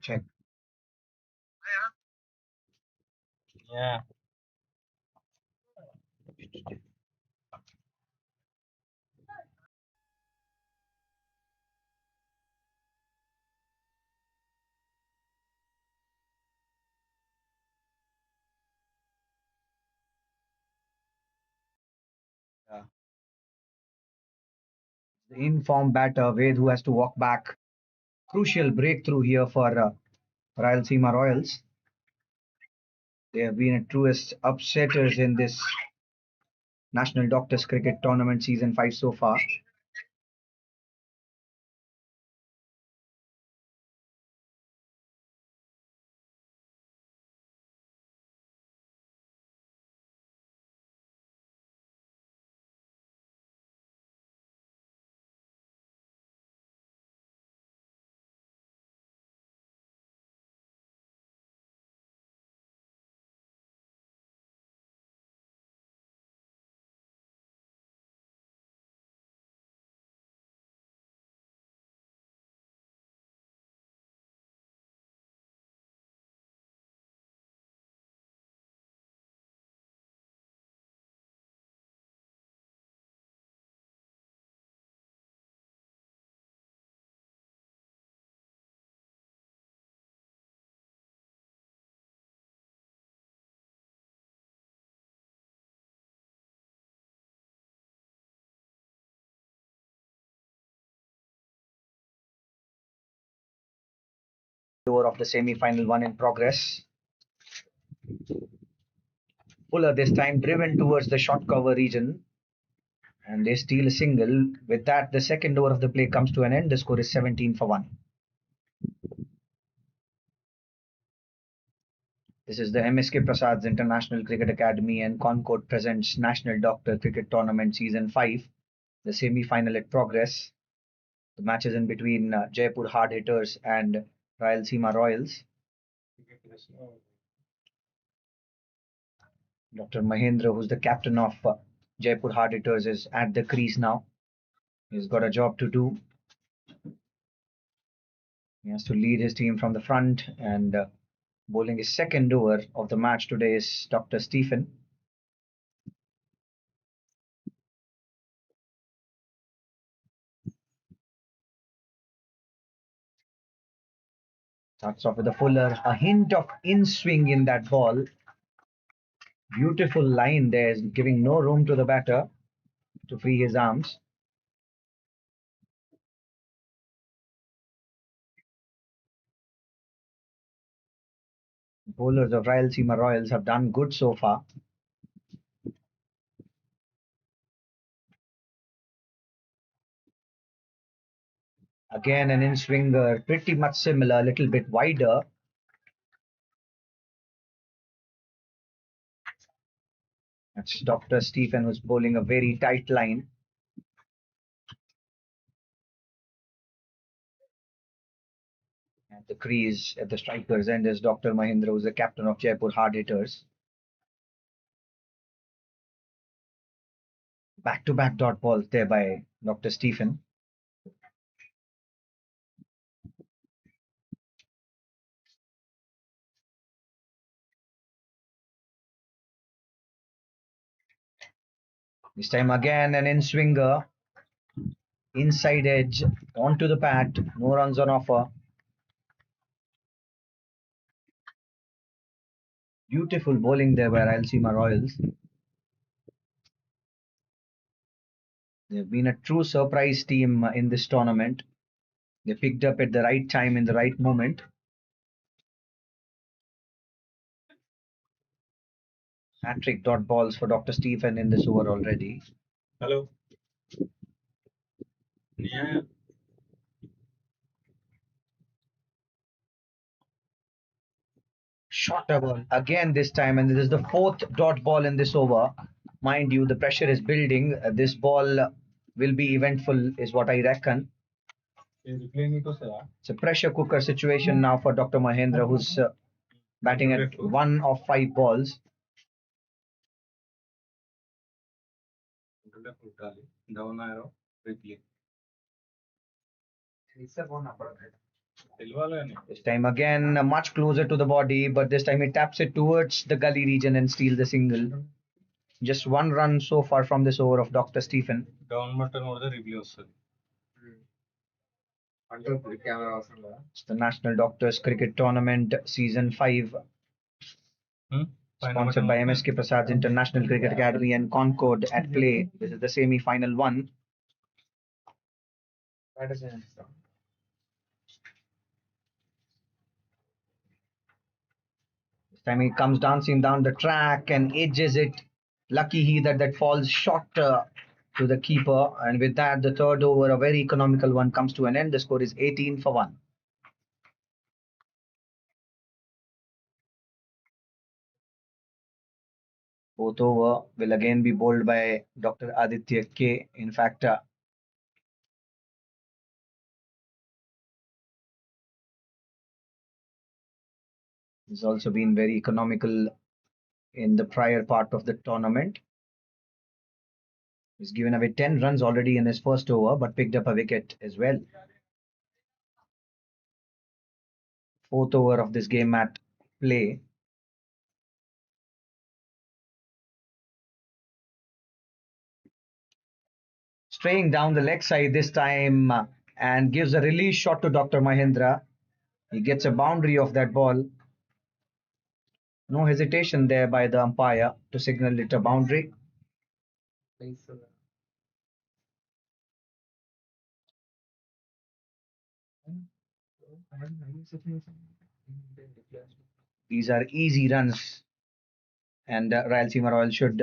Check. Yeah. Yeah. The in-form batter, Ved, who has to walk back. Crucial breakthrough here for Rayalaseema Royals. They have been the truest upsetters in this National Doctors Cricket Tournament Season 5 so far. Over of the semi-final one in progress. Fuller this time driven towards the short cover region and they steal a single. With that, the second over of the play comes to an end. The score is 17 for 1. This is the MSK Prasad's International Cricket Academy and Concord presents National Doctor Cricket Tournament Season 5. The semi-final in progress. The matches in between Jaipur Hard Hitters and Rayalaseema Royals. Dr. Mahendra, who's the captain of Jaipur Hard Hitters, is at the crease now. He's got a job to do. He has to lead his team from the front and bowling his second over of the match today is Dr. Stephen. Starts off with a fuller, a hint of in swing in that ball. Beautiful line there, giving no room to the batter to free his arms. Bowlers of Rayalaseema Royals have done good so far. Again, an in swinger, pretty much similar, a little bit wider. That's Dr. Stephen who's bowling a very tight line. At the crease, at the striker's end is Dr. Mahendra, who's the captain of Jaipur Hard Hitters. Back-to-back dot balls there by Dr. Stephen. This time again an in swinger, inside edge, onto the pad, no runs on offer. Beautiful bowling there by Rayalaseema Royals. They've been a true surprise team in this tournament. They picked up at the right time in the right moment. Hat-trick dot balls for Dr. Stephen in this over already. Hello. Yeah. Shorter ball again this time, and this is the fourth dot ball in this over. Mind you, the pressure is building. This ball will be eventful, is what I reckon. It's a pressure cooker situation now for Dr. Mahendra, who's batting at 1 of 5 balls. Down arrow, replay. This time again, much closer to the body, but this time he taps it towards the gully region and steals the single. Just one run so far from this over of Dr. Stephen. It's the National Doctors Cricket Tournament Season 5, sponsored by MSK Prasad's International Cricket Academy and Concord at play. This is the semi-final one. This time he comes dancing down the track and edges it. Lucky he that falls short to the keeper. And with that, the third over, a very economical one, comes to an end. The score is 18 for 1. Fourth over will again be bowled by Dr. Aditya K. In fact, he's also been very economical in the prior part of the tournament. He's given away 10 runs already in his first over, but picked up a wicket as well. Fourth over of this game at play. Straying down the leg side this time and gives a release shot to Dr. Mahindra. He gets a boundary of that ball. No hesitation there by the umpire to signal it a boundary. These are easy runs, and Rayalaseema Royal should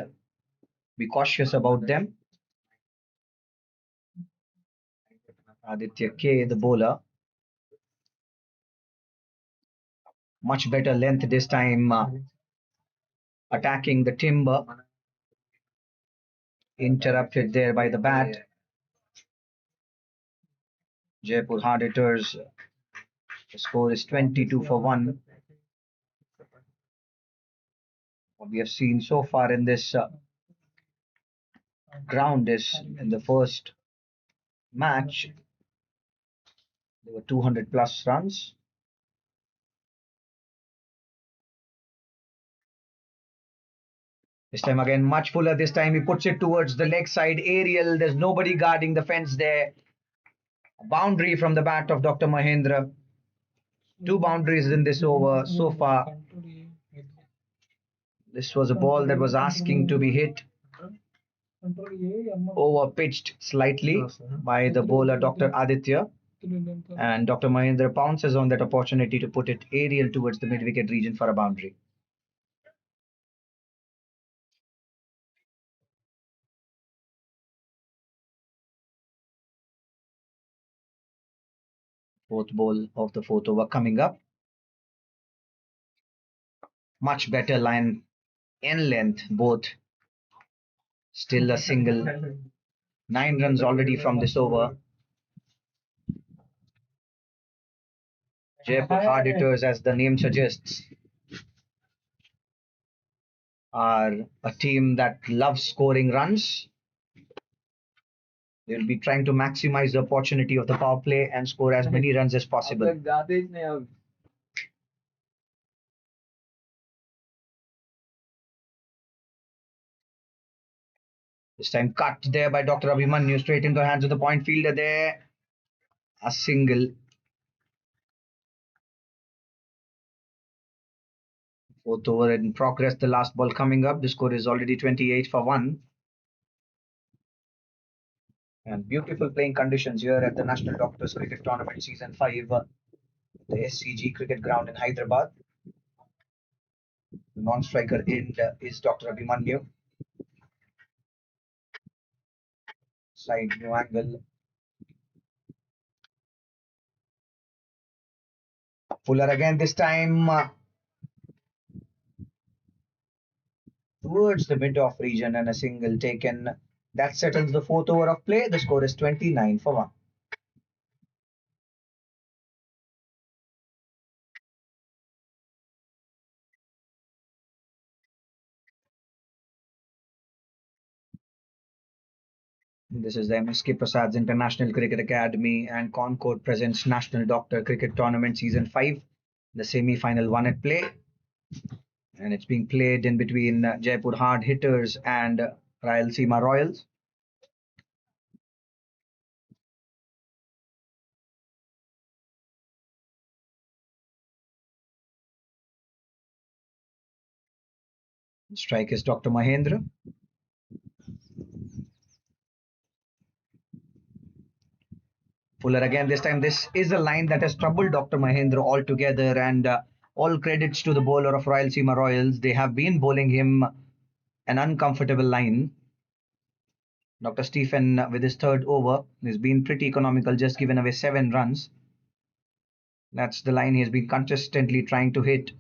be cautious about them. Aditya K, the bowler. Much better length this time, attacking the timber. Interrupted there by the bat. Jaipur hard hitters. The score is 22 for 1. What we have seen so far in this ground is in the first match, there were 200 plus runs. This time again, much fuller. This time he puts it towards the leg side aerial. There's nobody guarding the fence there. A boundary from the bat of Dr. Mahendra. 2 boundaries in this over so far. This was a ball that was asking to be hit. Over pitched slightly by the bowler Dr. Aditya. And Dr. Mahendra pounces on that opportunity to put it aerial towards the mid-wicket region for a boundary. Fourth ball of the fourth over coming up. Much better line and length, both. Still a single. 9 runs already from this over. Jaipur hard hitters, as the name suggests, are a team that loves scoring runs. They'll be trying to maximize the opportunity of the power play and score as many runs as possible. This time cut there by Dr. Abhimanyu, straight into the hands of the point fielder there. A single. Fourth over in progress, the last ball coming up. The score is already 28 for 1. And beautiful playing conditions here at the National Doctors Cricket Tournament Season 5, the SCG Cricket Ground in Hyderabad. The non-striker end is Dr. Abhimanyu. Side new angle. Fuller again this time towards the mid-off region and a single taken. That settles the fourth over of play. The score is 29 for 1. This is the MSK Prasad's International Cricket Academy and Concord presents National Doctor Cricket Tournament Season 5. The semi-final one at play, and it's being played in between Jaipur Hard Hitters and Rayalaseema Royals. Strike is Dr. Mahendra. Fuller again this time. This is a line that has troubled Dr. Mahendra altogether, and all credits to the bowler of Royalseema Royals. They have been bowling him an uncomfortable line. Dr. Stephen, with his third over, has been pretty economical, just given away 7 runs. That's the line he has been consistently trying to hit.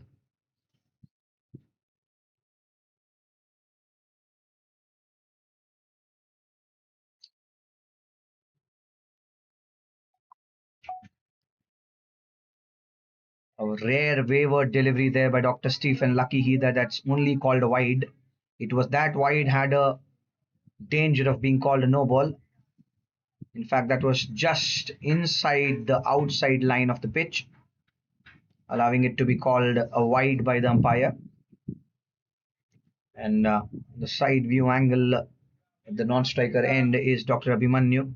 A rare wayward delivery there by Dr. Stephen. Lucky he that's only called a wide. It was that wide had a danger of being called a no ball. In fact, that was just inside the outside line of the pitch, allowing it to be called a wide by the umpire. And the side view angle at the non-striker end is Dr. Abhimanyu.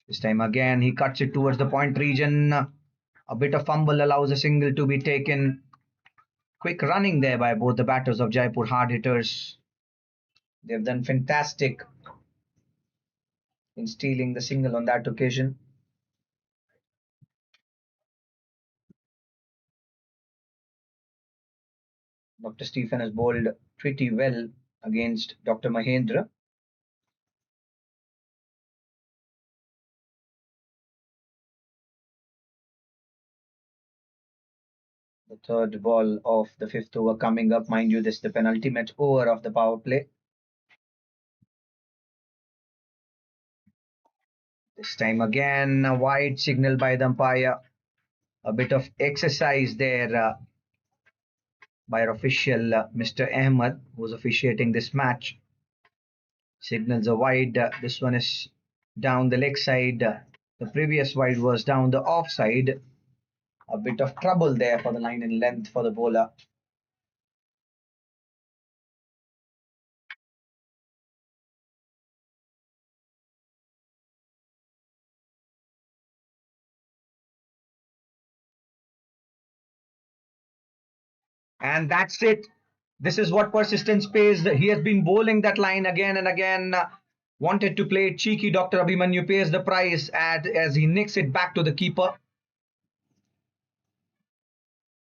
This time again, he cuts it towards the point region. A bit of fumble allows a single to be taken. Quick running there by both the batters of Jaipur hard hitters. They've done fantastic in stealing the single on that occasion. Dr. Stephen has bowled pretty well against Dr. Mahendra. The third ball of the fifth over coming up. Mind you, this is the penultimate over of the power play. This time again, a wide signal by the umpire. A bit of exercise there by our official, Mr. Ahmed, who's officiating this match. Signals are wide. This one is down the leg side. The previous wide was down the off side. A bit of trouble there for the line in length for the bowler. And that's it. This is what persistence pays. He has been bowling that line again and again. Wanted to play it cheeky. Dr. Abhimanyu pays the price as he nicks it back to the keeper.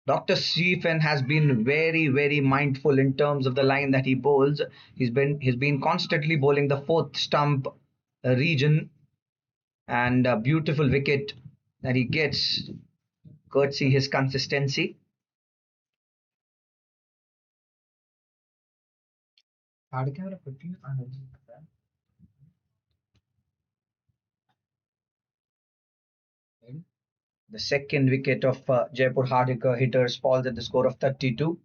Dr. Stephen has been very, very mindful in terms of the line that he bowls. He's been constantly bowling the fourth stump region, and a beautiful wicket that he gets, courtesy his consistency. The second wicket of Jaipur hard hitters falls at the score of 32.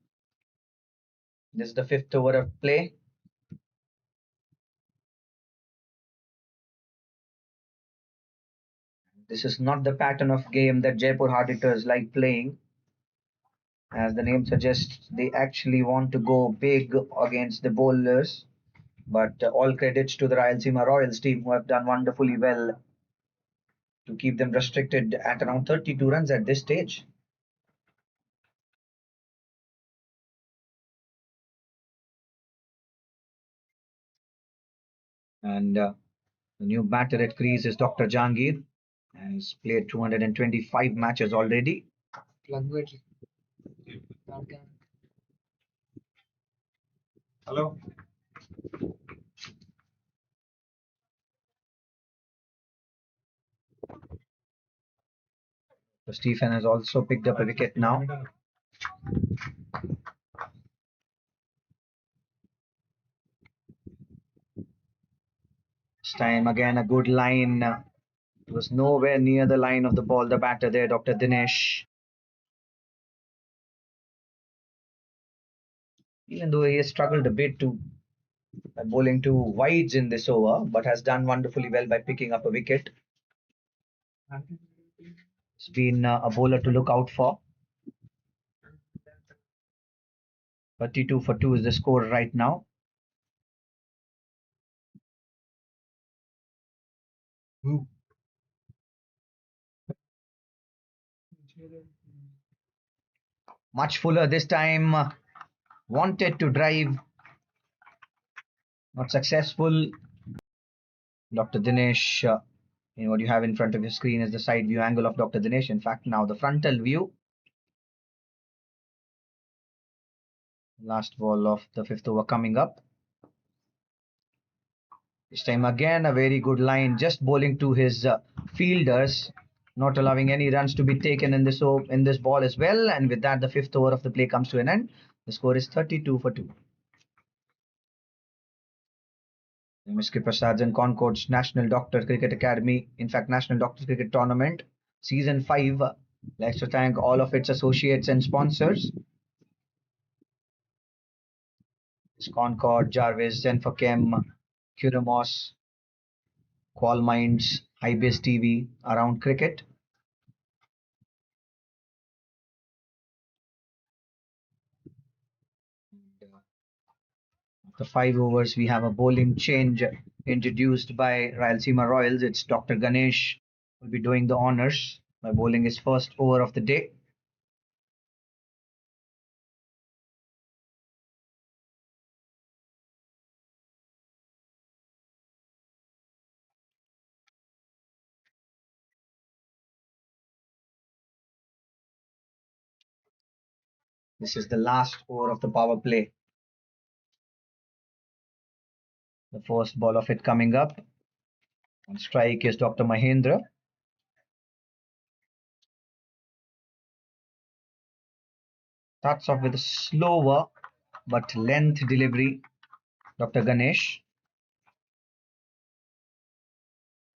This is the fifth over of play. This is not the pattern of game that Jaipur hard hitters like playing. As the name suggests, they actually want to go big against the bowlers. But all credits to the Rayalaseema Royals team, who have done wonderfully well to keep them restricted at around 32 runs at this stage. And the new batter at crease is Dr. Jangir. Has played 225 matches already. Hello. So Stephen has also picked up a wicket now. This time again a good line. It was nowhere near the line of the ball. The batter there, Dr. Dinesh. even though he has struggled a bit to bowling two wides in this over, but has done wonderfully well by picking up a wicket. It's been a bowler to look out for. 32 for 2 is the score right now. Much fuller this time. Wanted to drive. Not successful. Dr. Dinesh, what you have in front of your screen is the side view angle of Dr. Dinesh. In fact, now the frontal view. Last ball of the fifth over coming up. This time again, a very good line, just bowling to his fielders, not allowing any runs to be taken in this ball as well. And with that, the fifth over of the play comes to an end. The score is 32 for 2. Mr. Prasad's and Concord's National Doctor Cricket Academy, in fact, National Doctor Cricket Tournament, Season 5. Likes to thank all of its associates and sponsors. It's Concord, Jarvis, Zenfochem, Curamos, Qual Minds, Highbase TV, Around Cricket. The 5 overs, we have a bowling change introduced by Rayalaseema Royals. It's Dr. Ganesh will be doing the honors by bowling his first over of the day. This is the last over of the power play. The first ball of it coming up. On strike is Dr. Mahendra. Starts off with a slower but length delivery. Dr. Ganesh.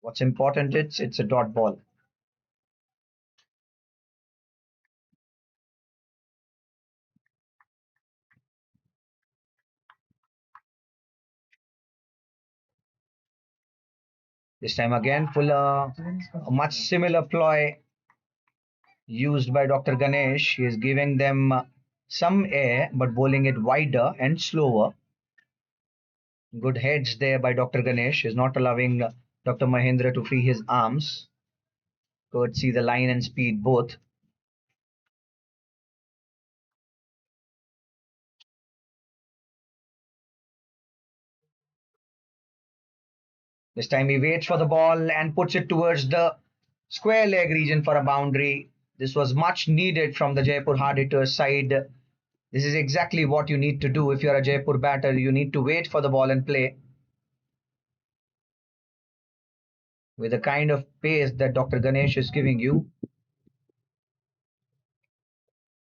What's important, it's a dot ball. This time again, fuller, a much similar ploy used by Dr. Ganesh. He is giving them some air but bowling it wider and slower. Good heads there by Dr. Ganesh. Is not allowing Dr. Mahendra to free his arms. Could see the line and speed both. This time he waits for the ball and puts it towards the square leg region for a boundary. This was much needed from the Jaipur hard hitters side. This is exactly what you need to do if you're a Jaipur batter. You need to wait for the ball and play. With the kind of pace that Dr. Ganesh is giving you,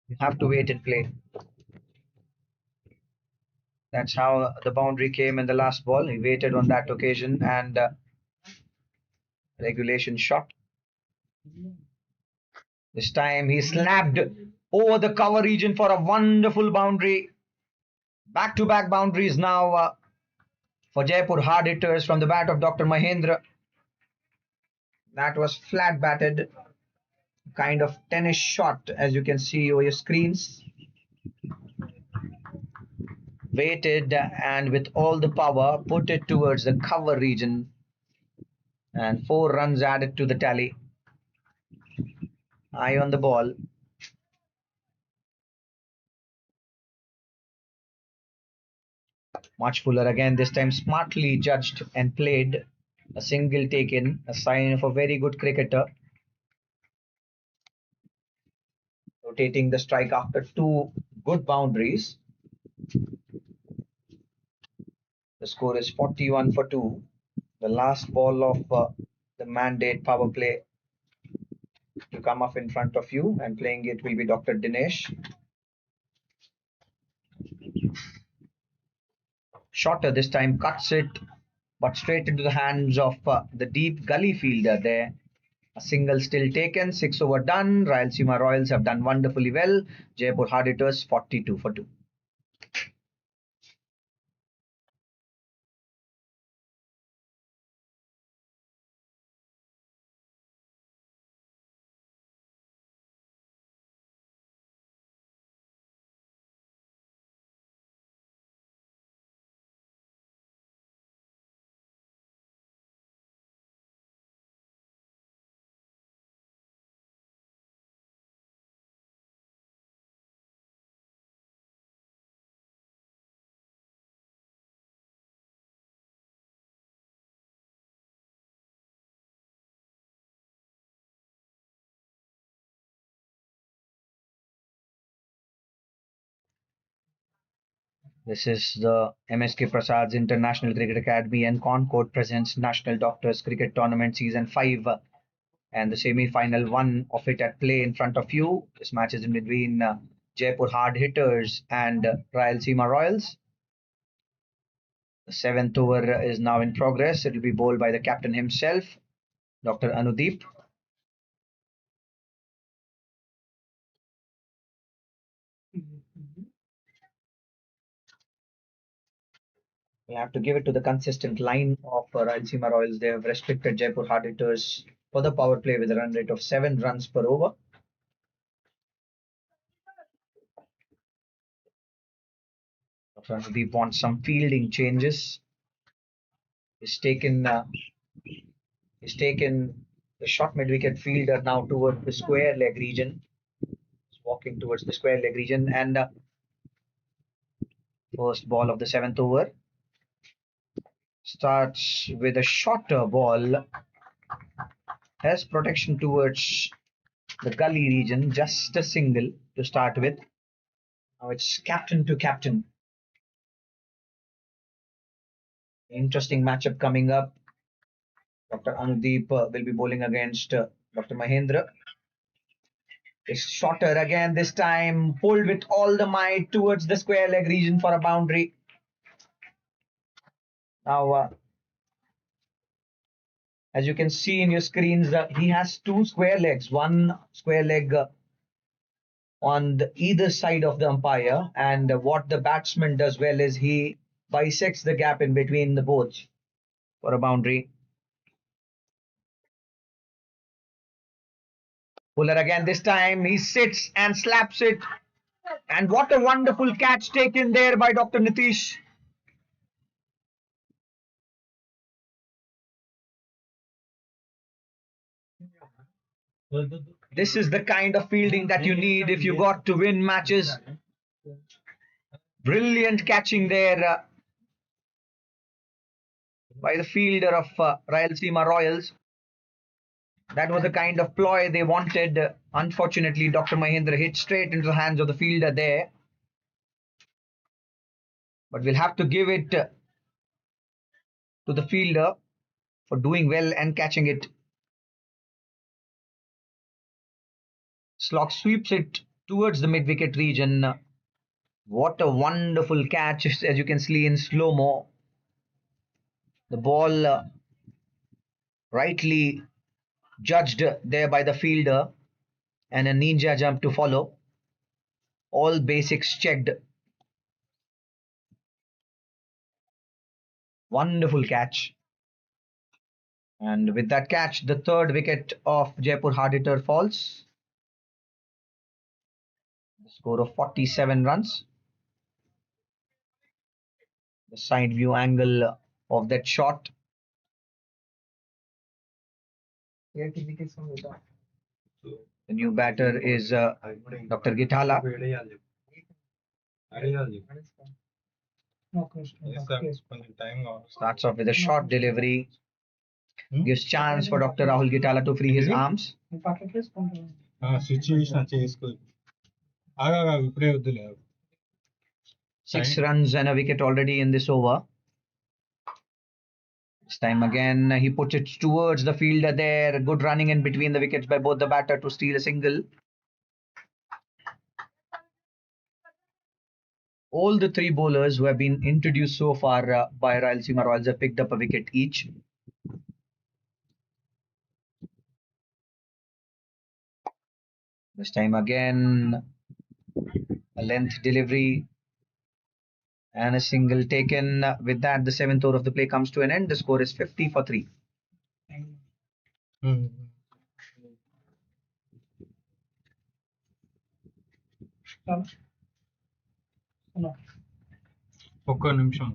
you have to wait and play. That's how the boundary came in the last ball. He waited on that occasion and regulation shot. This time he slapped over the cover region for a wonderful boundary. Back-to-back boundaries now for Jaipur hard hitters from the bat of Dr. Mahendra. That was flat batted, kind of tennis shot, as you can see over your screens. Waited and with all the power put it towards the cover region, and 4 runs added to the tally. Eye on the ball. Much fuller again, this time smartly judged and played. A single taken, a sign of a very good cricketer. Rotating the strike after 2 good boundaries. The score is 41 for 2. The last ball of the mandate power play to come up in front of you, and playing it will be Dr. Dinesh. Shorter this time, cuts it, but straight into the hands of the deep gully fielder there. A single still taken, 6 over done. Rayalaseema Royals have done wonderfully well. Jaipur hard hitters 42 for 2. This is the MSK Prasad's International Cricket Academy and Concord presents National Doctors Cricket Tournament Season 5 and the semi-final one of it at play in front of you. This match is in between Jaipur Hard Hitters and Rayalaseema Royals. The seventh over is now in progress. It will be bowled by the captain himself, Dr. Anudeep. We have to give it to the consistent line of Rayalaseema Royals. They have restricted Jaipur Hard Hitters for the power play with a run rate of 7 runs per over. Dr. Anudeep wants some fielding changes. He's taken the short mid-wicket fielder now towards the square leg region. He's walking towards the square leg region and first ball of the seventh over starts with a shorter ball. Has protection towards the gully region, just a single to start with. Now it's captain to captain. Interesting matchup coming up. Dr. Anudeep will be bowling against Dr. Mahendra. It's shorter again, this time pulled with all the might towards the square leg region for a boundary. Now, as you can see in your screens, he has two square legs, one square leg on either side of the umpire. And what the batsman does well is he bisects the gap in between the both for a boundary. Puller again this time, he sits and slaps it. And what a wonderful catch taken there by Dr. Nitish. This is the kind of fielding that you need if you got to win matches. Brilliant catching there by the fielder of Rayalaseema Royals. That was the kind of ploy they wanted. Unfortunately, Dr. Mahendra hit straight into the hands of the fielder there. But we'll have to give it to the fielder for doing well and catching it. Slock sweeps it towards the mid-wicket region. What a wonderful catch, as you can see in slow-mo. The ball rightly judged there by the fielder and a ninja jump to follow. All basics checked. Wonderful catch. And with that catch, the third wicket of Jaipur Hard Hitter falls. The score of 47 runs. The side view angle of that shot. The new batter is Dr. Githala. Starts off with a short delivery. Gives chance for Dr. Rahul Githala to free his arms. Six runs and a wicket already in this over. This time again, he puts it towards the fielder there. Good running in between the wickets by both the batter to steal a single. All the three bowlers who have been introduced so far by Rayalaseema Royals have picked up a wicket each. This time again, a length delivery and a single taken. With that, the seventh over of the play comes to an end. The score is 50 for 3. ఒక్క నిమిషం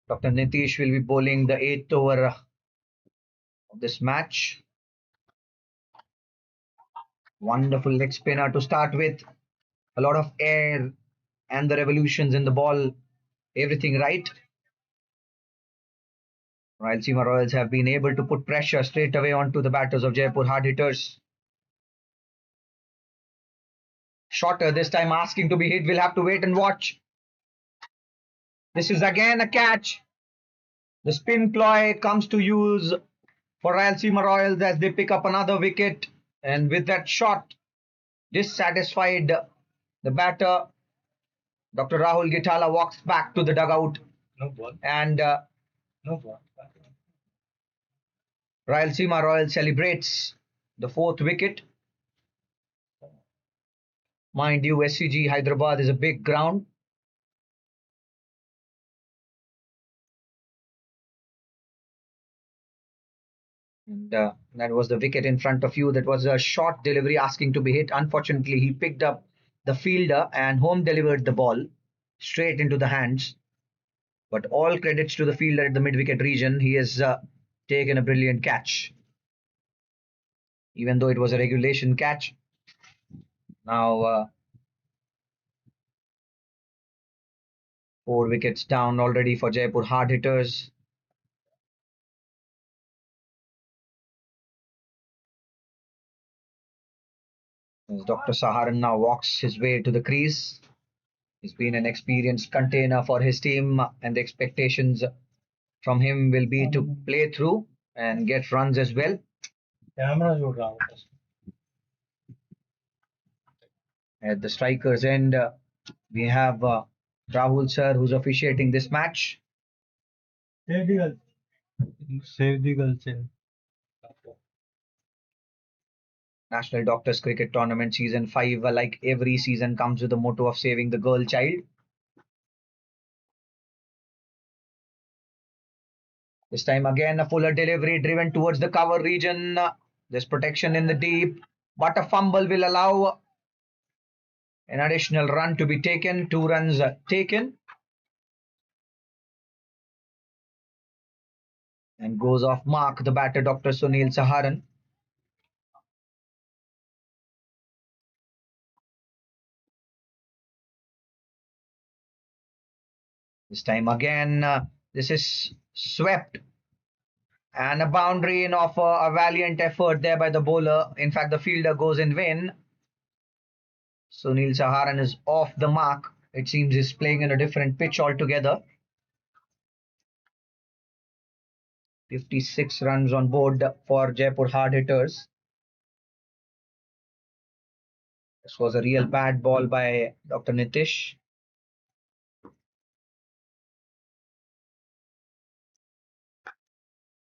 Dr. Nitish will be bowling the eighth over of this match. Wonderful leg spinner to start with. A lot of air and the revolutions in the ball. Everything right. Rayalaseema Royals have been able to put pressure straight away onto the batters of Jaipur hard hitters. Shorter this time, asking to be hit. We'll have to wait and watch. This is again a catch. The spin ploy comes to use for Rayalaseema Royals as they pick up another wicket. And with that shot, dissatisfied, the batter, Dr. Rahul Gitala, walks back to the dugout. No ball. And No ball. Rayalaseema Royals celebrates the fourth wicket. Mind you, SCG Hyderabad is a big ground. And that was the wicket in front of you. That was a short delivery asking to be hit. Unfortunately, he picked up the fielder and home delivered the ball straight into the hands. But all credits to the fielder at the mid-wicket region. He has taken a brilliant catch. Even though it was a regulation catch. Now, 4 wickets down already for Jaipur hard hitters. As Dr. Saharan now walks his way to the crease. He's been an experienced container for his team, and the expectations from him will be to play through and get runs as well. At the strikers end, we have Rahul sir, who's officiating this match. Save the girl. Save the girl. Save. National Doctors Cricket Tournament Season 5, like every season, comes with the motto of saving the girl child. This time again, a fuller delivery driven towards the cover region. There's protection in the deep, but a fumble will allow an additional run to be taken. 2 runs taken. And goes off mark, the batter, Dr. Sunil Saharan. This time again, this is swept. And a boundary in of a valiant effort there by the bowler. In fact, the fielder goes in vain. Sunil Saharan is off the mark. It seems he's playing in a different pitch altogether. 56 runs on board for Jaipur hard hitters. This was a real bad ball by Dr. Nitish.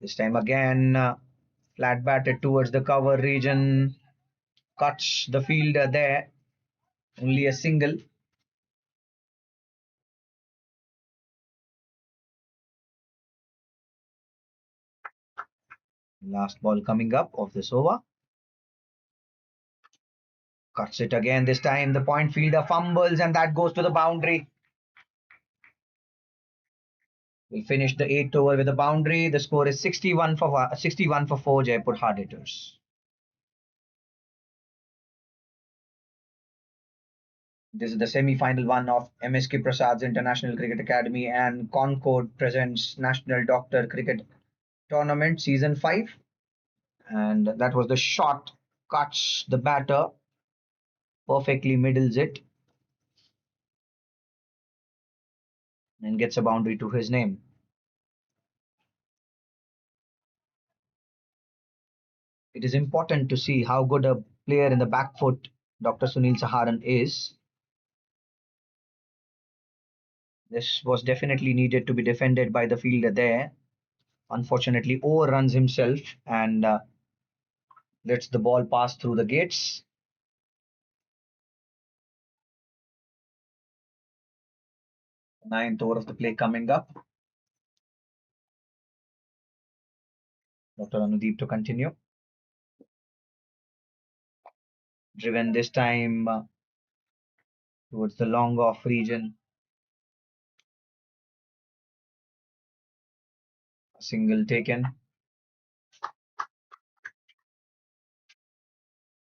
This time again, flat batted towards the cover region. Cuts the fielder there. Only a single. Last ball coming up of this over. Cuts it again. This time the point fielder fumbles and that goes to the boundary. We'll finish the 8th over with a boundary. The score is 61 for 4 Jaipur hard hitters. This is the semi-final one of MSK Prasad's International Cricket Academy and Concord presents National Doctor Cricket Tournament Season 5. And that was the shot. Cuts the batter. Perfectly middles it. And gets a boundary to his name. It is important to see how good a player in the back foot Dr. Sunil Saharan is. This was definitely needed to be defended by the fielder there. Unfortunately, overruns himself and lets the ball pass through the gates. Ninth over of the play coming up. Dr. Anudeep to continue. Driven this time towards the long off region. Single taken.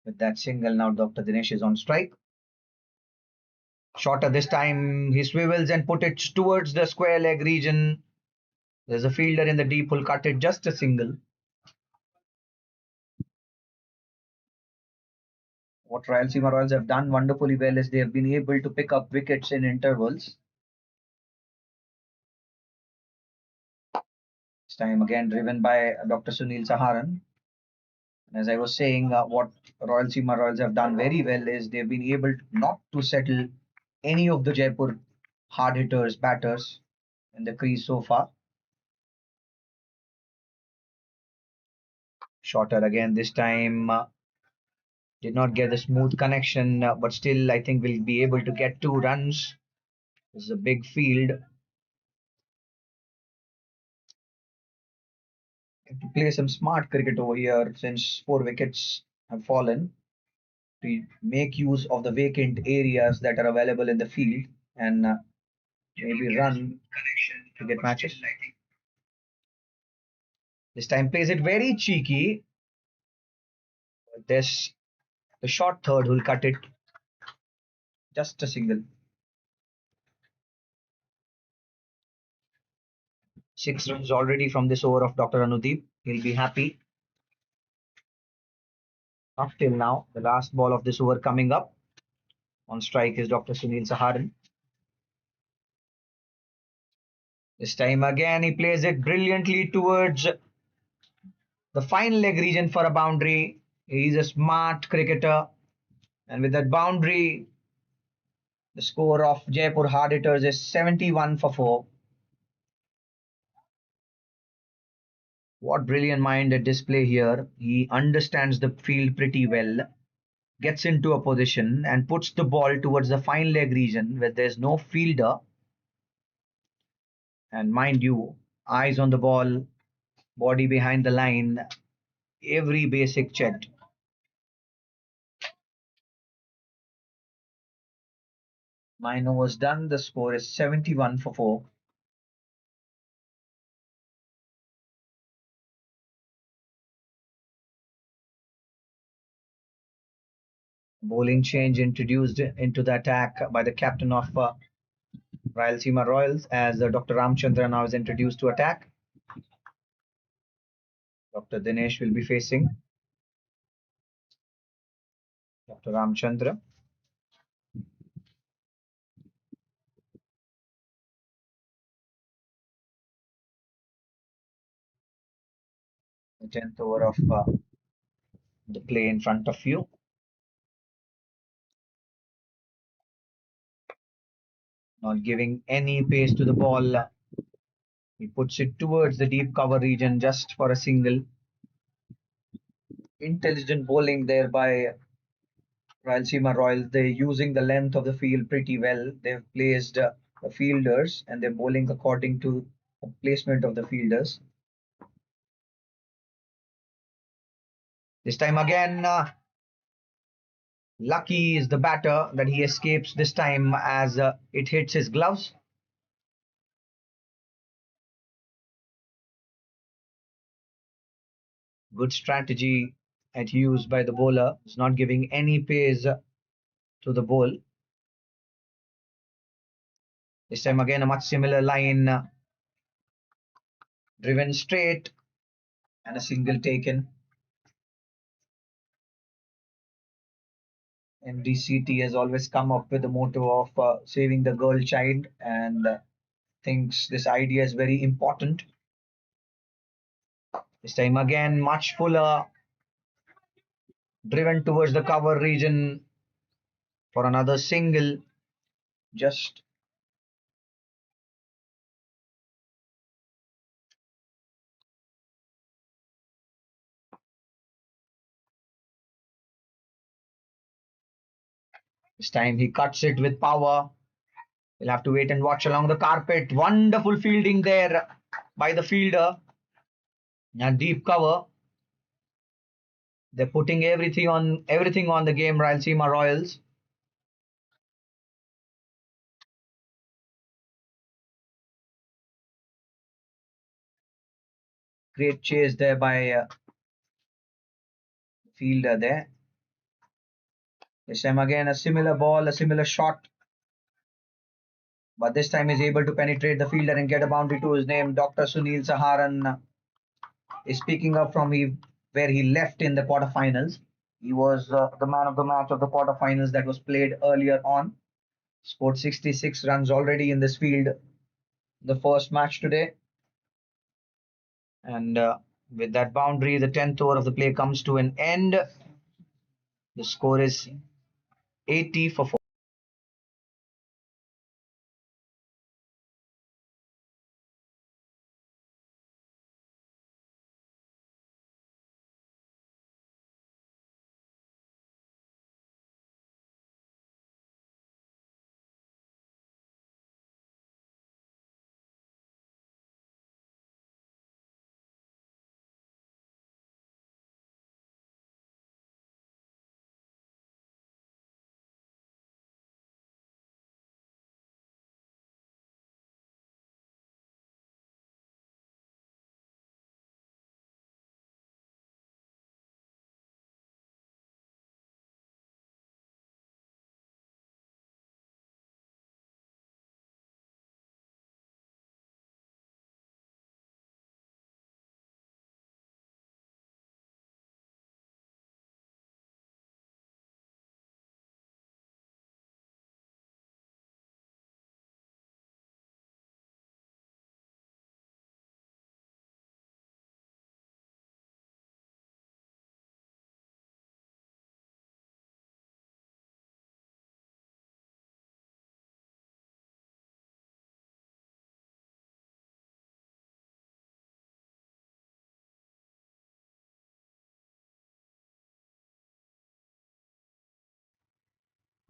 With that single, now Dr. Dinesh is on strike. Shorter this time, he swivels and put it towards the square leg region. There's a fielder in the deep who'll cut it, just a single. What Rayalaseema Royals have done wonderfully well is they have been able to pick up wickets in intervals. This time again driven by Dr. Sunil Saharan. As I was saying, what Rayalaseema Royals have done very well is they've been able not to settle any of the Jaipur hard hitters, batters in the crease so far. Shorter again this time. Did not get the smooth connection, but still I think we'll be able to get 2 runs. This is a big field. Have to play some smart cricket over here since 4 wickets have fallen, to make use of the vacant areas that are available in the field and maybe run to get matches. This time plays it very cheeky. There's the short third who'll cut it. Just a single. 6 runs already from this over of Dr. Anudeep. He'll be happy. Up till now, the last ball of this over coming up. On strike is Dr. Sunil Saharan. This time again, he plays it brilliantly towards the fine leg region for a boundary. He's a smart cricketer. And with that boundary, the score of Jaipur hard hitters is 71 for 4. What brilliant minded display here. He understands the field pretty well, gets into a position and puts the ball towards the fine leg region where there's no fielder. And mind you, eyes on the ball, body behind the line, every basic checked. Nine overs done. The score is 71 for 4. Bowling change introduced into the attack by the captain of Rayalaseema Royals as Dr. Ramchandra now is introduced to attack. Dr. Dinesh will be facing Dr. Ramchandra. The 10th over of the play in front of you. Not giving any pace to the ball. He puts it towards the deep cover region just for a single. Intelligent bowling there by Rayalaseema Royals. They're using the length of the field pretty well. They've placed the fielders and they're bowling according to the placement of the fielders. This time again, lucky is the batter that he escapes this time as it hits his gloves. Good strategy at use by the bowler. He's not giving any pace to the ball. This time again, a much similar line, driven straight and a single taken. MDCT has always come up with the motto of saving the girl child and thinks this idea is very important. This time again, much fuller, driven towards the cover region for another single. Just this time he cuts it with power. We'll have to wait and watch along the carpet. Wonderful fielding there by the fielder. A deep cover. They're putting everything on the game, Rayalaseema Royals. Great chase there by fielder there. This time again a similar ball, a similar shot, but this time he's able to penetrate the fielder and get a boundary to his name. Dr. Sunil Saharan is picking up from where he left in the quarterfinals. He was the man of the match of the quarterfinals that was played earlier on. Scored 66 runs already in this field, the first match today. And with that boundary, the 10th over of the play comes to an end. The score is 80 for 4.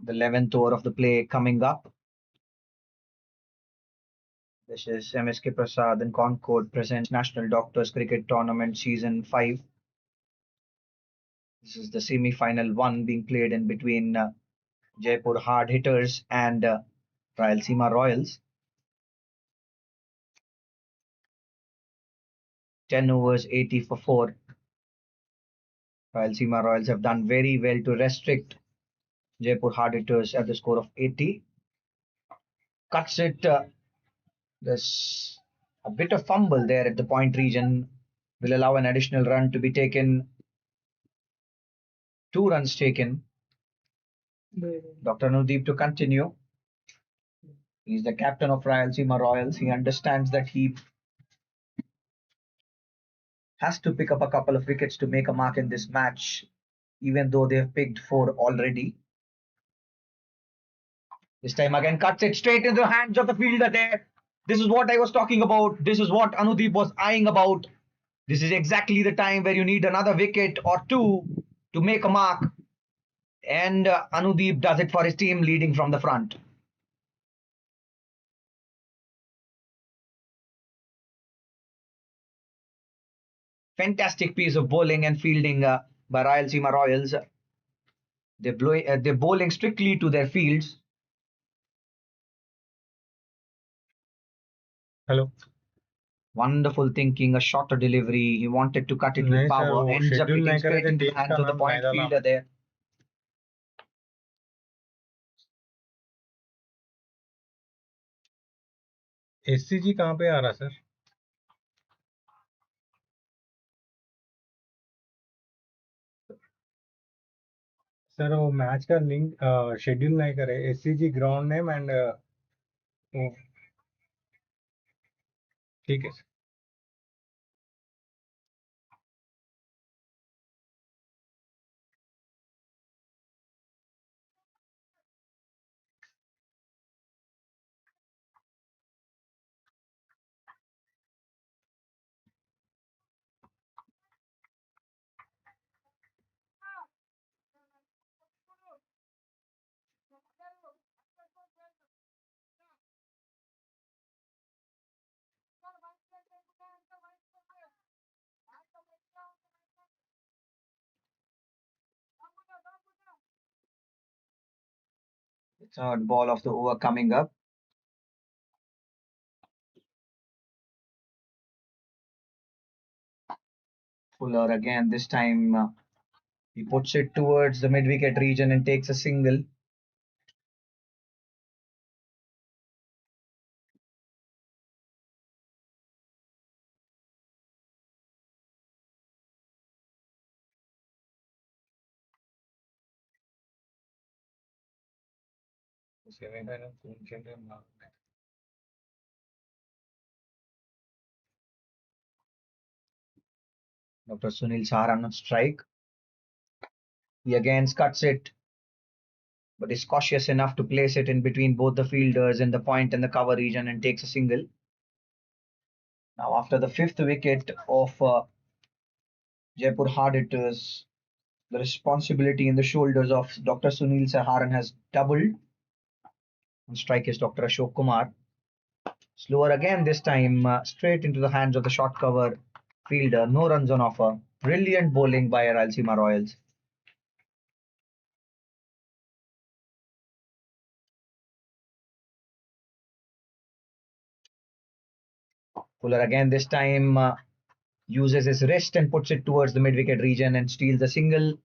The 11th over of the play coming up. This is MSK Prasad and Concord presents National Doctors Cricket Tournament Season 5. This is the semi-final one being played in between Jaipur Hard Hitters and Rayalaseema Royals. 10 overs, 80 for 4. Rayalaseema Royals have done very well to restrict Jaipur Hard Hitters at the score of 80. Cuts it. There's a bit of fumble there at the point region. Will allow an additional run to be taken. 2 runs taken. Dr. Nudeep to continue. He's the captain of Rayalaseema Royals. He understands that he has to pick up a couple of wickets to make a mark in this match, even though they've picked 4 already. This time again cuts it straight into the hands of the fielder there. This is what I was talking about. This is what Anudeep was eyeing about. This is exactly the time where you need another wicket or 2 to make a mark. And Anudeep does it for his team, leading from the front. Fantastic piece of bowling and fielding by Rayalaseema Royals. They're bowling strictly to their fields. Hello. Wonderful thinking, a shorter delivery. He wanted to cut it with नहीं sir power. वो Ends up schedule hitting नहीं करे straight थे into the team hands का of the नाम point मैदान fielder there. SCG कहाँ पे आ रहा सर सर वो मैच का लिंक शेड्यूल नहीं करे एससीजी ग्राउंड नेम एंड ठीक है sir Third ball of the over coming up. Fuller again, this time he puts it towards the mid wicket region and takes a single. Dr. Sunil Saharan on strike. He again cuts it, but is cautious enough to place it in between both the fielders in the point and the cover region and takes a single. Now, after the fifth wicket of Jaipur hard hitters, the responsibility in the shoulders of Dr. Sunil Saharan has doubled. On strike is Dr. Ashok Kumar. Slower again this time, straight into the hands of the short cover fielder. No runs on offer. Brilliant bowling by Rayalaseema Royals. Fuller again this time uses his wrist and puts it towards the mid-wicket region and steals a single.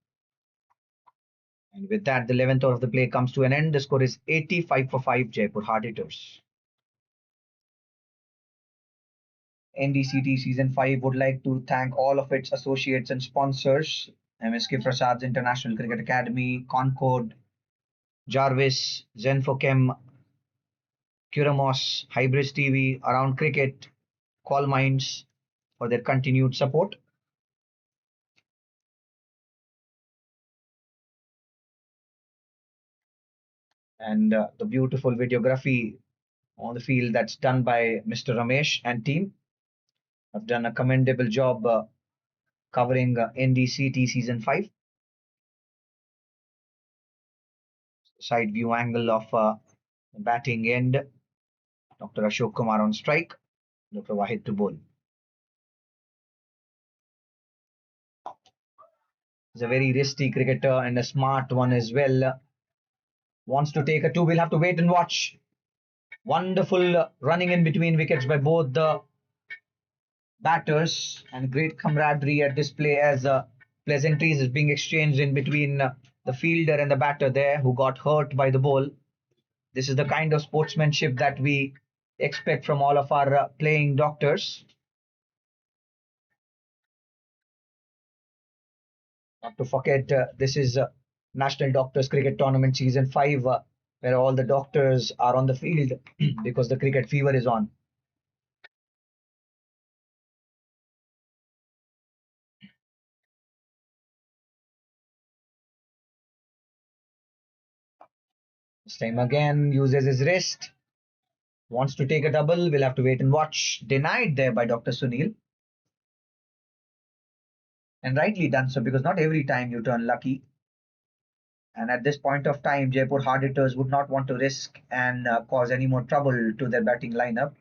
And with that, the 11th over of the play comes to an end. The score is 85 for 5 Jaipur hard hitters. NDCT Season 5 would like to thank all of its associates and sponsors: MSK Prasad's International Cricket Academy, Concord, Jarvis, Zenfochem, Curamos, Hybris TV, Around Cricket, Call Minds for their continued support. And the beautiful videography on the field that's done by Mr. Ramesh and team have done a commendable job covering NDCT Season 5. Side view angle of batting end. Dr. Ashok Kumar on strike. Dr. Wahid to bowl. He's a very risky cricketer and a smart one as well. Wants to take a two. We'll have to wait and watch. Wonderful running in between wickets by both the batters, and great camaraderie at display as pleasantries is being exchanged in between the fielder and the batter there who got hurt by the ball. This is the kind of sportsmanship that we expect from all of our playing doctors. Not to forget, this is National Doctors Cricket Tournament Season 5, where all the doctors are on the field because the cricket fever is on. This time again uses his wrist. Wants to take a double. We'll have to wait and watch. Denied there by Dr. Sunil. And rightly done so, because not every time you turn lucky. And at this point of time, Jaipur hard hitters would not want to risk and cause any more trouble to their batting lineup.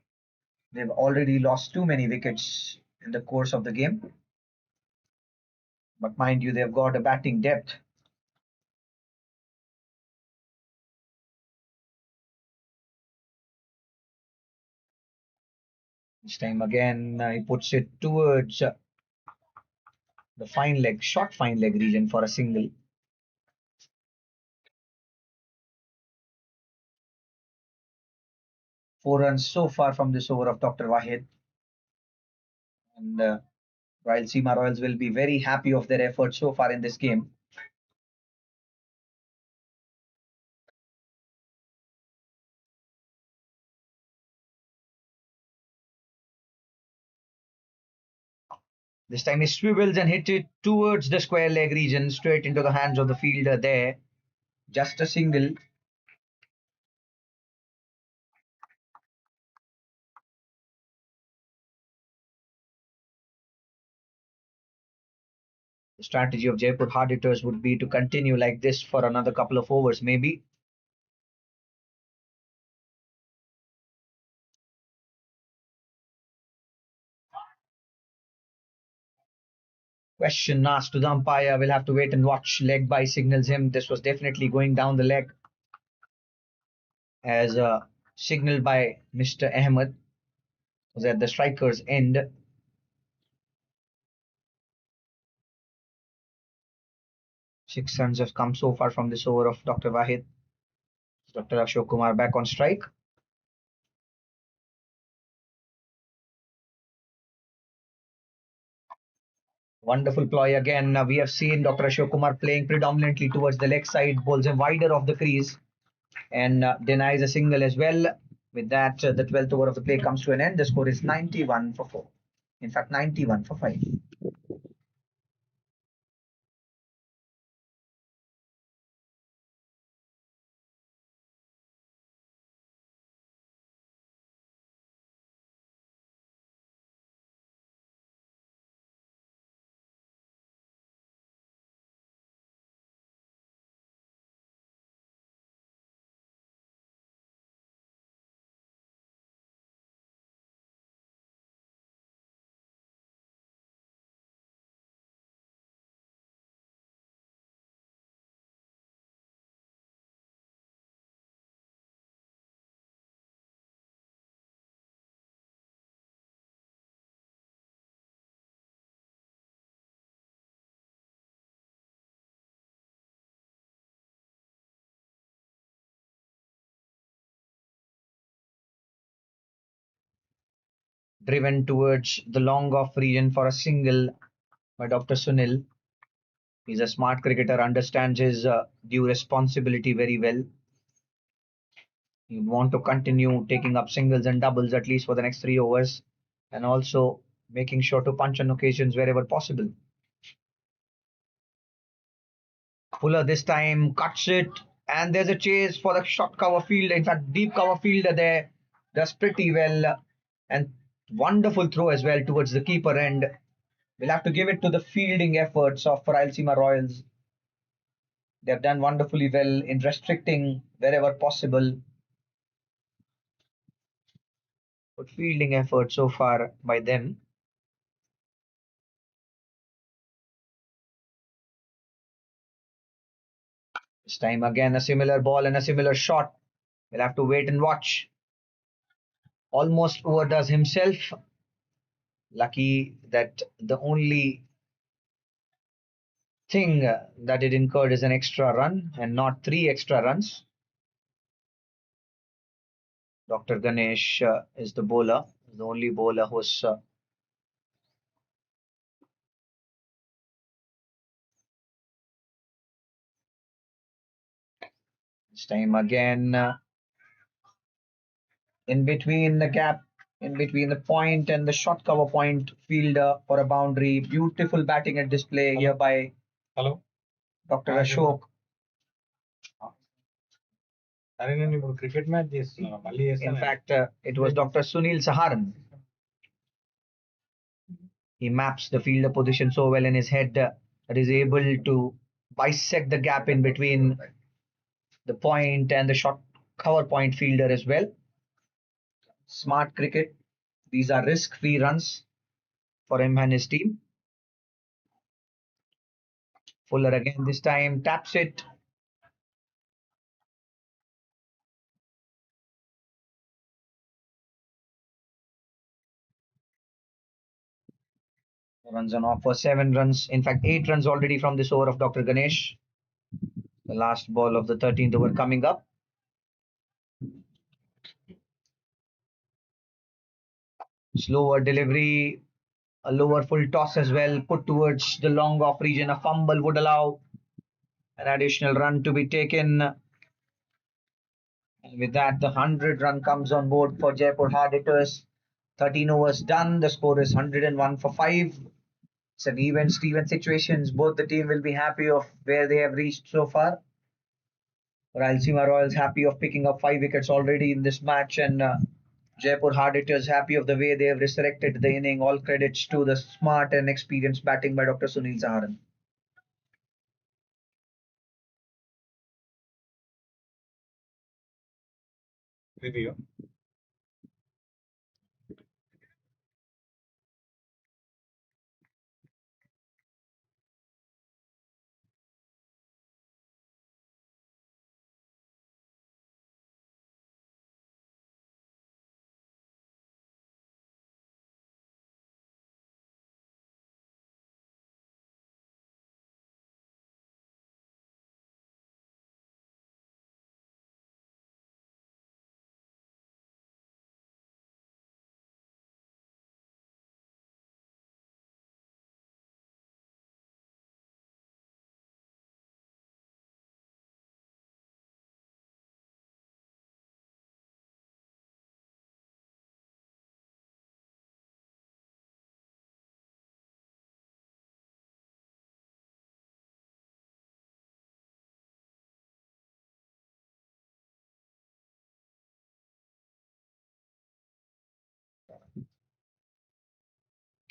They've already lost too many wickets in the course of the game. But mind you, they've got a batting depth. This time again, he puts it towards the fine leg, short fine leg region for a single. Four runs so far from this over of Dr. Wahid. And Rayalaseema Royals will be very happy of their efforts so far in this game. This time he swivels and hits it towards the square leg region, straight into the hands of the fielder there. Just a single. The strategy of Jaipur hard hitters would be to continue like this for another couple of overs, maybe. Question asked to the umpire. We'll have to wait and watch. Leg by signals him. This was definitely going down the leg, as signaled by Mr. Ahmed. Was at the striker's end. 6 runs have come so far from this over of Dr. Wahid. Dr. Ashok Kumar back on strike. Wonderful ploy again. We have seen Dr. Ashok Kumar playing predominantly towards the leg side, bowls him wider of the crease and denies a single as well. With that, the 12th over of the play comes to an end. The score is 91 for 4. In fact, 91 for 5. Driven towards the long off region for a single by Dr. Sunil. He's a smart cricketer, understands his due responsibility very well. You want to continue taking up singles and doubles at least for the next 3 overs and also making sure to punch on occasions wherever possible. Fuller this time cuts it, and there's a chase for the short cover field. In fact, deep cover fielder there does pretty well, and wonderful throw as well towards the keeper end. We'll have to give it to the fielding efforts of Rayalaseema Royals. They've done wonderfully well in restricting wherever possible. Good fielding effort so far by them. This time again a similar ball and a similar shot. We'll have to wait and watch. Almost overdoes himself. Lucky that the only thing that it incurred is an extra run and not 3 extra runs. Dr. Ganesh is the bowler, the only bowler who's this time again in between the gap, in between the point and the short cover point fielder for a boundary. Beautiful batting and display here by Hello. Dr. Ashok. అరే నేను ఇప్పుడు cricket match చేస్తున్నా మళ్ళీ In చేస్తాను fact, it was Dr. Sunil Saharan. He maps the fielder position so well in his head that is able to bisect the gap in between the point and the short cover point fielder as well. Smart cricket. These are risk-free runs for him and his team. Fuller again this time taps it. Runs on offer, 7 runs. In fact, 8 runs already from this over of Dr. Ganesh. The last ball of the 13th over coming up. Slower delivery, a lower full toss as well, put towards the long off region. A fumble would allow an additional run to be taken. And with that, the 100 run comes on board for Jaipur hard hitters. 13 overs done. The score is 101 for 5. It's an even Steven situations. Both the team will be happy of where they have reached so far. Rayalaseema Royals happy of picking up 5 wickets already in this match, and Jaipur hard hitters happy of the way they have resurrected the inning. All credits to the smart and experienced batting by Dr. Sunil Saharan. Review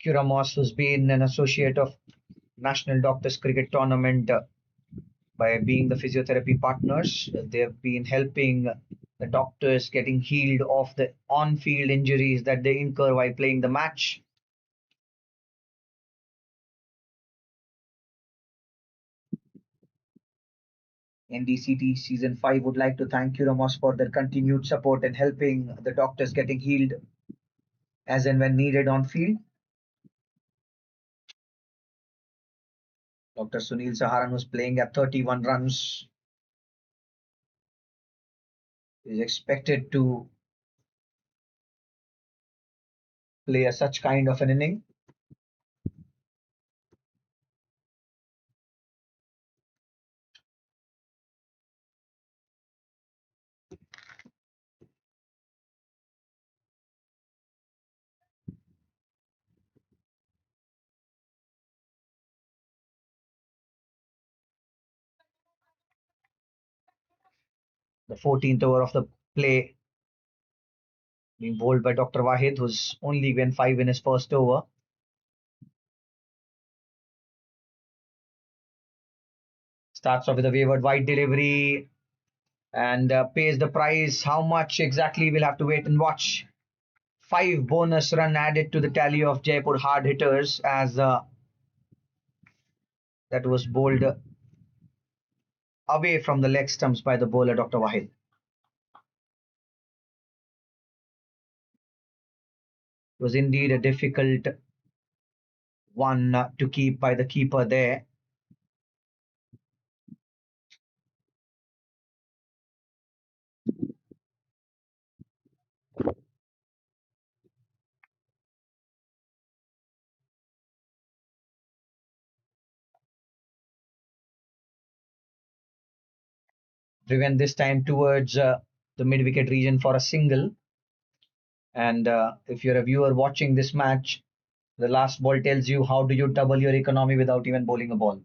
Kuramos, who's been an associate of National Doctors Cricket Tournament by being the physiotherapy partners. They've been helping the doctors getting healed of the on-field injuries that they incur while playing the match. NDCT Season 5 would like to thank Kuramos for their continued support and helping the doctors getting healed as and when needed on field. Dr. Sunil Saharan was playing at 31 runs. Is expected to play such kind of an inning. The 14th over of the play being bowled by Dr. Wahid, who's only went 5 in his first over. Starts off with a wayward wide delivery and pays the price. How much exactly, we'll have to wait and watch. 5 bonus run added to the tally of Jaipur hard hitters as that was bowled away from the leg stumps by the bowler Dr. Wahid. It was indeed a difficult one to keep by the keeper there. Driven this time towards the mid-wicket region for a single. And if you're a viewer watching this match, the last ball tells you how do you double your economy without even bowling a ball.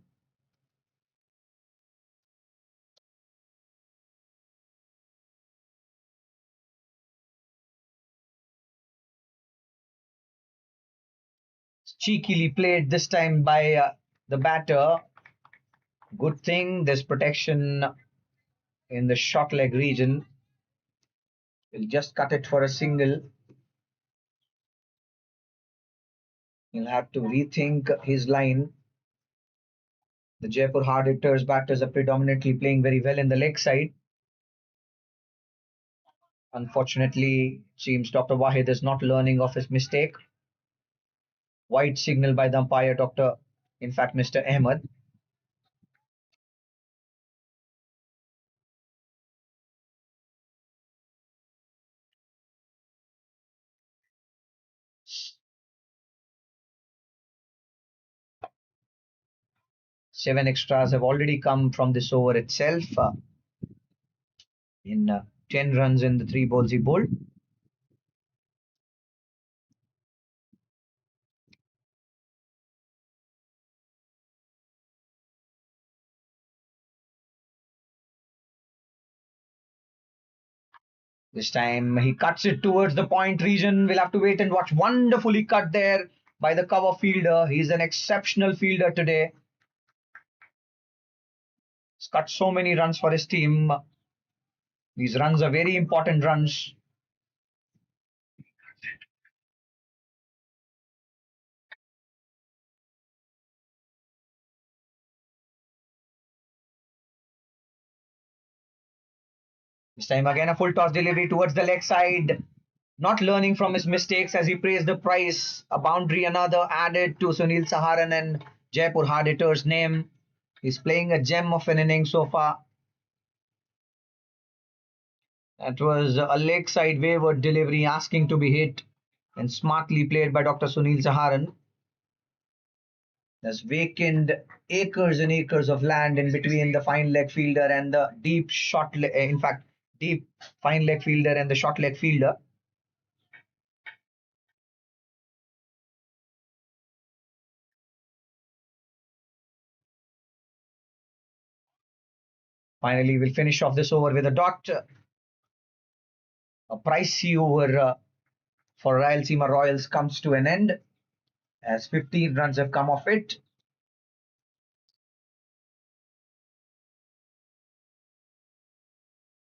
Cheekily played this time by the batter. Good thing there's protection in the short leg region. He'll just cut it for a single. He'll have to rethink his line. The Jaipur hard hitters batters are predominantly playing very well in the leg side. Unfortunately, it seems Dr. Wahid is not learning of his mistake. White signal by the umpire, in fact, Mr. Ahmed. Seven extras have already come from this over itself. In 10 runs in the 3 balls he bowled. This time he cuts it towards the point region. We'll have to wait and watch. Wonderfully cut there by the cover fielder. He's an exceptional fielder today. He's cut so many runs for his team. These runs are very important runs. This time again a full toss delivery towards the leg side. Not learning from his mistakes as he praised the price. A boundary, another added to Sunil Saharan and Jaipur hard hitters' name. He's playing a gem of an inning so far. That was a leg side wayward delivery asking to be hit and smartly played by Dr. Sunil Saharan. There's vacant acres and acres of land in between the fine leg fielder and the deep short, in fact, deep fine leg fielder and the short leg fielder. Finally, we'll finish off this over with a dot. A pricey over for Rayalaseema Royals comes to an end. as 15 runs have come off it.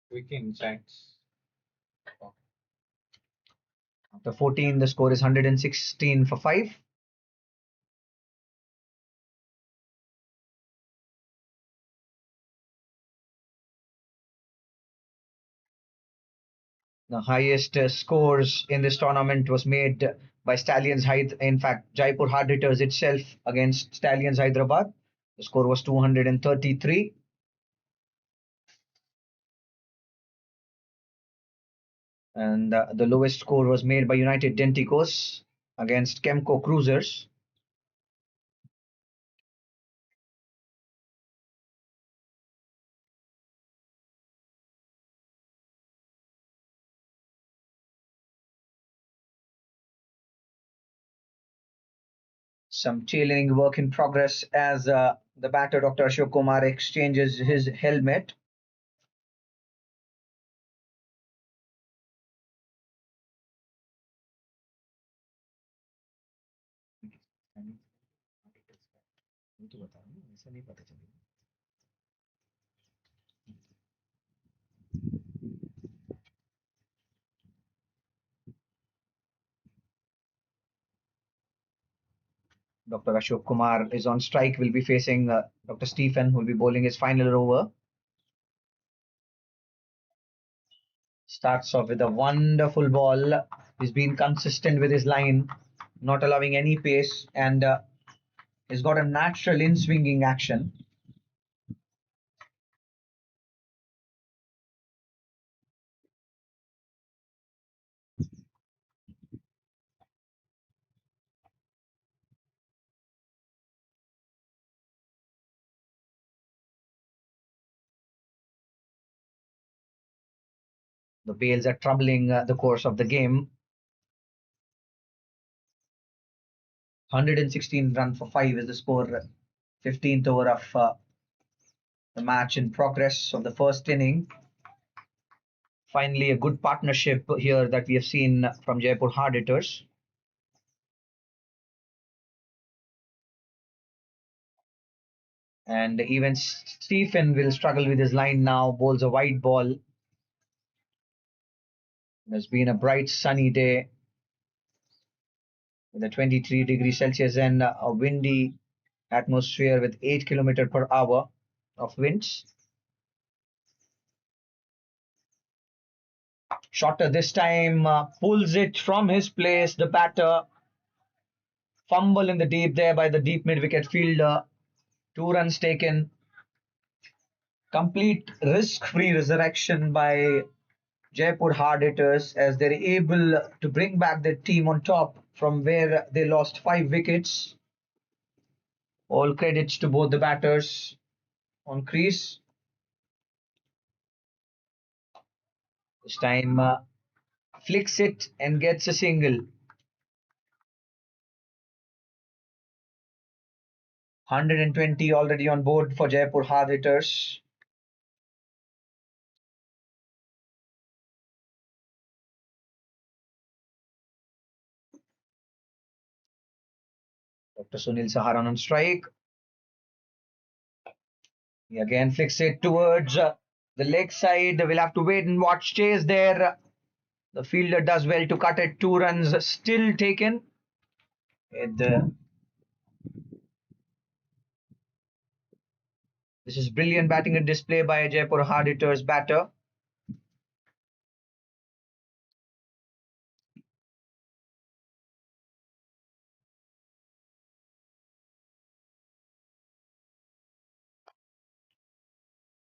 Quick insights. After 14, the score is 116 for 5. The highest scores in this tournament was made by Stallions in fact, Jaipur Hard Hitters itself against Stallions Hyderabad. The score was 233. And the lowest score was made by United Denticos against Kemco Cruisers. Some tailoring work in progress as the batter Dr. Ashok Kumar exchanges his helmet. Dr. Ashok Kumar is on strike, will be facing Dr. Stephen, who will be bowling his final over. Starts off with a wonderful ball. He's been consistent with his line, not allowing any pace, and he's got a natural in-swinging action. The bails are troubling the course of the game. 116 run for 5 is the score. 15th over of the match in progress of the first inning. Finally, a good partnership here that we have seen from Jaipur Hard Hitters. And even Stephen will struggle with his line now, bowls a wide ball. It has been a bright sunny day with a 23 degrees Celsius and a windy atmosphere with 8 kilometers per hour of winds. Shorter this time, pulls it from his place. The batter fumble in the deep there by the deep mid wicket fielder. 2 runs taken. Complete risk-free resurrection by Jaipur Hard Hitters as they're able to bring back their team on top from where they lost 5 wickets. All credits to both the batters on crease. This time flicks it and gets a single. 120 already on board for Jaipur Hard Hitters. Dr. Sunil Saharan on strike. He again flicks it towards the leg side. We'll have to wait and watch. Chase there. The fielder does well to cut it. 2 runs still taken. This is brilliant batting and display by a Jaipur Hard Hitters batter.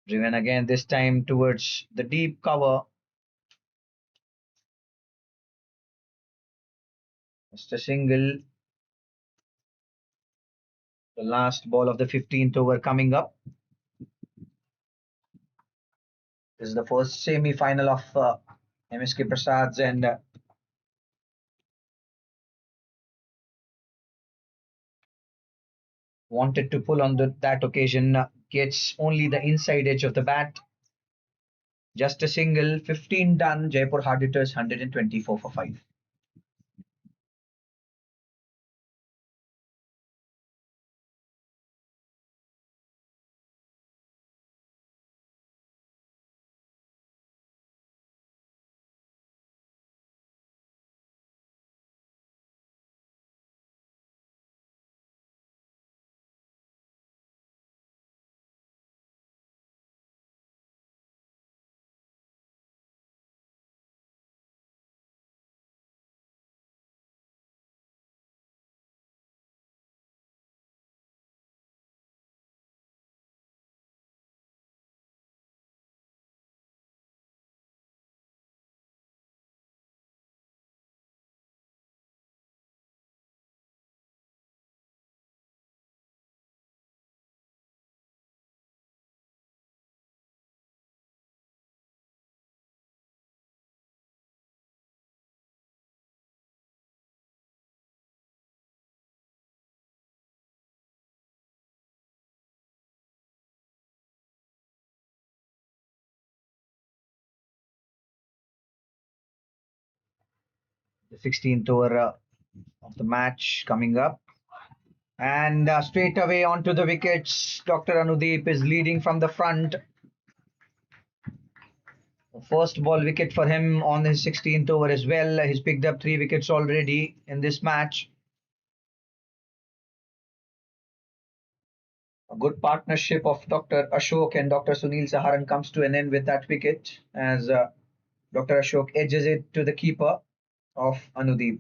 Driven again, this time towards the deep cover. Just a single. The last ball of the 15th over coming up. This is the first semi-final of MSK Prasad's and wanted to pull on that occasion. Gets only the inside edge of the bat. Just a single. 15 done. Jaipur Hard Hitters 124 for 5. The 16th over of the match coming up. And straight away onto the wickets. Dr. Anudeep is leading from the front. First ball wicket for him on his 16th over as well. He's picked up 3 wickets already in this match. A good partnership of Dr. Ashok and Dr. Sunil Saharan comes to an end with that wicket as Dr. Ashok edges it to the keeper of Anudeep.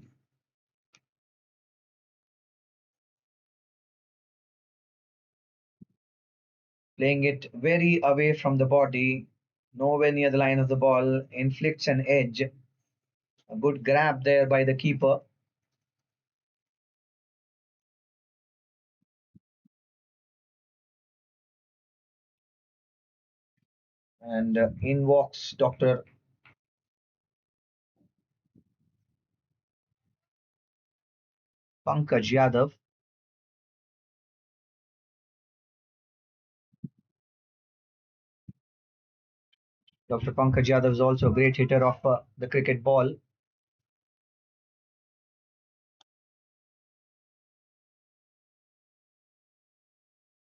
Playing it very away from the body, nowhere near the line of the ball, inflicts an edge. A good grab there by the keeper. And in walks Dr. Pankaj Yadav. Dr. Pankaj Yadav is also a great hitter of the cricket ball.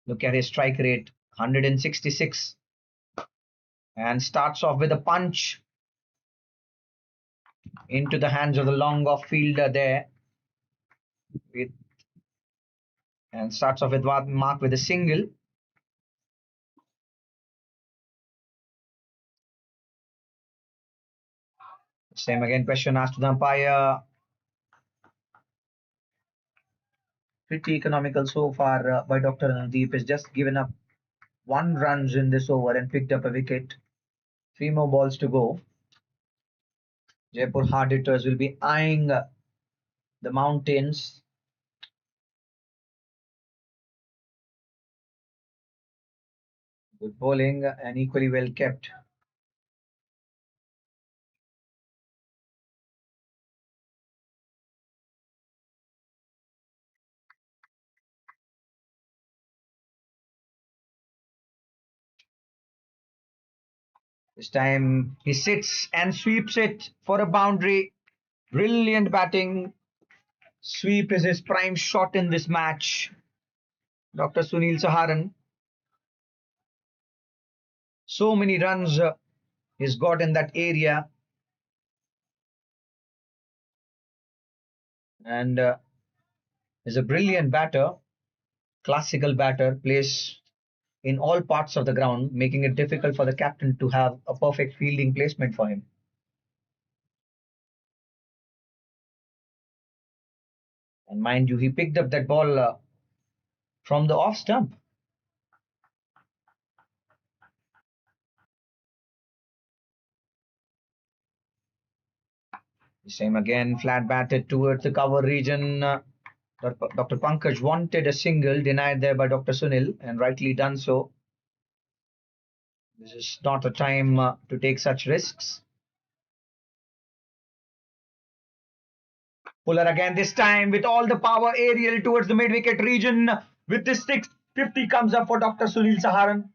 Look at his strike rate, 166. And starts off with a punch into the hands of the long off fielder there. And starts off with mark with a single. Same again, question asked to the umpire. Pretty economical so far by Dr. Nadeep. Has just given up 1 run in this over and picked up a wicket. 3 more balls to go. Jaipur hard hitters will be eyeing the mountains. Good bowling and equally well kept. This time he sits and sweeps it for a boundary. Brilliant batting. Sweep is his prime shot in this match. Dr. Sunil Saharan. So many runs he's got in that area. And is a brilliant batter. Classical batter. Plays in all parts of the ground, making it difficult for the captain to have a perfect fielding placement for him. And mind you, he picked up that ball from the off stump. The same again, flat batted towards the cover region. Dr. Pankaj wanted a single, denied there by Dr. Sunil, and rightly done so. This is not a time to take such risks. Puller again, this time with all the power aerial towards the mid-wicket region. With this 650 comes up for Dr. Sunil Saharan.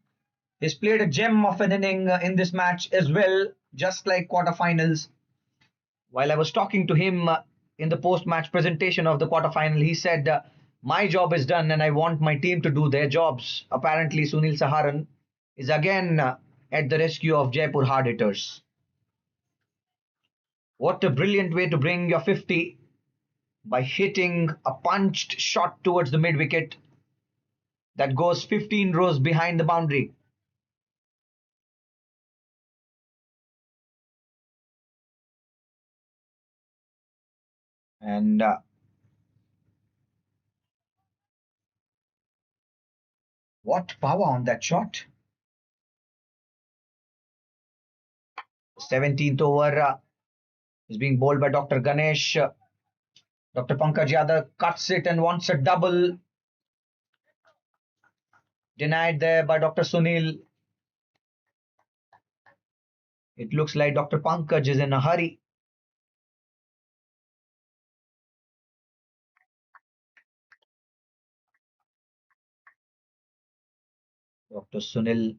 He's played a gem of an inning in this match as well, just like quarterfinals. While I was talking to him in the post-match presentation of the quarterfinal, he said, my job is done and I want my team to do their jobs. Apparently, Sunil Saharan is again at the rescue of Jaipur hard hitters. What a brilliant way to bring your 50 by hitting a punched shot towards the mid-wicket that goes 15 rows behind the boundary. And what power on that shot. 17th over is being bowled by Dr. Ganesh. Dr. Pankaj Yadav cuts it and wants a double. Denied there by Dr. Sunil. It looks like Dr. Pankaj is in a hurry. Dr. Sunil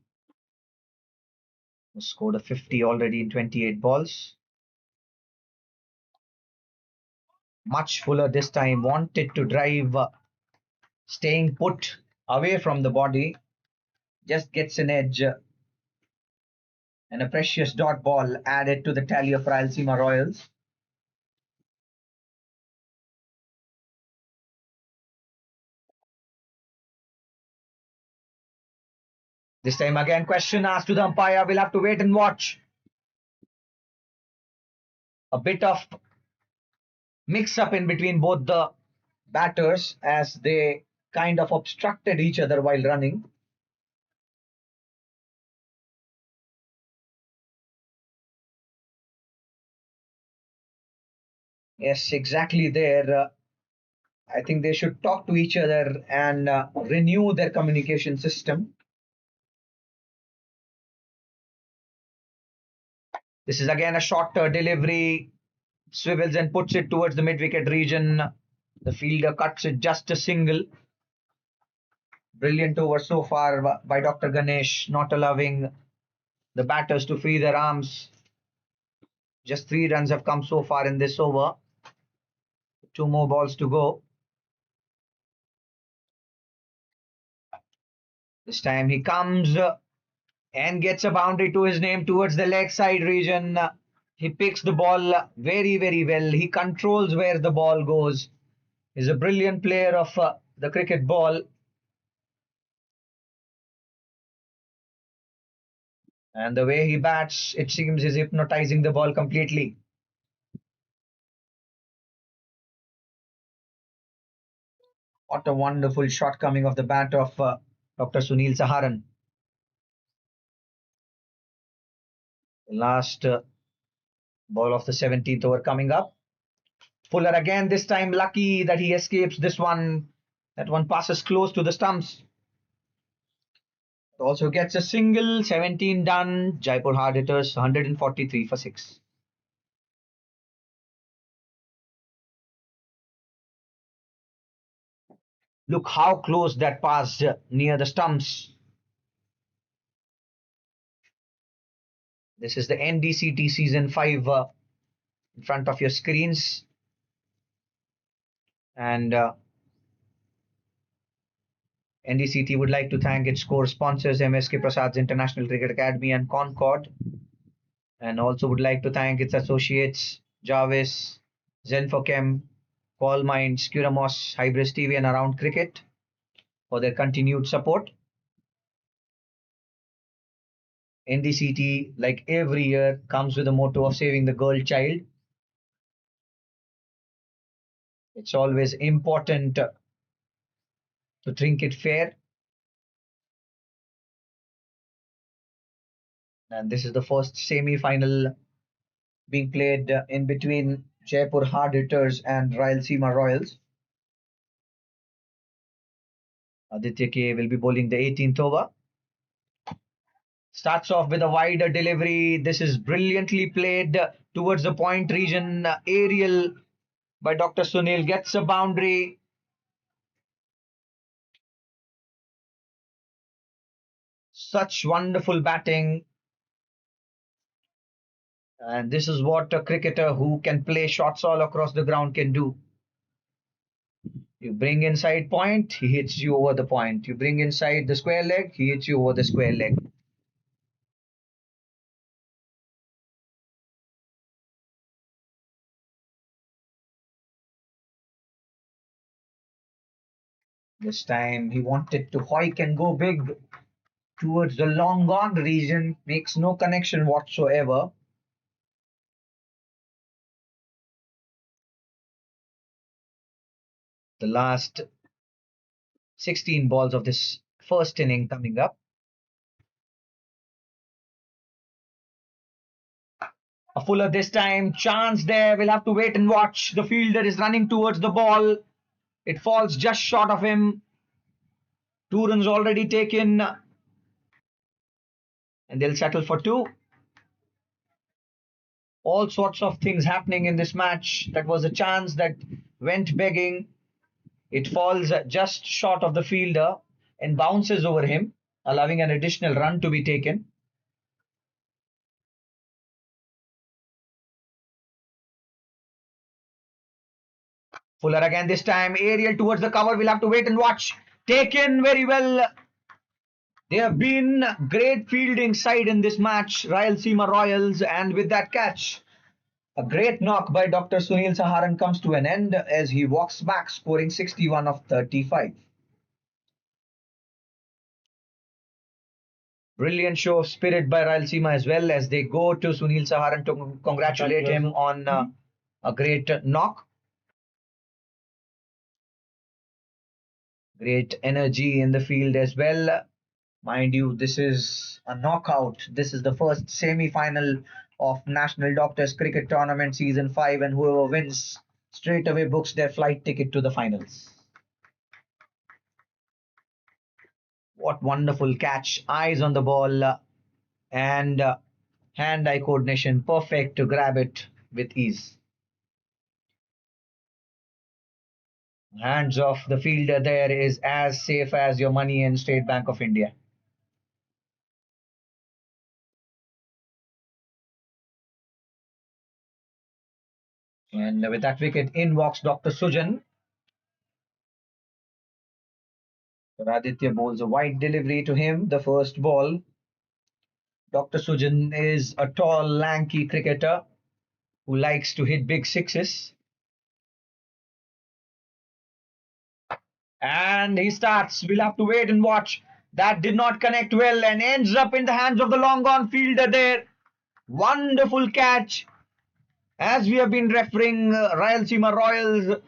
has scored a 50 already in 28 balls. Much fuller this time, wanted to drive, staying put away from the body, just gets an edge, and a precious dot ball added to the tally of Rayalaseema Royals. This time again, question asked to the umpire. We'll have to wait and watch. A bit of mix up in between both the batters as they kind of obstructed each other while running. Yes, exactly there. I think they should talk to each other and renew their communication system. This is again a short delivery, swivels and puts it towards the mid-wicket region. The fielder cuts it just a single. Brilliant over so far by Dr. Ganesh, not allowing the batters to free their arms. Just 3 runs have come so far in this over. 2 more balls to go. This time he comes and gets a boundary to his name towards the leg side region. He picks the ball very, very well. He controls where the ball goes. He's a brilliant player of the cricket ball. And the way he bats, it seems is hypnotizing the ball completely. What a wonderful shot coming off the bat of Dr. Sunil Saharan. The last ball of the 17th over coming up. Fuller again, this time lucky that he escapes this one. That one passes close to the stumps. Also gets a single, 17 done. Jaipur hard hitters 143 for 6. Look how close that passed near the stumps. This is the NDCT Season 5 in front of your screens. And NDCT would like to thank its core sponsors MSK Prasad's International Cricket Academy and Concord. And also would like to thank its associates Jarvis, Zenfochem, Call Minds, Curamos, Hybris TV and Around Cricket for their continued support. NDCT, like every year, comes with the motto of saving the girl child. It's always important to drink it fair. And this is the first semi-final being played in between Jaipur Hard Hitters and Rayalaseema Royals. Aditya K will be bowling the 18th over. Starts off with a wider delivery. This is brilliantly played towards the point region. Aerial by Dr. Sunil gets a boundary. Such wonderful batting. And this is what a cricketer who can play shots all across the ground can do. You bring inside point, he hits you over the point. You bring inside the square leg, he hits you over the square leg. This time he wanted to hoik and go big towards the long gone region. Makes no connection whatsoever. The last 16 balls of this first inning coming up. A fuller this time. Chance there. We'll have to wait and watch. The fielder is running towards the ball. It falls just short of him. 2 runs already taken. And they'll settle for 2. All sorts of things happening in this match. That was a chance that went begging. It falls just short of the fielder and bounces over him, allowing an additional run to be taken. Fuller again this time. Aerial towards the cover. We'll have to wait and watch. Taken very well. They have been great fielding side in this match, Rayalaseema Royals, and with that catch, a great knock by Dr. Sunil Saharan comes to an end as he walks back, scoring 61 of 35. Brilliant show of spirit by Rayalaseema as well as they go to Sunil Saharan to congratulate him on a great knock. Great energy in the field as well. Mind you, this is a knockout. This is the first semi-final of National Doctors Cricket Tournament Season 5, and whoever wins straight away books their flight ticket to the finals. What wonderful catch. Eyes on the ball and hand-eye coordination perfect to grab it with ease. Hands of the fielder there is as safe as your money in State Bank of India. And with that wicket, in walks Dr. Sujan. Aditya bowls a wide delivery to him, the first ball. Dr. Sujan is a tall, lanky cricketer who likes to hit big sixes. And he starts. We'll have to wait and watch. That did not connect well and ends up in the hands of the long on fielder there. Wonderful catch. As we have been referring, Rayalaseema Royals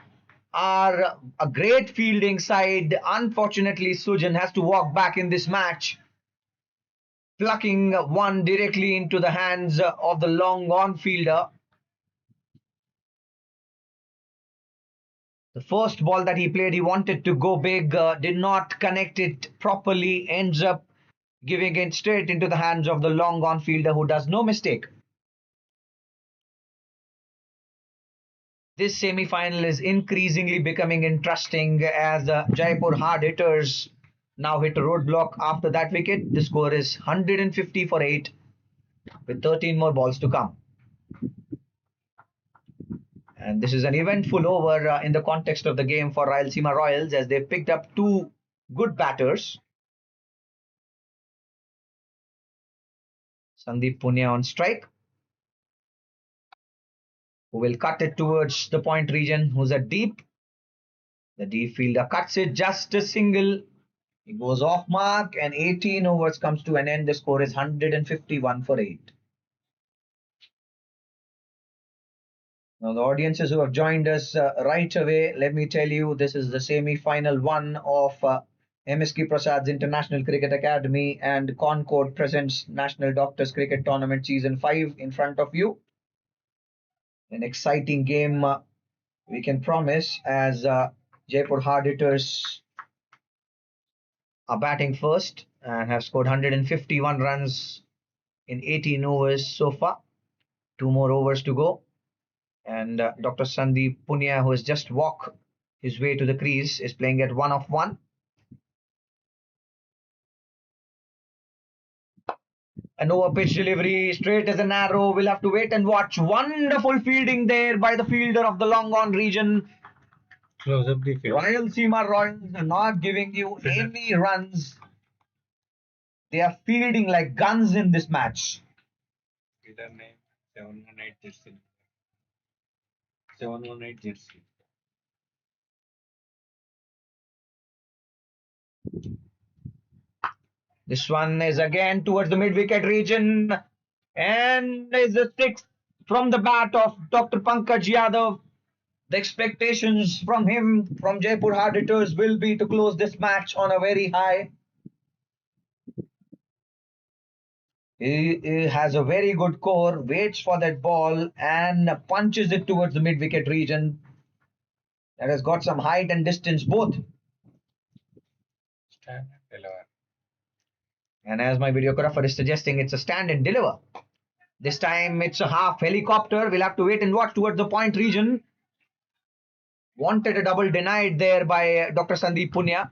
are a great fielding side. Unfortunately, Sujan has to walk back in this match, plucking one directly into the hands of the long on fielder. The first ball that he played, he wanted to go big, did not connect it properly, ends up giving it straight into the hands of the long on fielder who does no mistake. This semi-final is increasingly becoming interesting as Jaipur hard hitters now hit a roadblock after that wicket. The score is 150 for 8 with 13 more balls to come. And this is an eventful over in the context of the game for Rayalaseema Royals as they've picked up two good batters. Sandeep Punia on strike, who will cut it towards the point region, who's at deep. The deep fielder cuts it just a single. He goes off mark and 18 overs comes to an end. The score is 151 for 8. Now the audiences who have joined us right away, let me tell you, this is the semi-final one of MSK Prasad's International Cricket Academy and Concord presents National Doctors Cricket Tournament Season 5 in front of you. An exciting game we can promise as Jaipur hard hitters are batting first and have scored 151 runs in 18 overs so far. 2 more overs to go. And Dr. Sandeep Punia, who has just walked his way to the crease, is playing at 1 off 1. An over pitch delivery, straight as an arrow. We'll have to wait and watch. Wonderful fielding there by the fielder of the long on region. Close up the field. Rayalaseema Royals are not giving you any runs. They are fielding like guns in this match. Leader name 718 jersey. 718 jersey. This one is again towards the mid-wicket region and is a six from the bat of Dr. Pankaj Yadav. The expectations from him, from Jaipur hard hitters, will be to close this match on a very high. He has a very good core, waits for that ball and punches it towards the mid-wicket region. That has got some height and distance both. Stand and deliver. And as my videographer is suggesting, it's a stand and deliver. This time it's a half helicopter. We'll have to wait and watch towards the point region. Wanted a double denied there by Dr. Sandeep Punia.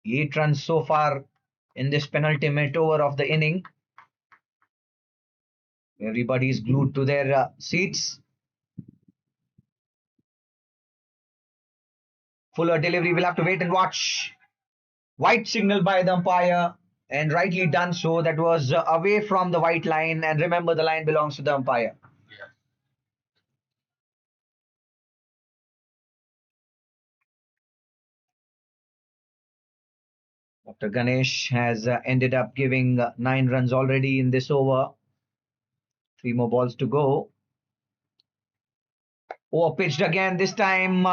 Eight runs so far in this penultimate over of the inning. Everybody is glued to their seats. Fuller delivery. We'll have to wait and watch. White signal by the umpire, and rightly done so. That was away from the white line, and remember the line belongs to the umpire. Dr. Ganesh has ended up giving 9 runs already in this over. 3 more balls to go. Over pitched again, this time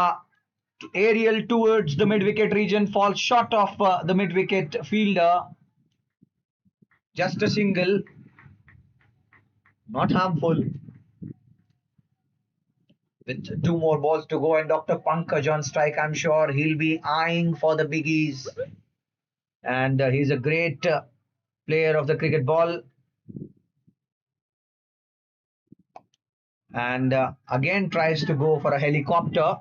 aerial towards the mid-wicket region, falls short of the mid-wicket fielder. Just a single, not harmful. With 2 more balls to go and Dr. Pankaj on strike, I'm sure he'll be eyeing for the biggies. And he's a great player of the cricket ball. And again tries to go for a helicopter.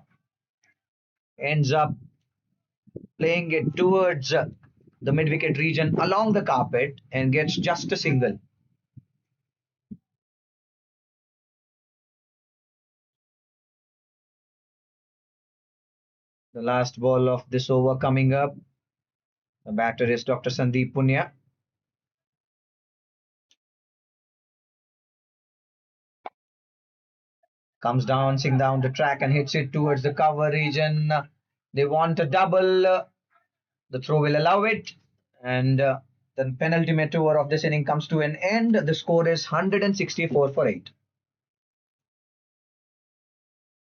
Ends up playing it towards the mid-wicket region along the carpet and gets just a single. The last ball of this over coming up. The batter is Dr. Sandeep Punya. Comes dancing down the track and hits it towards the cover region. They want a double. The throw will allow it. And the penultimate over of this inning comes to an end. The score is 164 for 8.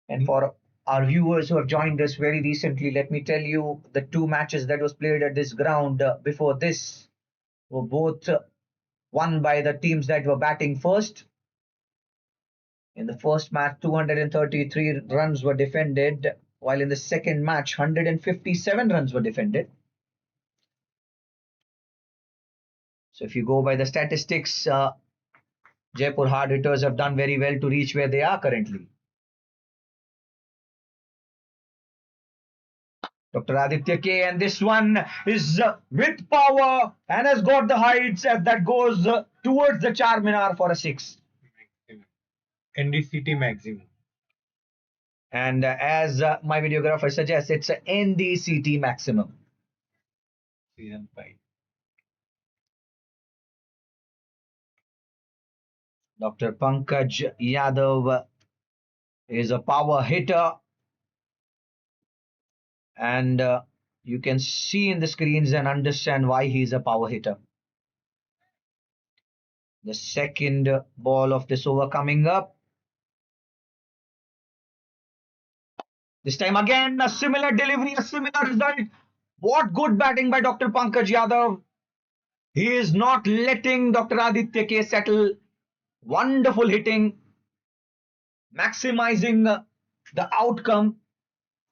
And for our viewers who have joined us very recently, let me tell you the 2 matches that was played at this ground before this were both won by the teams that were batting first. In the first match, 233 runs were defended, while in the second match, 157 runs were defended. So if you go by the statistics, Jaipur hard hitters have done very well to reach where they are currently. Dr. Aditya K, and this one is with power and has got the heights as that goes towards the Charminar for a 6. NDCT maximum. And as my videographer suggests, it's an NDCT maximum. Season 5. Dr. Pankaj Yadav is a power hitter. And you can see in the screens and understand why he's a power hitter. The second ball of this over coming up. This time again, a similar delivery, a similar result. What good batting by Dr. Pankaj Yadav. He is not letting Dr. Aditya K settle. Wonderful hitting. Maximizing the outcome.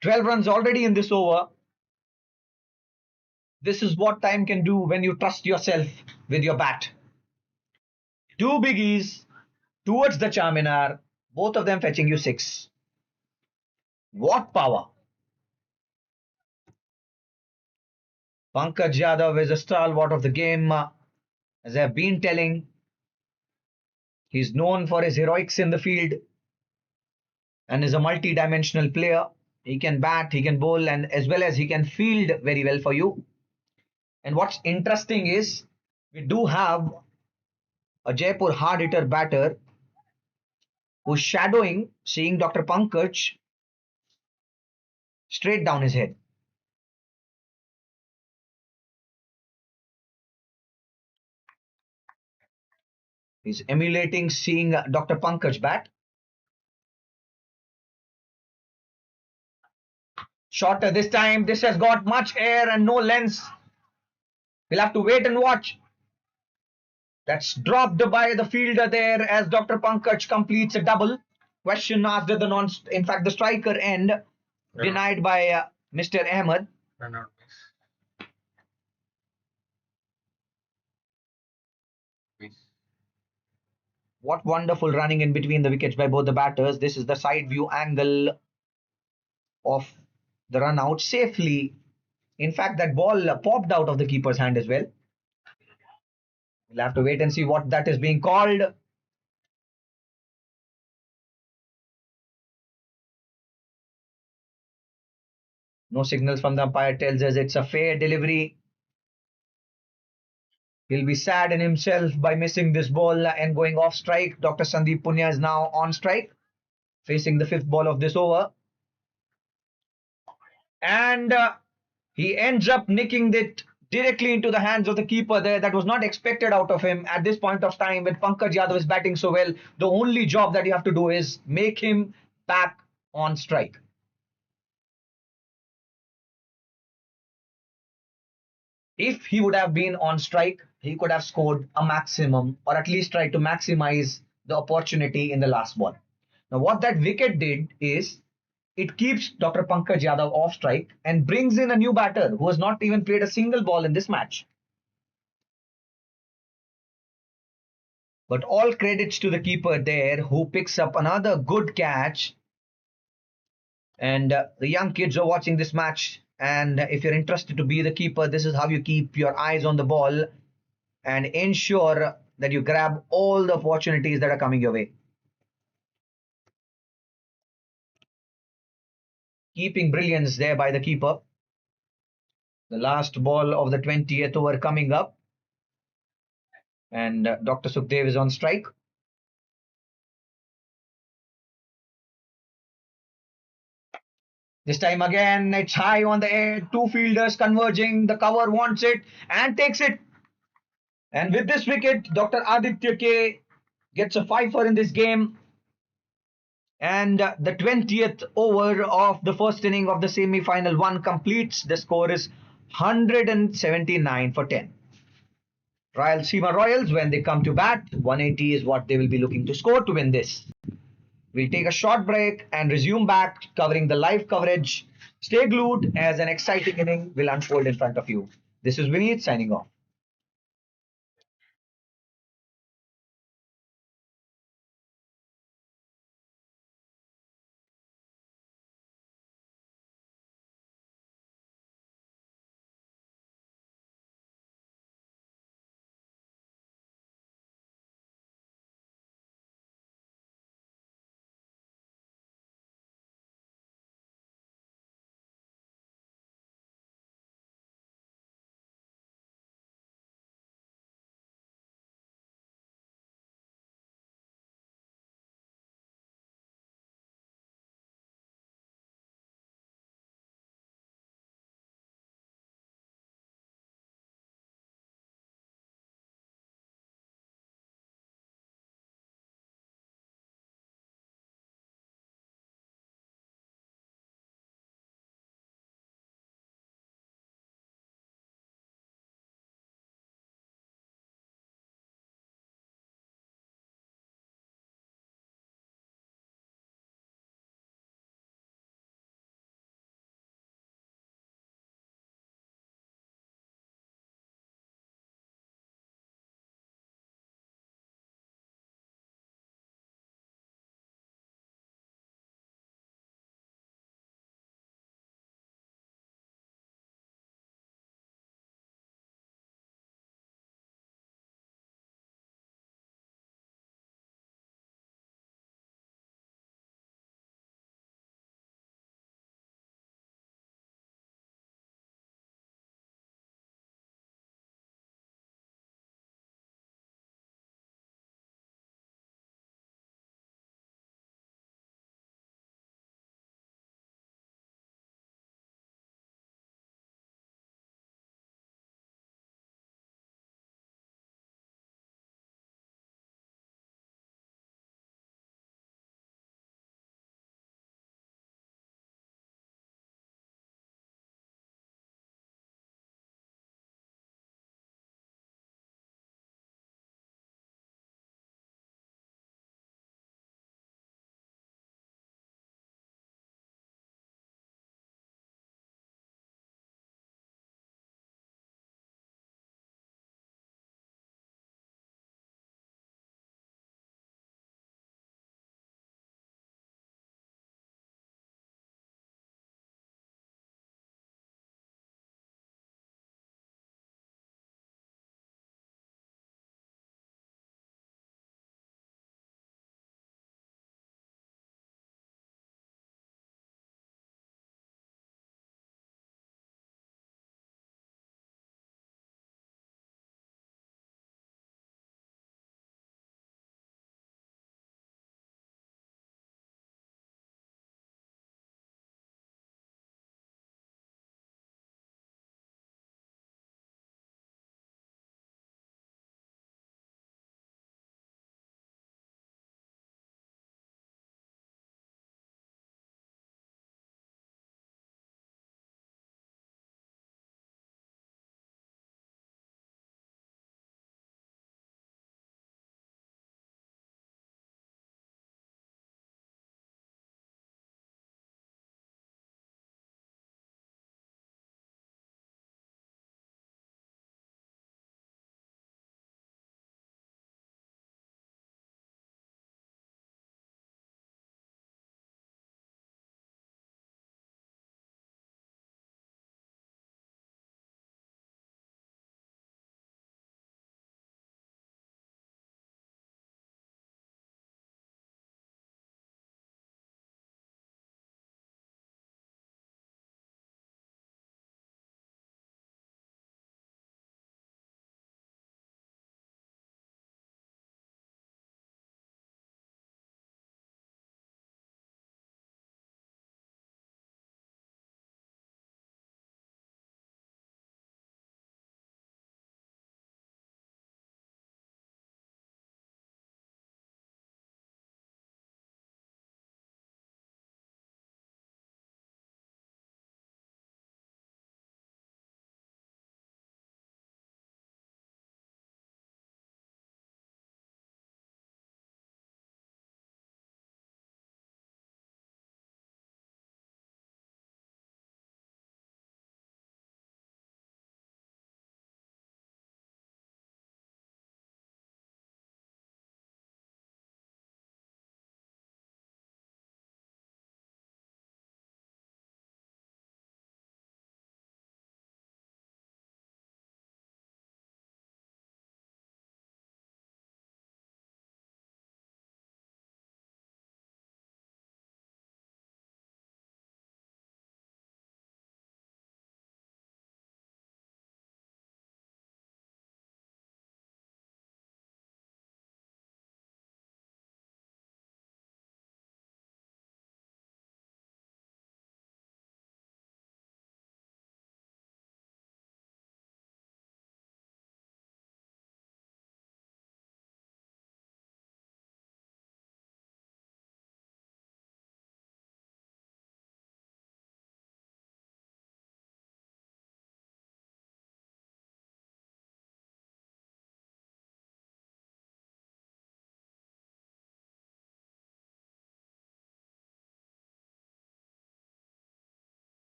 12 runs already in this over. This is what time can do when you trust yourself with your bat. 2 biggies towards the Charminar, both of them fetching you 6. What power! Pankaj Yadav is a stalwart of the game. As I've been telling, he's known for his heroics in the field and is a multi-dimensional player. He can bat, he can bowl, and as well as he can field very well for you. And what's interesting is we do have a Jaipur hard hitter batter who's shadowing, seeing Dr. Pankaj straight down his head. He's emulating seeing Dr. Pankaj bat. Shorter this time. This has got much air and no length. We'll have to wait and watch. That's dropped by the fielder there as Dr. Pankaj completes a double. Question asked at the striker end. Denied by Mr. Ahmed. Run out miss. What wonderful running in between the wickets by both the batters. This is the side view angle of the run out safely. In fact, that ball popped out of the keeper's hand as well. We'll have to wait and see what that is being called. No signals from the umpire tells us it's a fair delivery. He'll be sad in himself by missing this ball and going off strike. Dr. Sandeep Punya is now on strike, facing the fifth ball of this over. And he ends up nicking it directly into the hands of the keeper there. That was not expected out of him at this point of time. When Pankaj Yadav is batting so well, the only job that you have to do is make him back on strike. If he would have been on strike, he could have scored a maximum or at least tried to maximize the opportunity in the last ball. Now, what that wicket did is it keeps Dr. Pankaj Yadav off strike and brings in a new batter who has not even played a single ball in this match. But all credits to the keeper there who picks up another good catch. And the young kids are watching this match. And if you're interested to be the keeper, this is how you keep your eyes on the ball and ensure that you grab all the opportunities that are coming your way. Keeping brilliance there by the keeper. The last ball of the 20th over coming up. And Dr. Sukhdev is on strike. This time again, it's high on the air. Two fielders converging. The cover wants it and takes it. And with this wicket, Dr. Aditya K gets a fifer in this game. And the 20th over of the first inning of the semi-final one completes. The score is 179 for 10. Rayalaseema Royals, when they come to bat, 180 is what they will be looking to score to win this. We'll take a short break and resume back covering the live coverage. Stay glued as an exciting inning will unfold in front of you. This is Vineet signing off.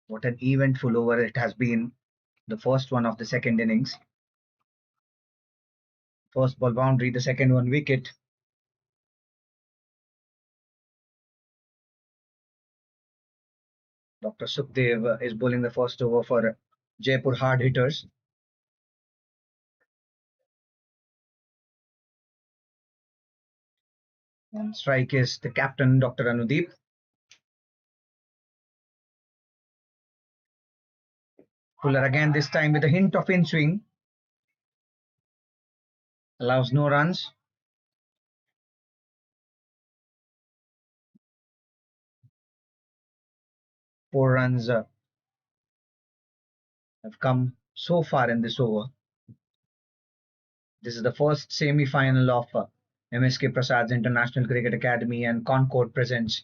What an eventful over it has been. The first one of the second innings. First ball boundary, the second one wicket. Dr. Sukhdev is bowling the first over for Jaipur hard hitters. And strike is the captain, Dr. Anudeep. Fuller again, this time with a hint of in swing. Allows no runs. Four runs have come so far in this over. This is the first semi-final of MSK Prasad's International Cricket Academy and Concord presents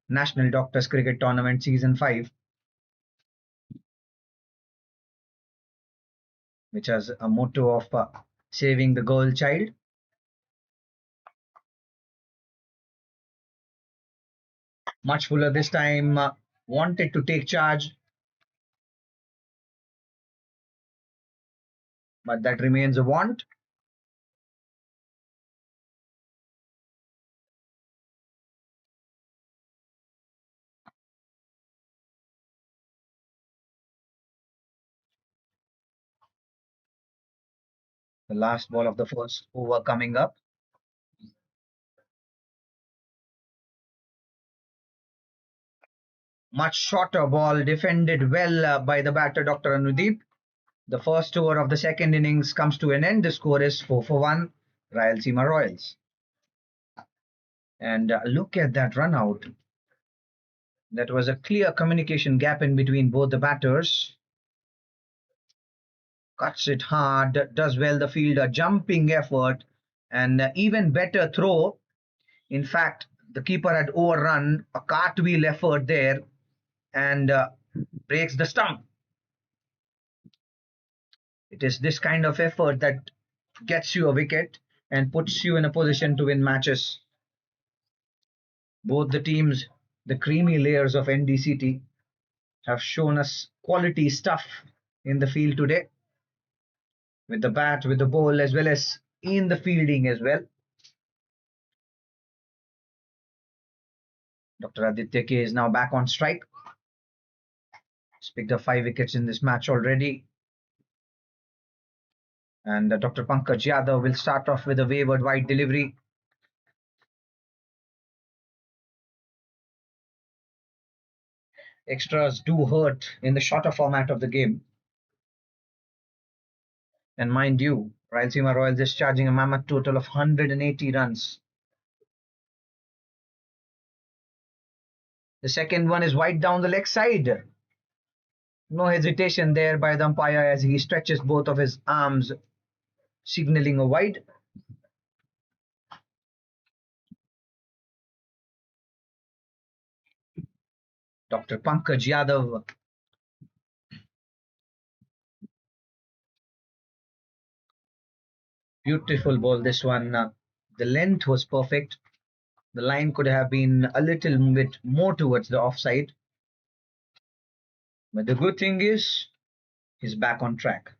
National Doctors Cricket Tournament Season 5, which has a motto of saving the girl child. Much Fuller this time wanted to take charge, but that remains a want. The last ball of the first over coming up. Much shorter ball defended well by the batter Dr. Anudeep. The first over of the second innings comes to an end. The score is 4 for 1, Rayalaseema Royals. And look at that run out. That was a clear communication gap in between both the batters. Cuts it hard, does well the fielder, jumping effort, and even better throw. In fact, the keeper had overrun a cartwheel effort there and breaks the stump. It is this kind of effort that gets you a wicket and puts you in a position to win matches. Both the teams, the creamy layers of NDCT, have shown us quality stuff in the field today, with the bat, with the ball, as well as in the fielding as well. Dr. Aditya K is now back on strike. He's picked up 5 wickets in this match already. And Dr. Pankaj Yadav will start off with a wayward wide delivery. Extras do hurt in the shorter format of the game. And mind you, Rayalaseema Royals is charging a mammoth total of 180 runs. The second one is wide down the leg side. No hesitation there by the umpire as he stretches both of his arms, signaling a wide. Dr. Pankaj Yadav. Beautiful ball, this one. The length was perfect. The line could have been a little bit more towards the offside. But the good thing is, he's back on track.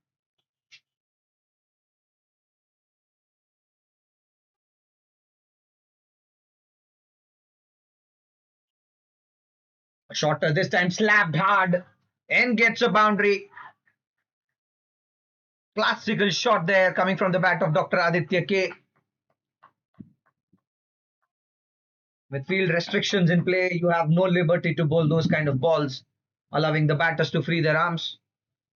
A shorter this time, slapped hard and gets a boundary. Classical shot there coming from the bat of Dr. Aditya K. With field restrictions in play, you have no liberty to bowl those kind of balls, allowing the batters to free their arms.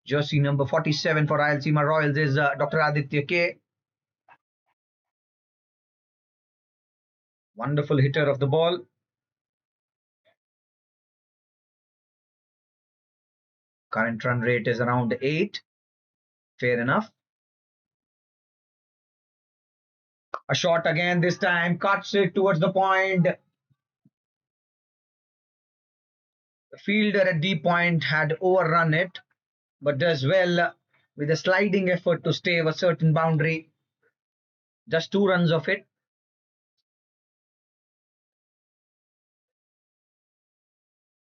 Jersey number 47 for Rayalaseema Royals is Dr. Aditya K. Wonderful hitter of the ball. Current run rate is around 8. Fair enough. A shot again this time, cuts it towards the point. The fielder at deep point had overrun it, but does well with a sliding effort to stave a certain boundary. Just 2 runs of it.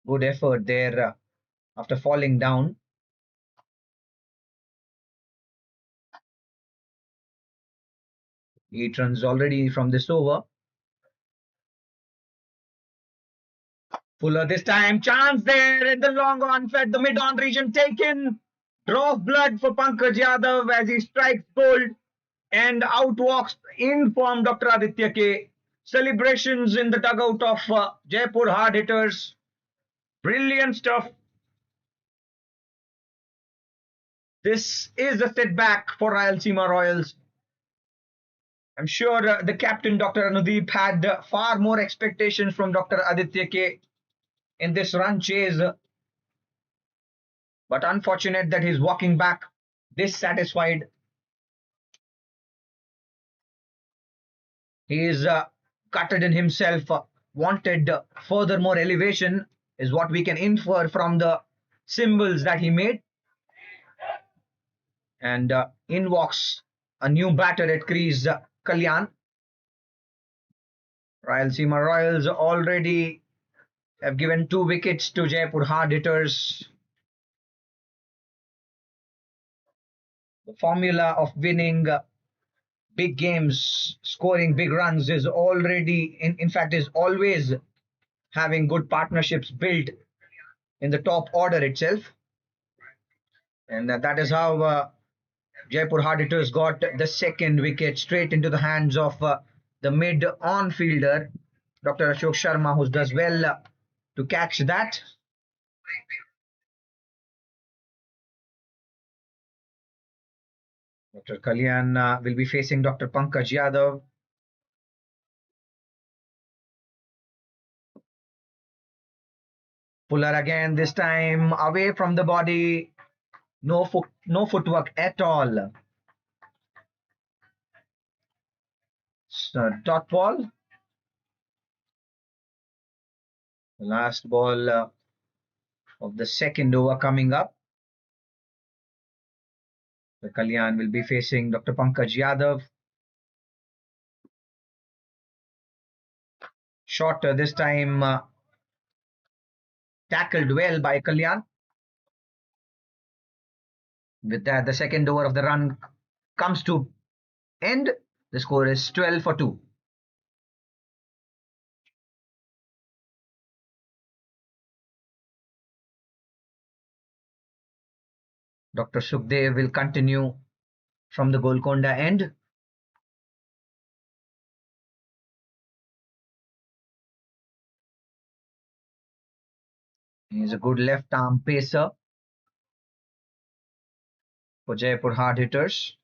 Good effort there after falling down. Eight runs already from this over. Fuller this time, chance there in the long on, fed the mid-on region taken. Draw of blood for Pankaj Yadav as he strikes gold and outwalks in form Dr. Aditya K. Celebrations in the dugout of Jaipur hard hitters. Brilliant stuff. This is a setback for Rayalaseema Royals. I'm sure the captain, Dr. Anudeep, had far more expectations from Dr. Aditya K in this run chase. But unfortunate that he's walking back dissatisfied. He is gutted in himself, wanted furthermore elevation, is what we can infer from the symbols that he made. And in walks a new batter at crease, Kalyan. Rayalaseema Royals already have given 2 wickets to Jaipur hard hitters. The formula of winning big games, scoring big runs is already, in fact, is always having good partnerships built in the top order itself. And that is how Jaipur hard hitters got the second wicket straight into the hands of the mid-on fielder, Dr. Ashok Sharma, who does well to catch that. Dr. Kalyan will be facing Dr. Pankaj Yadav. Fuller again, this time away from the body. No footwork at all. So, dot ball. The last ball of the second over coming up. The Kalyan will be facing Dr. Pankaj Yadav. Shorter this time, tackled well by Kalyan. With that, the second over of the run comes to end. The score is 12 for 2. Dr. Sukhdev will continue from the Golconda end. He's a good left arm pacer for Jaipur hard hitters.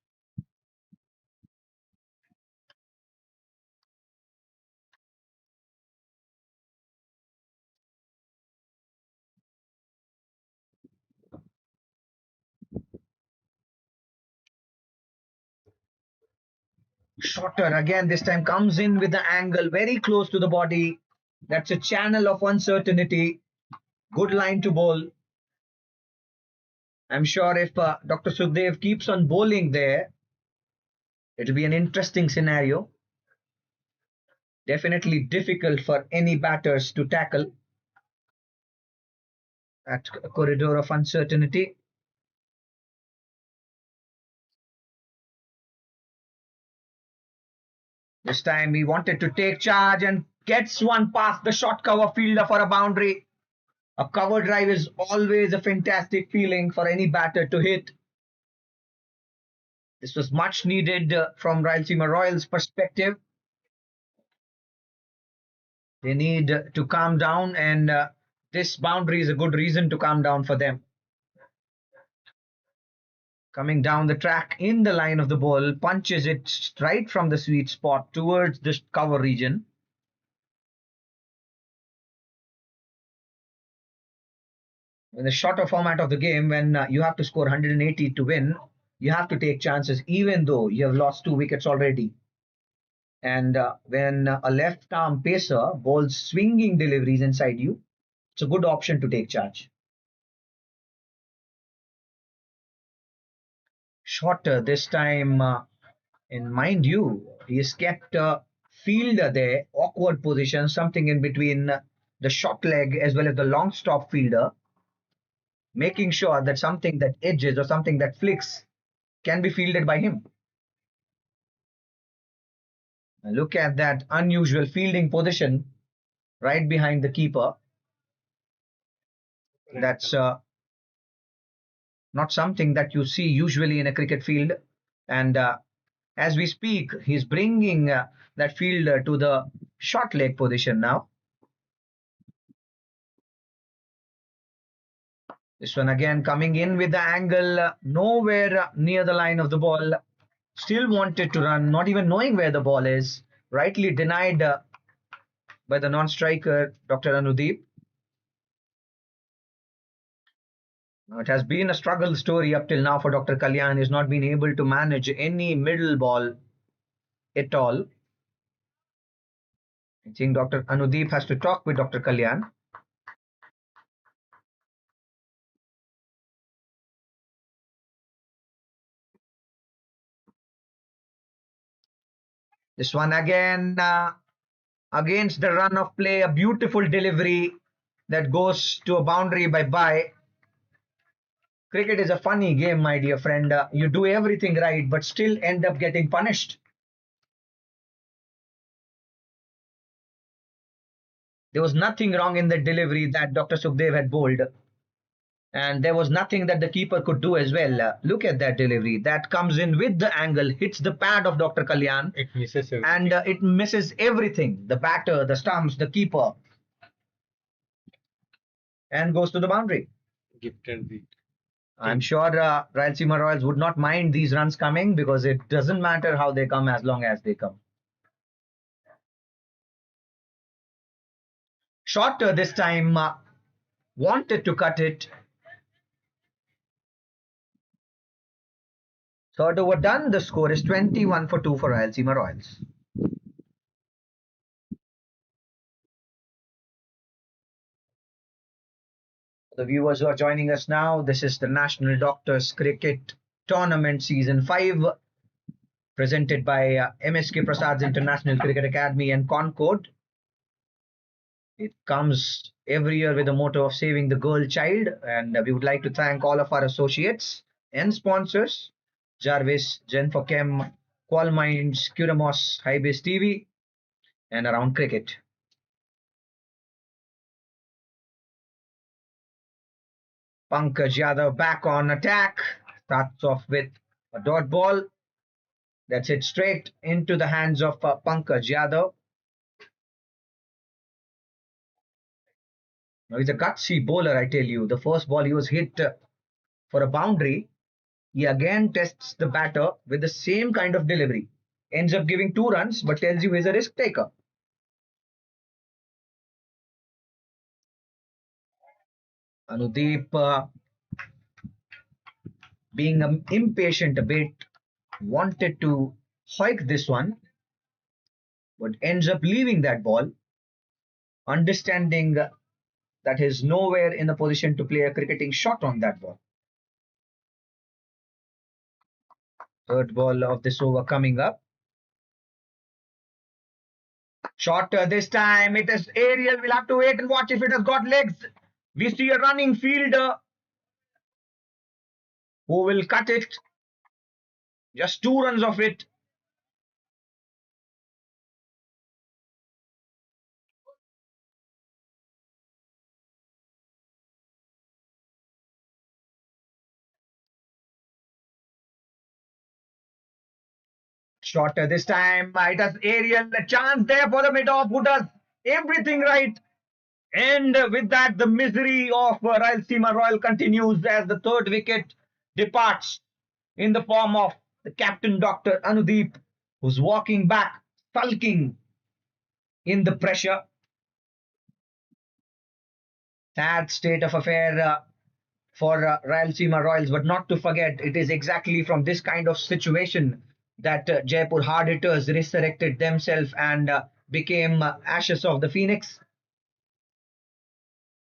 Shorter again, this time comes in with the angle very close to the body. That's a channel of uncertainty. Good line to bowl. I'm sure if Dr. Sukhdev keeps on bowling there, it will be an interesting scenario. Definitely difficult for any batters to tackle that corridor of uncertainty. This time he wanted to take charge and gets one past the short cover fielder for a boundary. A cover drive is always a fantastic feeling for any batter to hit. This was much needed from Rayalaseema Royals' perspective. They need to calm down, and this boundary is a good reason to calm down for them. Coming down the track in the line of the ball, punches it right from the sweet spot towards the cover region. In the shorter format of the game, when you have to score 180 to win, you have to take chances even though you have lost 2 wickets already. And when a left arm pacer bowls swinging deliveries inside you, it's a good option to take charge. Shorter this time, and mind you, he has kept a fielder there, awkward position, something in between the short leg as well as the long stop fielder. making sure that something that edges or something that flicks can be fielded by him. Look at that unusual fielding position right behind the keeper. That's not something that you see usually in a cricket field. And as we speak, he's bringing that fielder to the short leg position now. This one again coming in with the angle nowhere near the line of the ball. Still wanted to run, not even knowing where the ball is. Rightly denied by the non-striker, Dr. Anudeep. Now, it has been a struggle story up till now for Dr. Kalyan. He's not been able to manage any middle ball at all. I think Dr. Anudeep has to talk with Dr. Kalyan. This one again against the run of play, a beautiful delivery that goes to a boundary by. Cricket is a funny game, my dear friend. You do everything right, but still end up getting punished. There was nothing wrong in the delivery that Dr. Sukhdev had bowled. And there was nothing that the keeper could do as well. Look at that delivery. That comes in with the angle, hits the pad of Dr. Kalyan. It misses everything. And it misses everything. The batter, the stumps, the keeper. And goes to the boundary. Gift and beat. I'm sure Rayalaseema Royals would not mind these runs coming because it doesn't matter how they come as long as they come. Shorter this time, wanted to cut it. Third over done. The score is 21 for 2 for Rayalaseema Royals. The viewers who are joining us now, this is the National Doctors Cricket Tournament Season 5, presented by MSK Prasad's International Cricket Academy and Concord. It comes every year with the motto of saving the girl child, and we would like to thank all of our associates and sponsors, Jarvis, Gen for Chem, Qual Minds, Curamos, Highbase TV, and Around Cricket. Pankaj Yadav back on attack, starts off with a dot ball. That's it straight into the hands of Pankaj Yadav. Now he's a gutsy bowler, I tell you. The first ball he was hit for a boundary. He again tests the batter with the same kind of delivery. Ends up giving 2 runs, but tells you he's a risk taker. Anudeep being impatient a bit, wanted to hike this one, but ends up leaving that ball, understanding that he's nowhere in a position to play a cricketing shot on that ball. Third ball of this over coming up. Shorter this time. It is aerial. We'll have to wait and watch if it has got legs. We see a running fielder who will cut it. Just 2 runs of it. Shorter this time. It has aerial. A chance there for the mid-off who does everything right. And with that, the misery of Rayalaseema Royal continues as the third wicket departs in the form of the captain, Dr. Anudeep, who's walking back, sulking in the pressure. Sad state of affair for Rayalaseema Royals, but not to forget, it is exactly from this kind of situation that Jaipur hard hitters resurrected themselves and became ashes of the phoenix.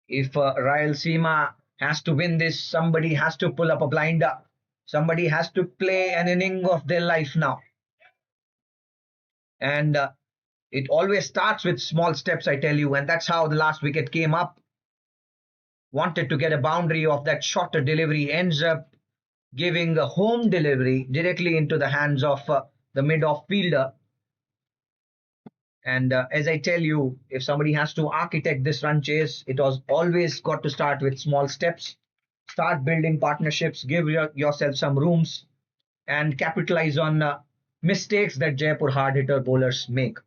If Rayalaseema has to win this, somebody has to pull up a blinder. Somebody has to play an inning of their life now. And it always starts with small steps, I tell you, and that's how the last wicket came up. wanted to get a boundary of that shorter delivery, ends up giving a home delivery directly into the hands of the mid-off fielder. And as I tell you, if somebody has to architect this run chase, it was always got to start with small steps. Start building partnerships, give yourself some rooms, and capitalize on mistakes that Jaipur hard hitter bowlers make.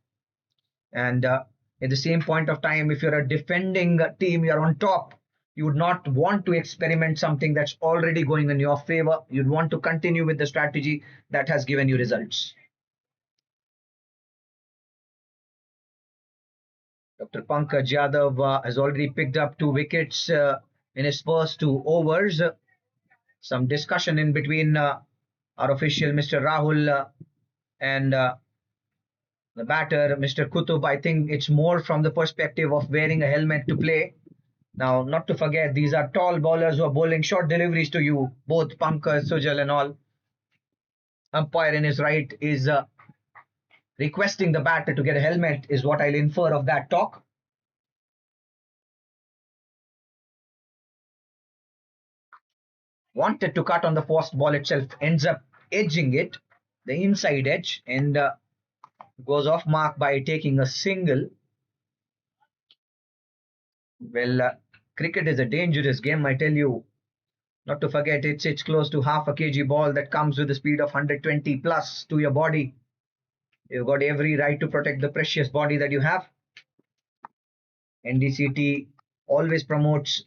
And at the same point of time, if you're a defending team, you're on top, you would not want to experiment something that's already going in your favor. You'd want to continue with the strategy that has given you results. Dr. Pankaj Yadav has already picked up 2 wickets in his first 2 overs. Some discussion in between our official, Mr. Rahul, and the batter, Mr. Kutub. I think it's more from the perspective of wearing a helmet to play. Now, not to forget, these are tall bowlers who are bowling short deliveries to you, both Pankaj, Sujal, and all. Umpire in his right is requesting the batter to get a helmet, is what I'll infer of that talk. Wanted to cut on the first ball itself, ends up edging it, the inside edge, and goes off mark by taking a single. Well, cricket is a dangerous game, I tell you. Not to forget, it's close to half a kg ball that comes with a speed of 120 plus to your body. You've got every right to protect the precious body that you have. NDCT always promotes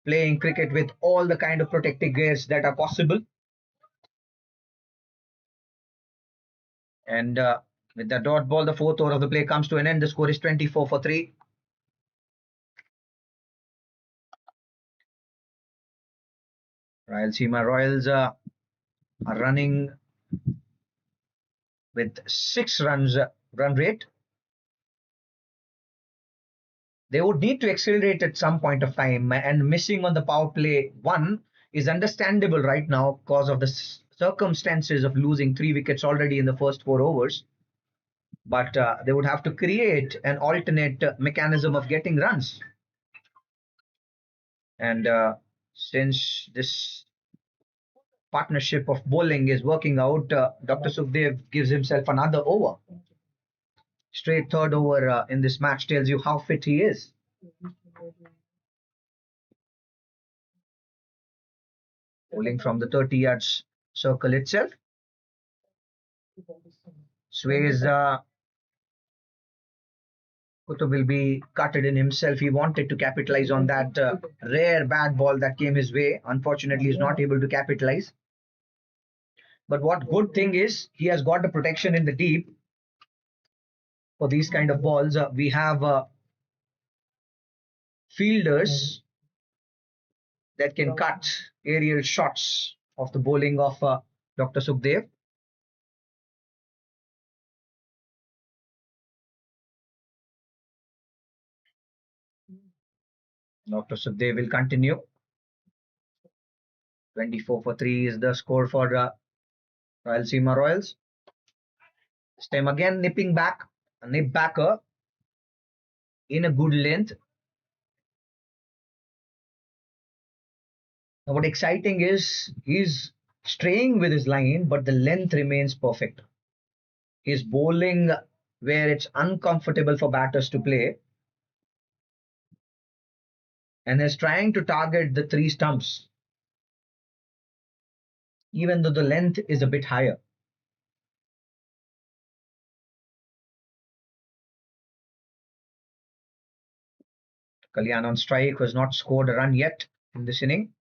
playing cricket with all the kind of protective gears that are possible. And with the dot ball, the fourth over of the play comes to an end. The score is 24 for 3. Rayalaseema Royals are running with 6 runs run rate. They would need to accelerate at some point of time, and missing on the power play 1 is understandable right now because of the circumstances of losing 3 wickets already in the first 4 overs. But they would have to create an alternate mechanism of getting runs. And since this partnership of bowling is working out, Dr. Sukhdev gives himself another over. Straight third over in this match tells you how fit he is. Bowling from the 30 yards circle itself. Sways Kutub will be cutted in himself. He wanted to capitalize on that rare bad ball that came his way. Unfortunately, he's not able to capitalize. But what good thing is, he has got the protection in the deep for these kind of balls. We have fielders that can cut aerial shots of the bowling of Dr. Sukhdev. Dr. Sukhdev will continue. 24 for 3 is the score for Rayalaseema Royals. This time again nipping back, a nip backer in a good length. Now what exciting is, he's straying with his line, but the length remains perfect. He's bowling where it's uncomfortable for batters to play, and is trying to target the 3 stumps, even though the length is a bit higher. Kalyan on strike, who has not scored a run yet in this inning.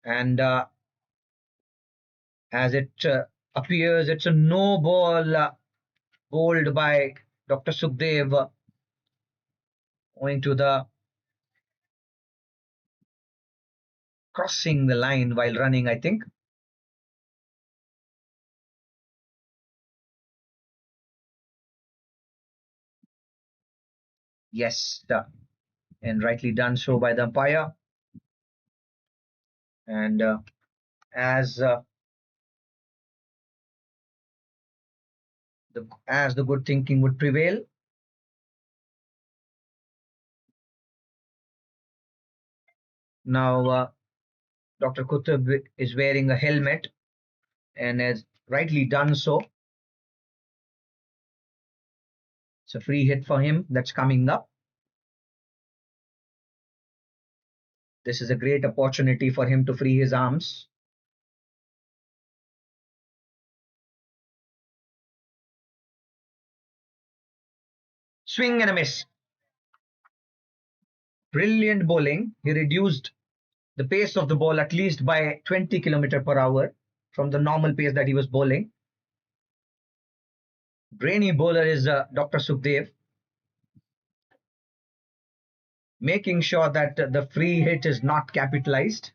And as it appears, it's a no ball bowled by Dr. Sukhdev, owing to the crossing the line while running, I think. Yes, and rightly done so by the umpire. And as the good thinking would prevail, Now, Dr. Kutub is wearing a helmet and has rightly done so. It's a free hit for him that's coming up. This is a great opportunity for him to free his arms. Swing and a miss. Brilliant bowling. He reduced the pace of the ball at least by 20 km per hour from the normal pace that he was bowling. Brainy bowler is Dr. Sukhdev, making sure that the free hit is not capitalized.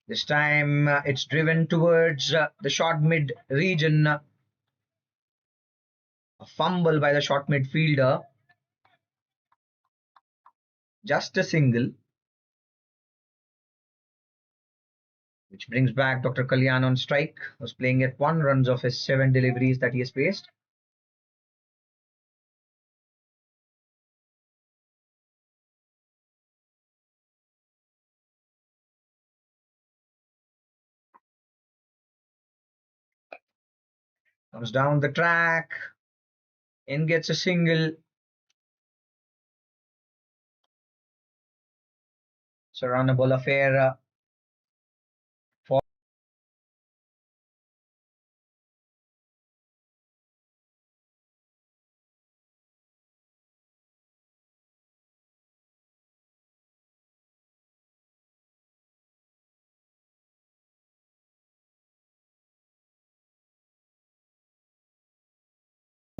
This time it's driven towards the short mid region. A fumble by the short midfielder. Just a single. Which brings back Dr. Kalyan on strike, who's playing at 1 runs of his 7 deliveries that he has faced. Comes down the track, in gets a single. It's a runnable affair for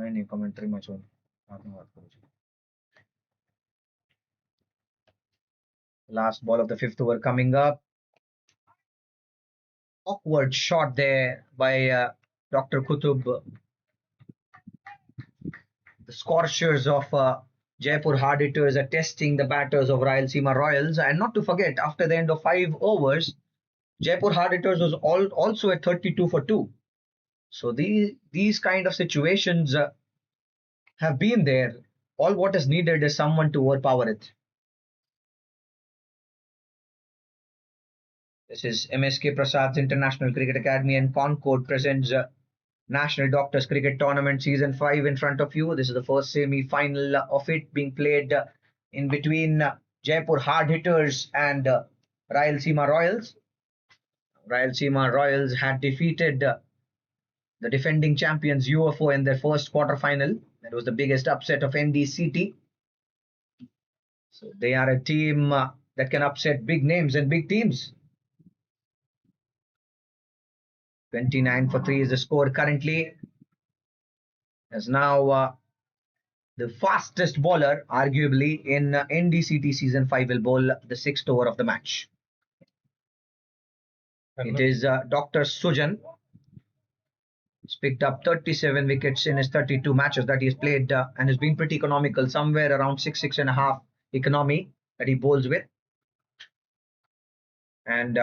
any commentary much on. Last ball of the 5th over coming up. Awkward shot there by Dr. Kutub. The scorchers of Jaipur hard hitters are testing the batters of Rayalaseema Royals. And not to forget, after the end of 5 overs, Jaipur hard hitters was also at 32 for 2. So these kind of situations have been there. All what is needed is someone to overpower it. This is MSK Prasad's International Cricket Academy and Concord presents National Doctors Cricket Tournament Season 5 in front of you. This is the first semi-final of it being played in between Jaipur hard hitters and Rayalaseema Royals. Rayalaseema Royals had defeated the defending champions UFO in their first quarter-final. That was the biggest upset of NDCT. So they are a team that can upset big names and big teams. 29 for 3 is the score currently. As now the fastest bowler, arguably, in NDCT Season 5 will bowl the 6th over of the match. It is Dr. Sujan. He's picked up 37 wickets in his 32 matches that he's played and has been pretty economical, somewhere around 6.5 economy that he bowls with. And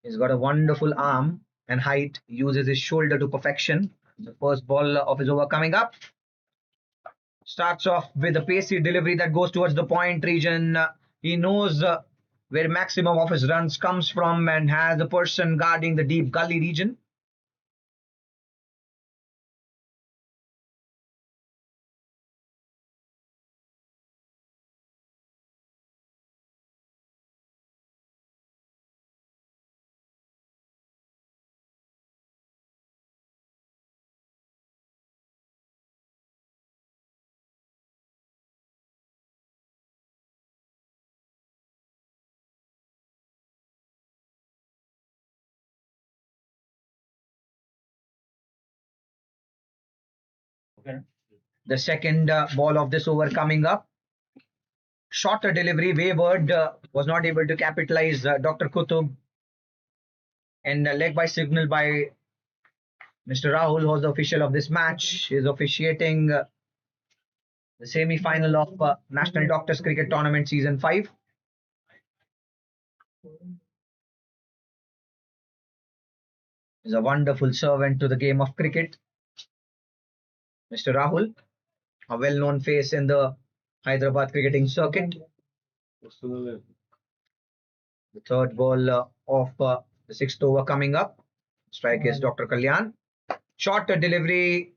he's got a wonderful arm and height, uses his shoulder to perfection. The first ball of his over coming up. Starts off with a pacey delivery that goes towards the point region. He knows where maximum of his runs comes from and has the person guarding the deep gully region. Okay. The second ball of this over coming up. Shorter delivery, wavered, was not able to capitalize Dr. Kutub. And leg by signal by Mr. Rahul, who was the official of this match. He is officiating the semi-final of National Doctors Cricket Tournament Season 5. Is a wonderful servant to the game of cricket. Mr. Rahul, a well-known face in the Hyderabad cricketing circuit. The third ball of the sixth over coming up. Strike is Dr. Kalyan. Short delivery,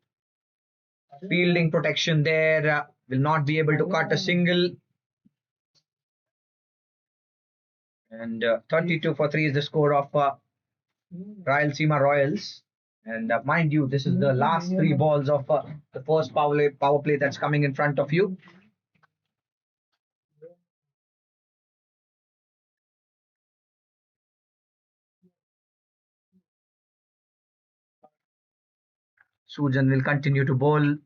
fielding protection there. Will not be able to cut a single. And 32 for 3 is the score of Rayalaseema Royals. And mind you, this is the last three balls of the first power play that's coming in front of you. Sujan will continue to bowl.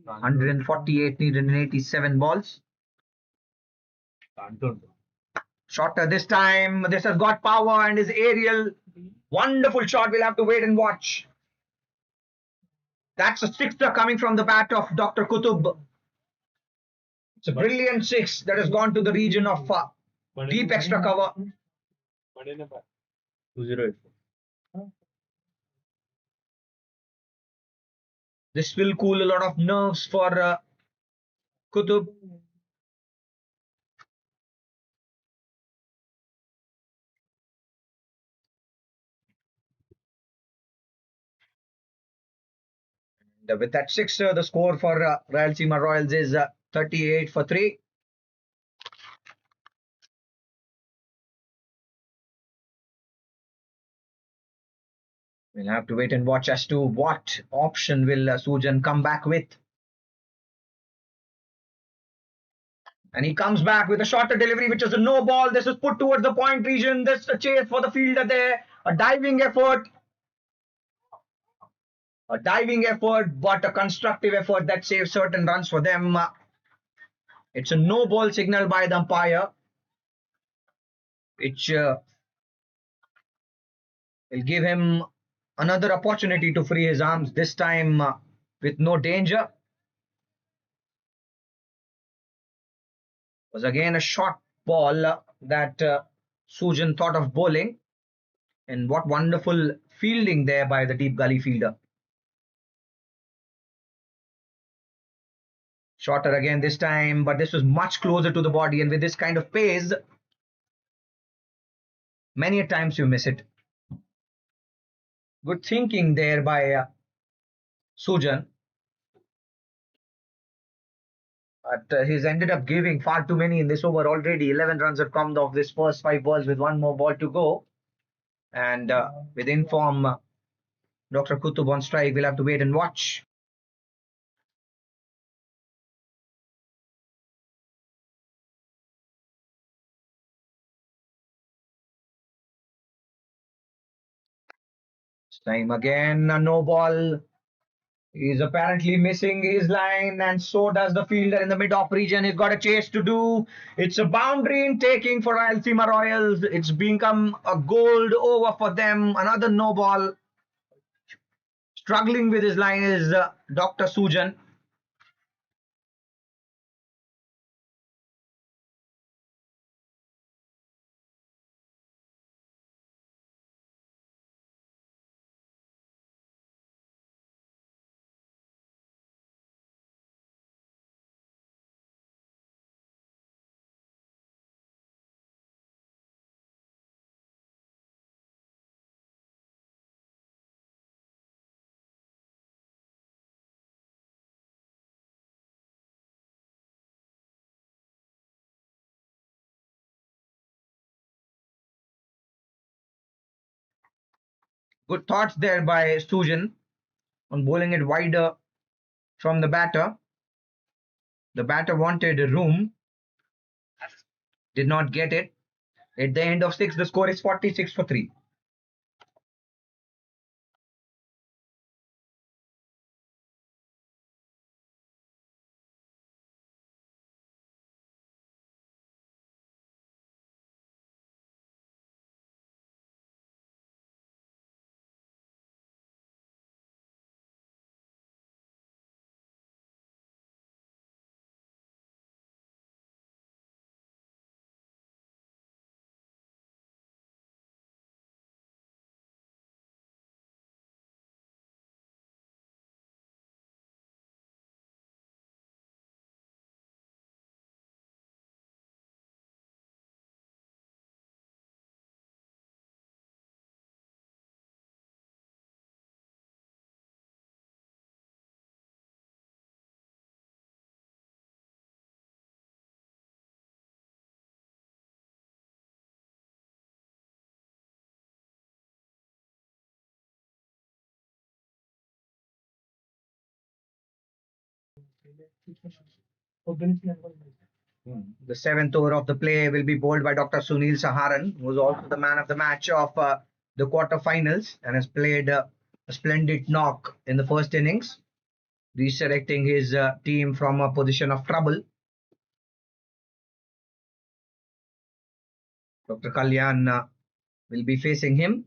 148 needed in 87 balls. Shorter this time. This has got power and is aerial. Wonderful shot. We'll have to wait and watch. That's a sixer coming from the bat of Dr. Kutub. It's a brilliant six that has gone to the region of deep extra cover. 208. This will cool a lot of nerves for Kutub. And with that sixer, the score for Rayalaseema Royals is 38 for 3. We'll have to wait and watch as to what option will Sujan come back with. And he comes back with a shorter delivery, which is a no ball. This is put towards the point region. This is a chase for the fielder there. A diving effort. A diving effort, but a constructive effort that saves certain runs for them. It's a no ball signal by the umpire, which will give him another opportunity to free his arms, this time with no danger. Was again a short ball that Sujan thought of bowling. And what wonderful fielding there by the deep gully fielder. Shorter again this time, but this was much closer to the body. And with this kind of pace, many a times you miss it. Good thinking there by Sujan. But he's ended up giving far too many in this over already. 11 runs have come off this first 5 balls with one more ball to go. And with inform Dr. Kutub on strike, we'll have to wait and watch. This time again, a no ball. He's apparently missing his line, and so does the fielder in the mid-off region. He's got a chase to do. It's a boundary in taking for Rayalaseema Royals. It's become a gold over for them. Another no ball. Struggling with his line is Dr. Sujan. Good thoughts there by Sujan on bowling it wider from the batter. The batter wanted room, did not get it. At the end of 6, the score is 46 for 3. The seventh over of the play will be bowled by Dr. Sunil Saharan, who is also the man of the match of the quarterfinals and has played a splendid knock in the first innings, redirecting his team from a position of trouble. Dr. Kalyan will be facing him.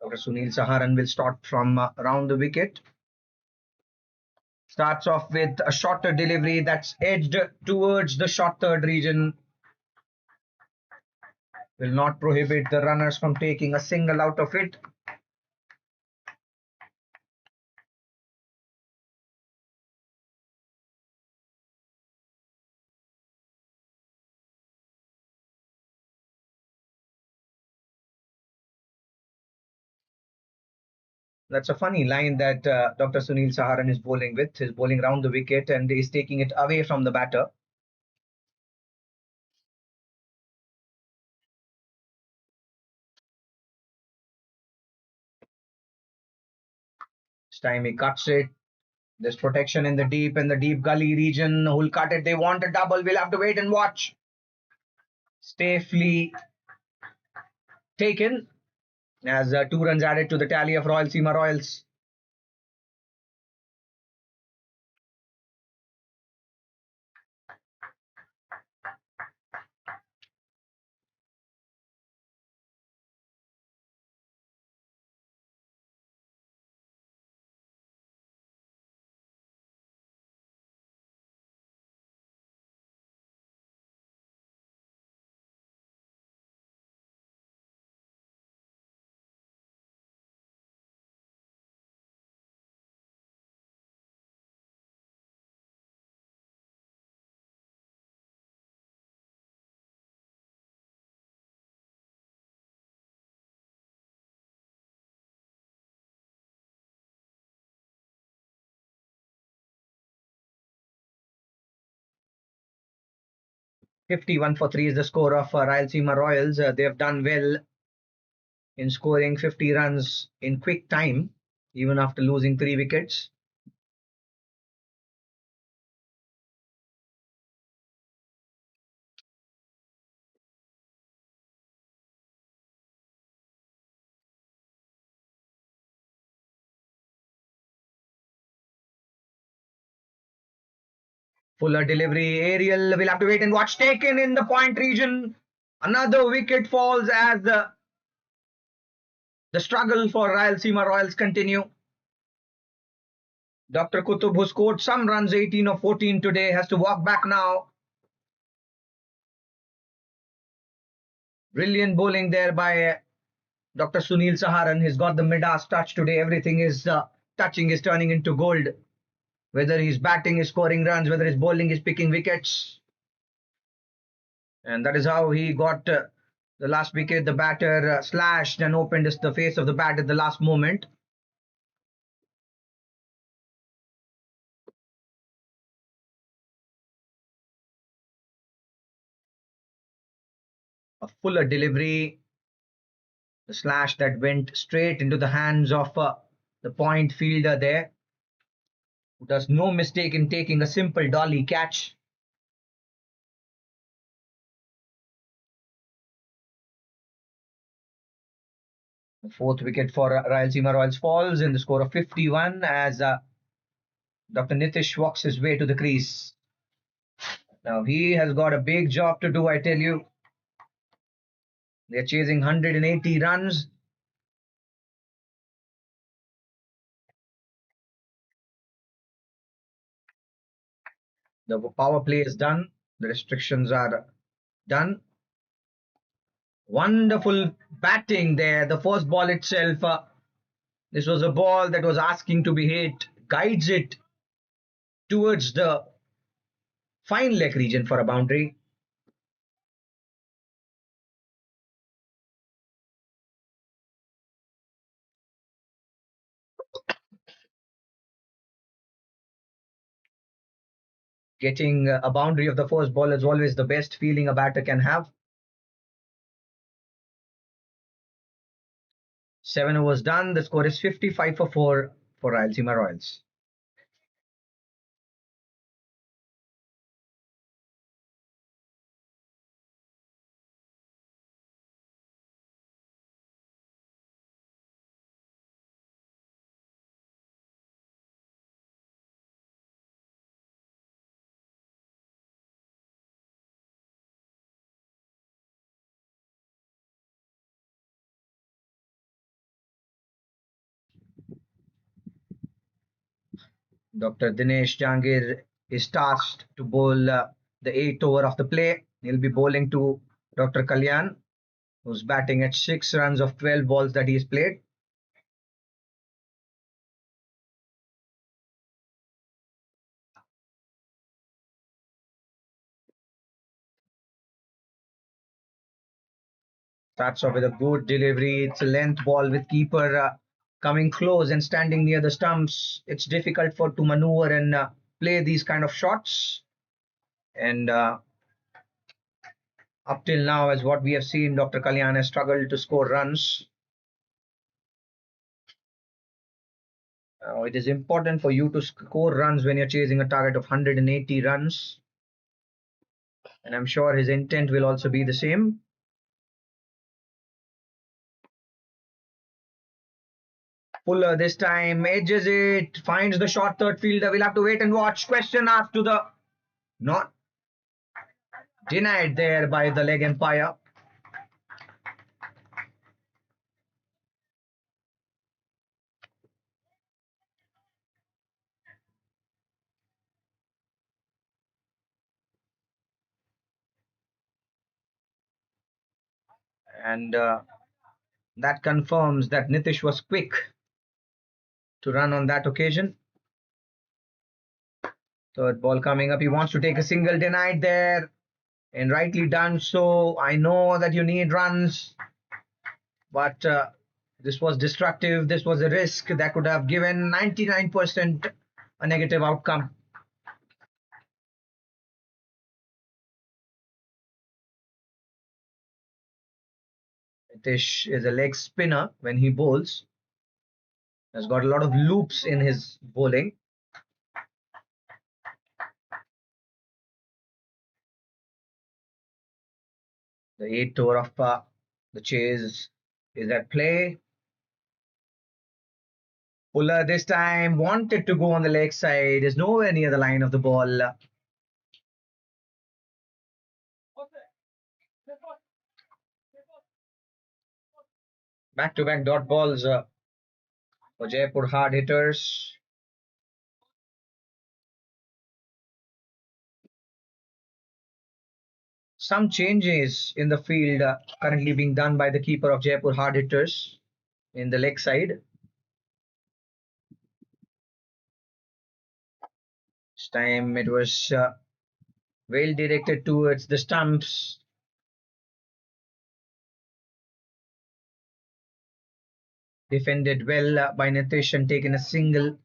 Dr. Sunil Saharan will start from around the wicket. Starts off with a shorter delivery that's edged towards the short third region. Will not prohibit the runners from taking a single out of it. That's a funny line that Dr. Sunil Saharan is bowling with. He's bowling round the wicket and he's taking it away from the batter. This time he cuts it. There's protection in the deep gully region. Who'll cut it? They want a double. We'll have to wait and watch. Safely taken as 2 runs added to the tally of Royalsima Royals. "51 for 3 is the score of Rayalaseema Royals. They have done well in scoring 50 runs in quick time, even after losing 3 wickets. Fuller delivery, aerial, we'll have to wait and watch. Taken in the point region. Another wicket falls as the struggle for Rayalaseema Royals continue. Dr. Kutub, who scored some runs, 18 or 14 today, has to walk back now. Brilliant bowling there by Dr. Sunil Saharan. He's got the Midas touch today. Everything is touching is turning into gold. Whether he's batting, he's scoring runs, whether he's bowling, he's picking wickets. And that is how he got the last wicket. The batter slashed and opened the face of the bat at the last moment. A fuller delivery, the slash that went straight into the hands of the point fielder there, who does no mistake in taking a simple dolly catch. The fourth wicket for Rayalaseema Royals falls in the score of 51 as Dr. Nitish walks his way to the crease. Now he has got a big job to do, I tell you. They're chasing 180 runs. The power play is done. The restrictions are done. Wonderful batting there. The first ball itself, this was a ball that was asking to be hit. Guides it towards the fine leg region for a boundary. Getting a boundary of the first ball is always the best feeling a batter can have. 7 overs done. The score is 55 for 4 for Rayalaseema Royals. Dr. Dinesh Jangir is tasked to bowl the eighth over of the play. He'll be bowling to Dr. Kalyan, who's batting at 6 runs of 12 balls that he's played. Starts off with a good delivery. It's a length ball with keeper coming close and standing near the stumps. It's difficult for to maneuver and play these kind of shots. And up till now, as what we have seen, Dr. Kalyan has struggled to score runs. It is important for you to score runs when you're chasing a target of 180 runs. And I'm sure his intent will also be the same. Fuller this time edges it, finds the short third fielder. We'll have to wait and watch. Question asked to the not denied there by the leg umpire. And that confirms that Nitish was quick to run on that occasion. Third ball coming up. He wants to take a single, denied there. And rightly done so. I know that you need runs, but this was destructive. This was a risk that could have given 99% a negative outcome. Nitish is a leg spinner when he bowls. Has got a lot of loops in his bowling. The eighth over of the chase is at play. Fuller this time wanted to go on the leg side. Is nowhere near the line of the ball. Back-to-back dot balls for Jaipur hard hitters. Some changes in the field currently being done by the keeper of Jaipur hard hitters in the leg side. This time it was well directed towards the stumps. Defended well by Nitish and taken a single.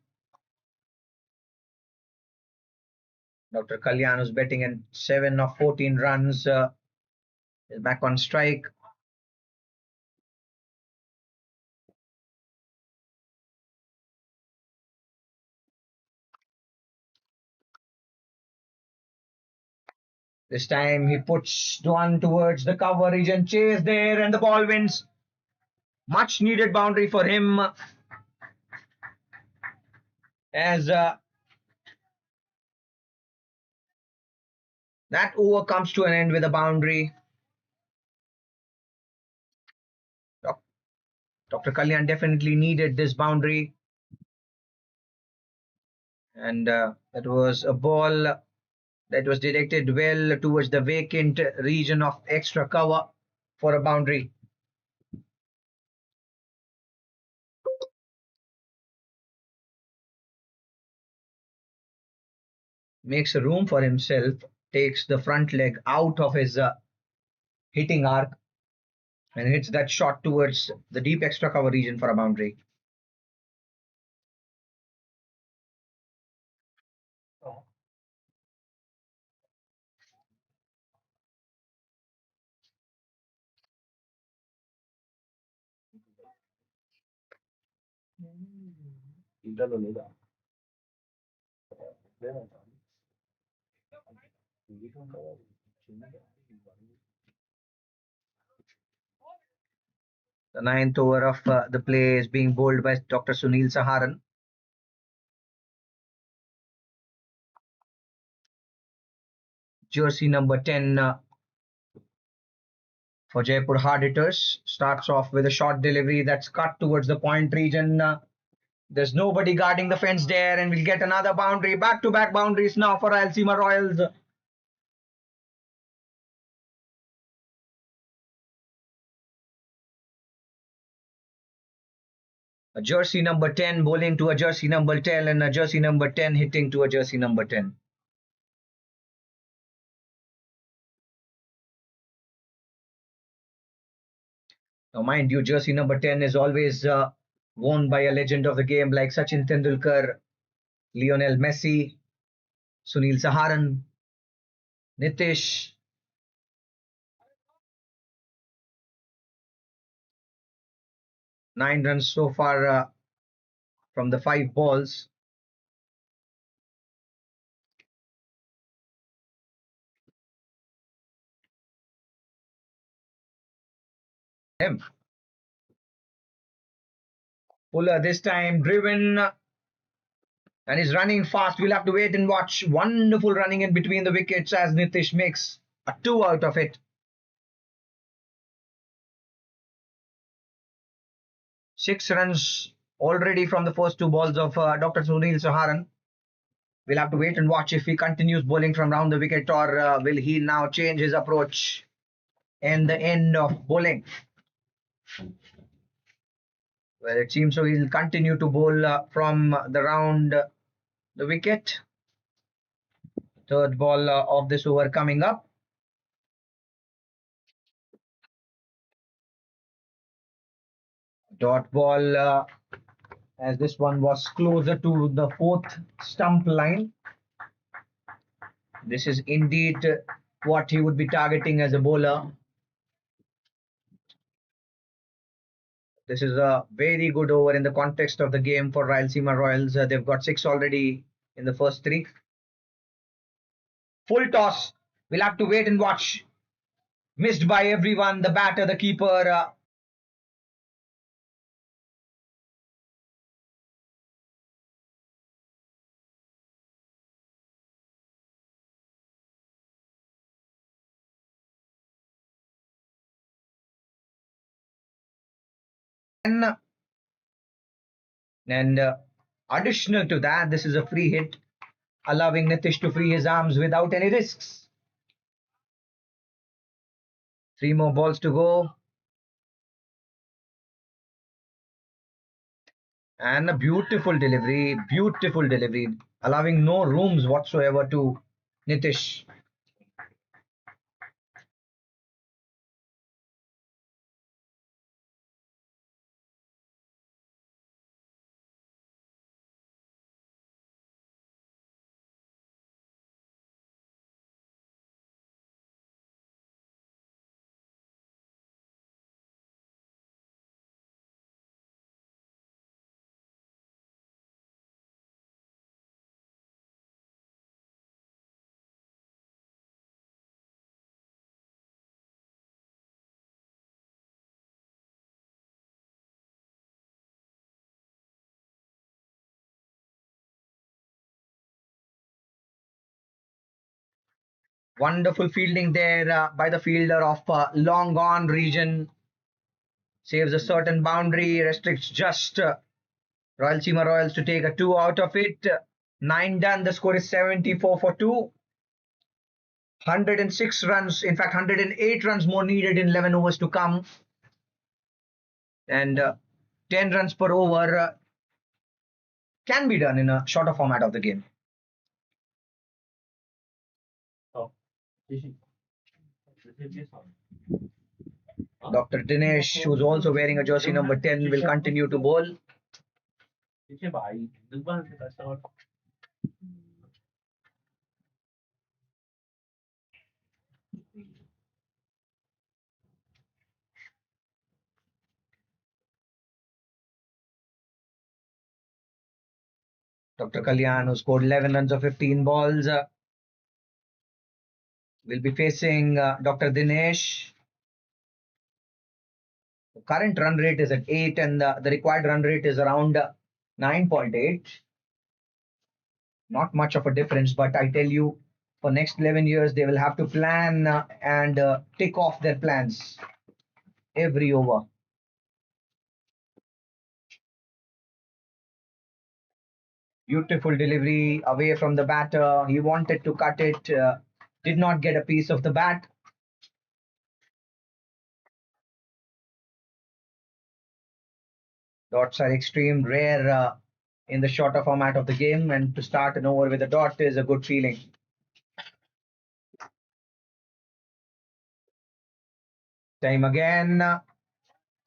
Dr. Kalyan, who's betting at 7 of 14 runs, is back on strike. This time he puts one towards the coverage and chase there, and the ball wins. Much needed boundary for him as that over comes to an end with a boundary. Dr. Kalyan definitely needed this boundary, and that was a ball that was directed well towards the vacant region of extra cover for a boundary. Makes a room for himself, takes the front leg out of his hitting arc and hits that shot towards the deep extra cover region for a boundary. The ninth over of the play is being bowled by Dr. Sunil Saharan. Jersey number 10 for Jaipur hard hitters starts off with a short delivery that's cut towards the point region. There's nobody guarding the fence there, and we'll get another boundary. Back-to-back boundaries now for Rayalaseema Royals. A jersey number 10 bowling to a jersey number 10, and a jersey number 10 hitting to a jersey number 10. Now, mind you, jersey number 10 is always worn by a legend of the game like Sachin Tendulkar, Lionel Messi, Sunil Saharan, Nitish. Nine runs so far from the 5 balls. Him. Fuller this time driven and is running fast. We'll have to wait and watch. Wonderful running in between the wickets as Nitish makes a 2 out of it. 6 runs already from the first 2 balls of Dr. Sunil Saharan. We'll have to wait and watch if he continues bowling from round the wicket, or will he now change his approach in the end of bowling. Well, it seems so he'll continue to bowl from the round the wicket. Third ball of this over coming up. Dot ball as this one was closer to the 4th stump line. This is indeed what he would be targeting as a bowler. This is a very good over in the context of the game for Rayalaseema Royals. They've got 6 already in the first 3. Full toss. We'll have to wait and watch. Missed by everyone. The batter, the keeper. And additional to that, this is a free hit, allowing Nitish to free his arms without any risks. 3 more balls to go. And a beautiful delivery, allowing no rooms whatsoever to Nitish. Wonderful fielding there by the fielder of long gone region. Saves a certain boundary, restricts just Rayalaseema Royals to take a 2 out of it. 9 done. The score is 74 for 2. 106 runs, in fact 108 runs more needed in 11 overs to come. And 10 runs per over can be done in a shorter format of the game. Dr. Dinesh, who's also wearing a jersey number 10, will continue to bowl. Dr. Kalyan, who scored 11 runs of 15 balls, will be facing Dr. Dinesh. The current run rate is at 8, and the required run rate is around 9.8. Not much of a difference, but I tell you, for next 11 years, they will have to plan and tick off their plans every over. Beautiful delivery away from the batter. He wanted to cut it, did not get a piece of the bat. Dots are extreme rare in the shorter format of the game, and to start an over with a dot is a good feeling. Time again.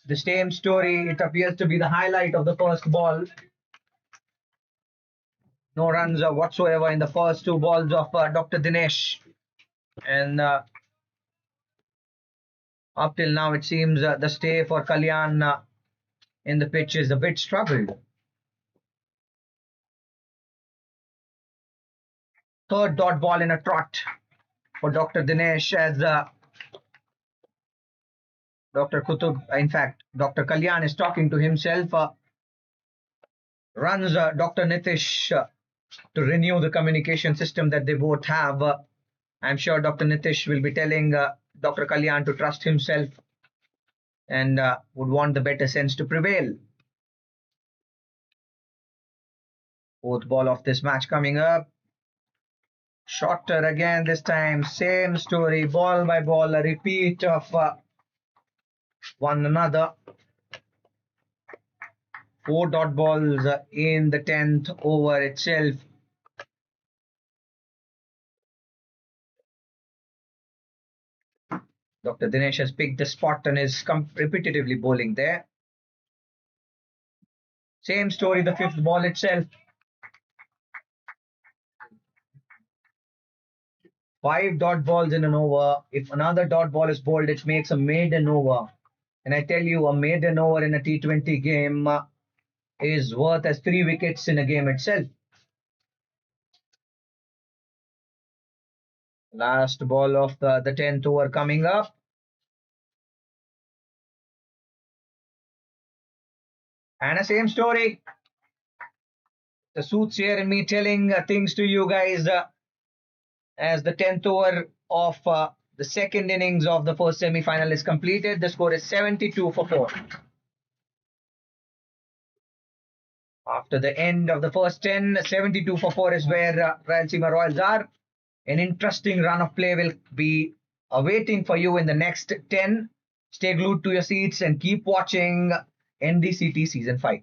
The same story. It appears to be the highlight of the first ball. No runs whatsoever in the first two balls of Dr. Dinesh. And up till now, it seems the stay for Kalyan in the pitch is a bit struggled. Third dot ball in a trot for Dr. Dinesh as Dr. Kutub, in fact, Dr. Kalyan is talking to himself. Runs Dr. Nitish to renew the communication system that they both have. I'm sure Dr. Nitish will be telling Dr. Kalyan to trust himself and would want the better sense to prevail. Fourth ball of this match coming up. Shorter again this time. Same story, ball by ball, a repeat of one another. 4 dot balls in the 10th over itself. Dr. Dinesh has picked the spot and is repetitively bowling there. Same story, the 5th ball itself. 5 dot balls in an over. If another dot ball is bowled, it makes a maiden over. And I tell you, a maiden over in a T20 game is worth as 3 wickets in a game itself. Last ball of the 10th over coming up. And the same story. The soothsayer in me telling things to you guys as the 10th over of the second innings of the first semi-final is completed. The score is 72 for 4. After the end of the first 10, 72 for 4 is where Rayalaseema Royals are. An interesting run of play will be awaiting for you in the next 10. Stay glued to your seats and keep watching NDCT Season 5.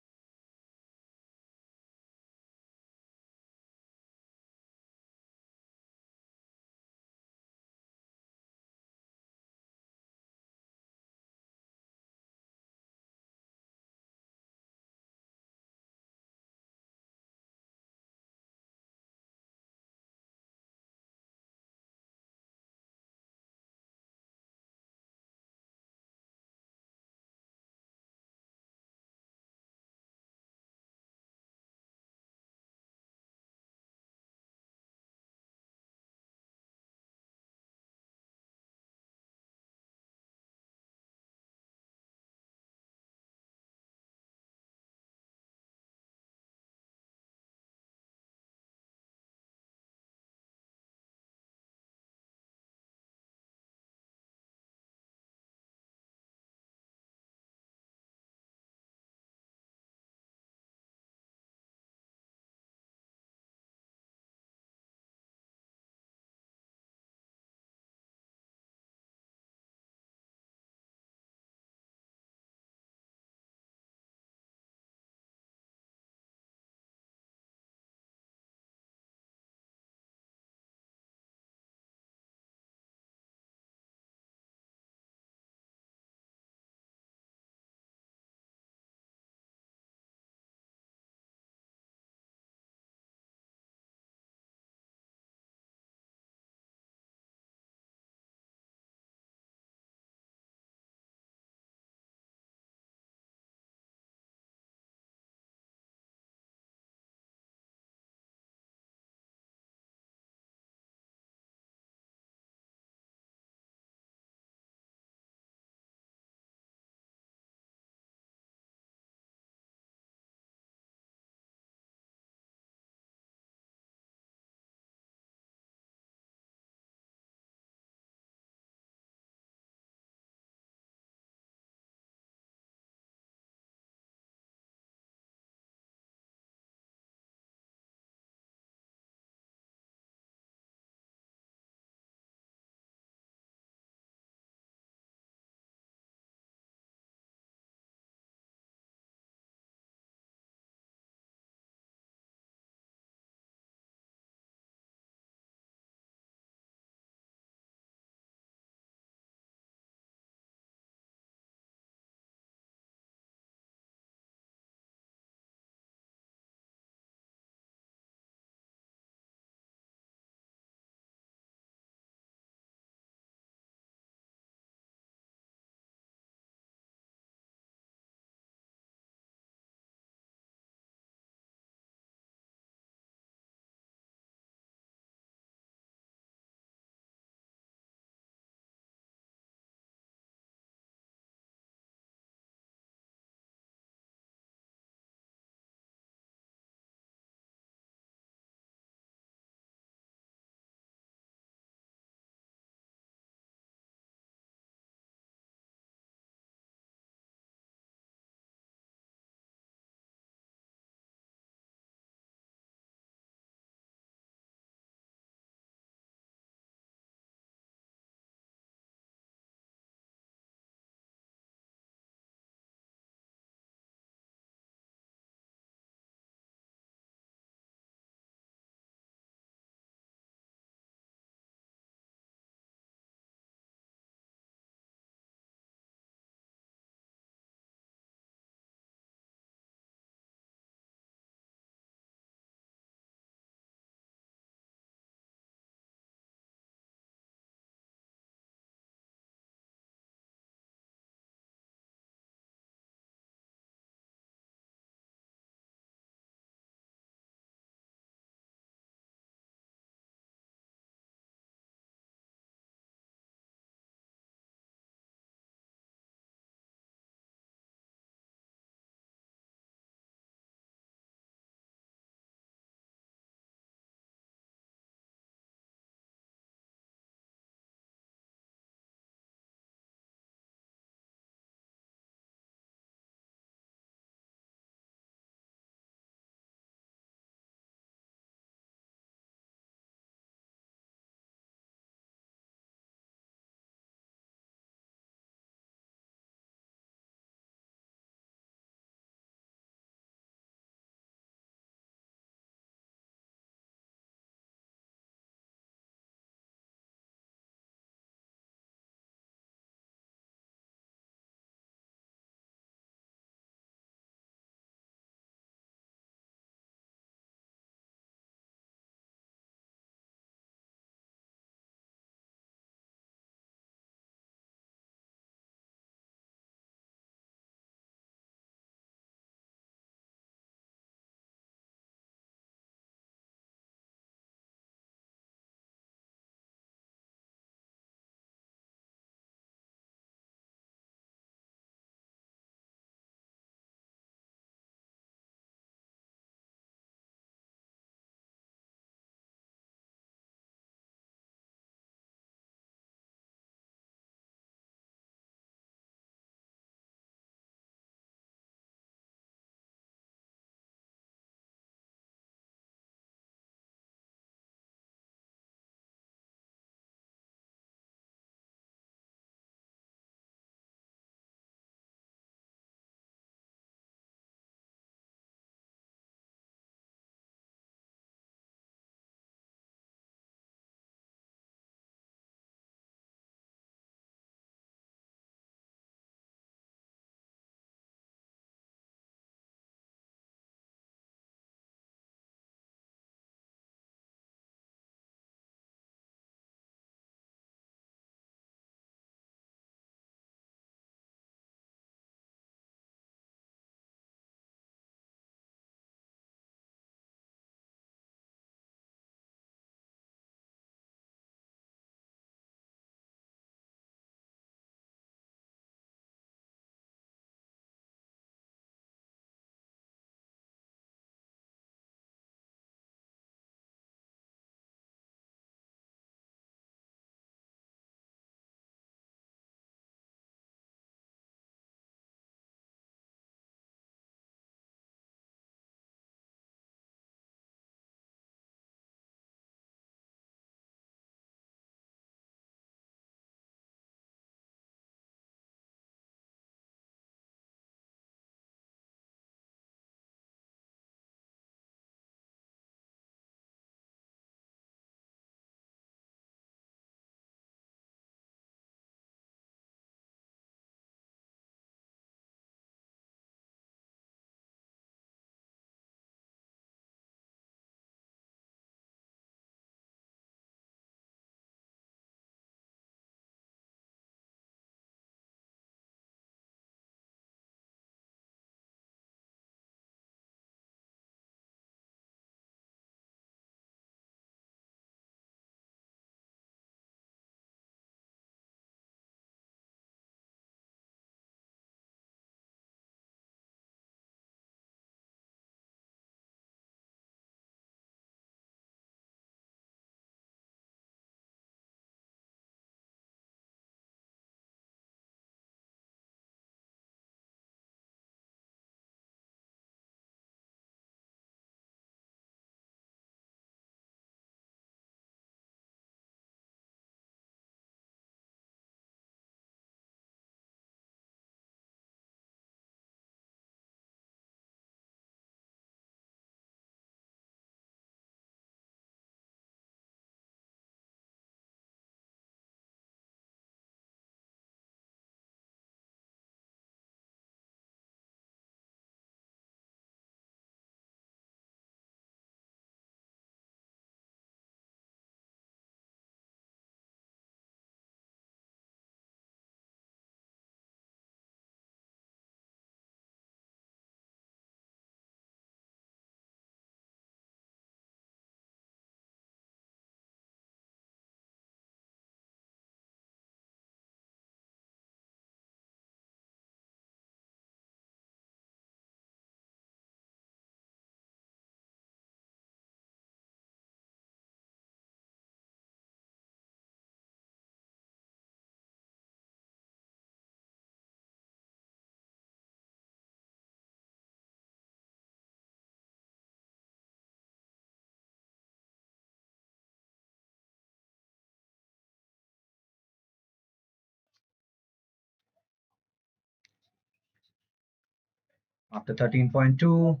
After 13.2,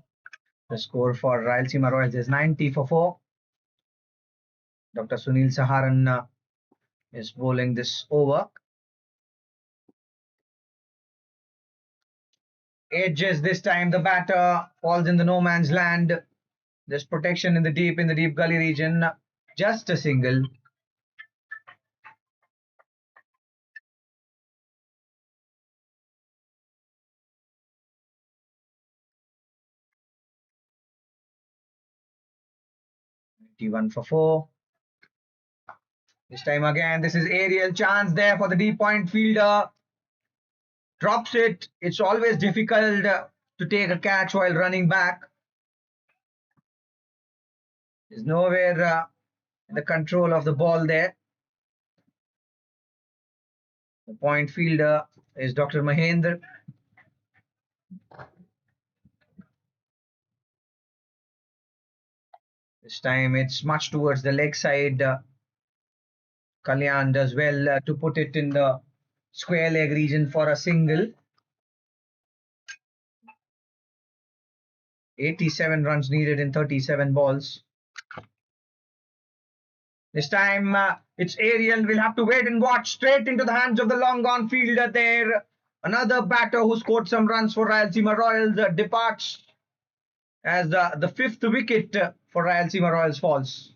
the score for Rayalaseema Royals is 90 for 4. Dr. Sunil Saharan is bowling this over. Edges this time, the batter falls in the no man's land. There's protection in the deep gully region. Just a single. One for 4. This time again, this is aerial chance there for the deep point fielder. Drops it. It's always difficult to take a catch while running back. There's nowhere in the control of the ball there. The point fielder is Dr. Mahendra. This time it's much towards the leg side. Kalyan does well to put it in the square leg region for a single. 87 runs needed in 37 balls. This time it's aerial. We'll have to wait and watch. Straight into the hands of the long gone fielder there. Another batter who scored some runs for Rayalaseema Royals departs as the fifth wicket for Rayalaseema Royals falls.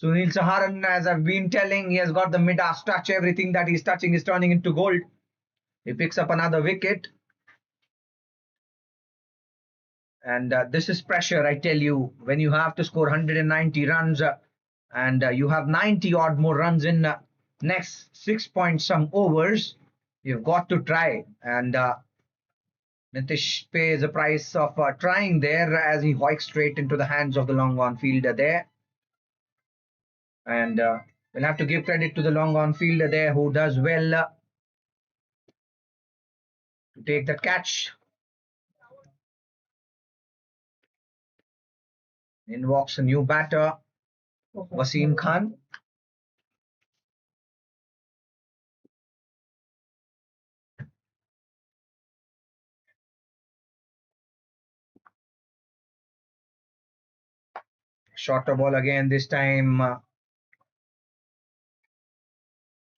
Sunil Saharan, as I've been telling, he has got the Midas touch. Everything that he's touching is turning into gold. He picks up another wicket. And this is pressure, I tell you, when you have to score 190 runs and you have 90 odd more runs in next 6 point some overs, you've got to try. And Nitish pays the price of trying there as he hoiks straight into the hands of the long on fielder there. And we'll have to give credit to the long on fielder there who does well to take the catch. In walks a new batter, Wasim Khan. Shorter ball again, this time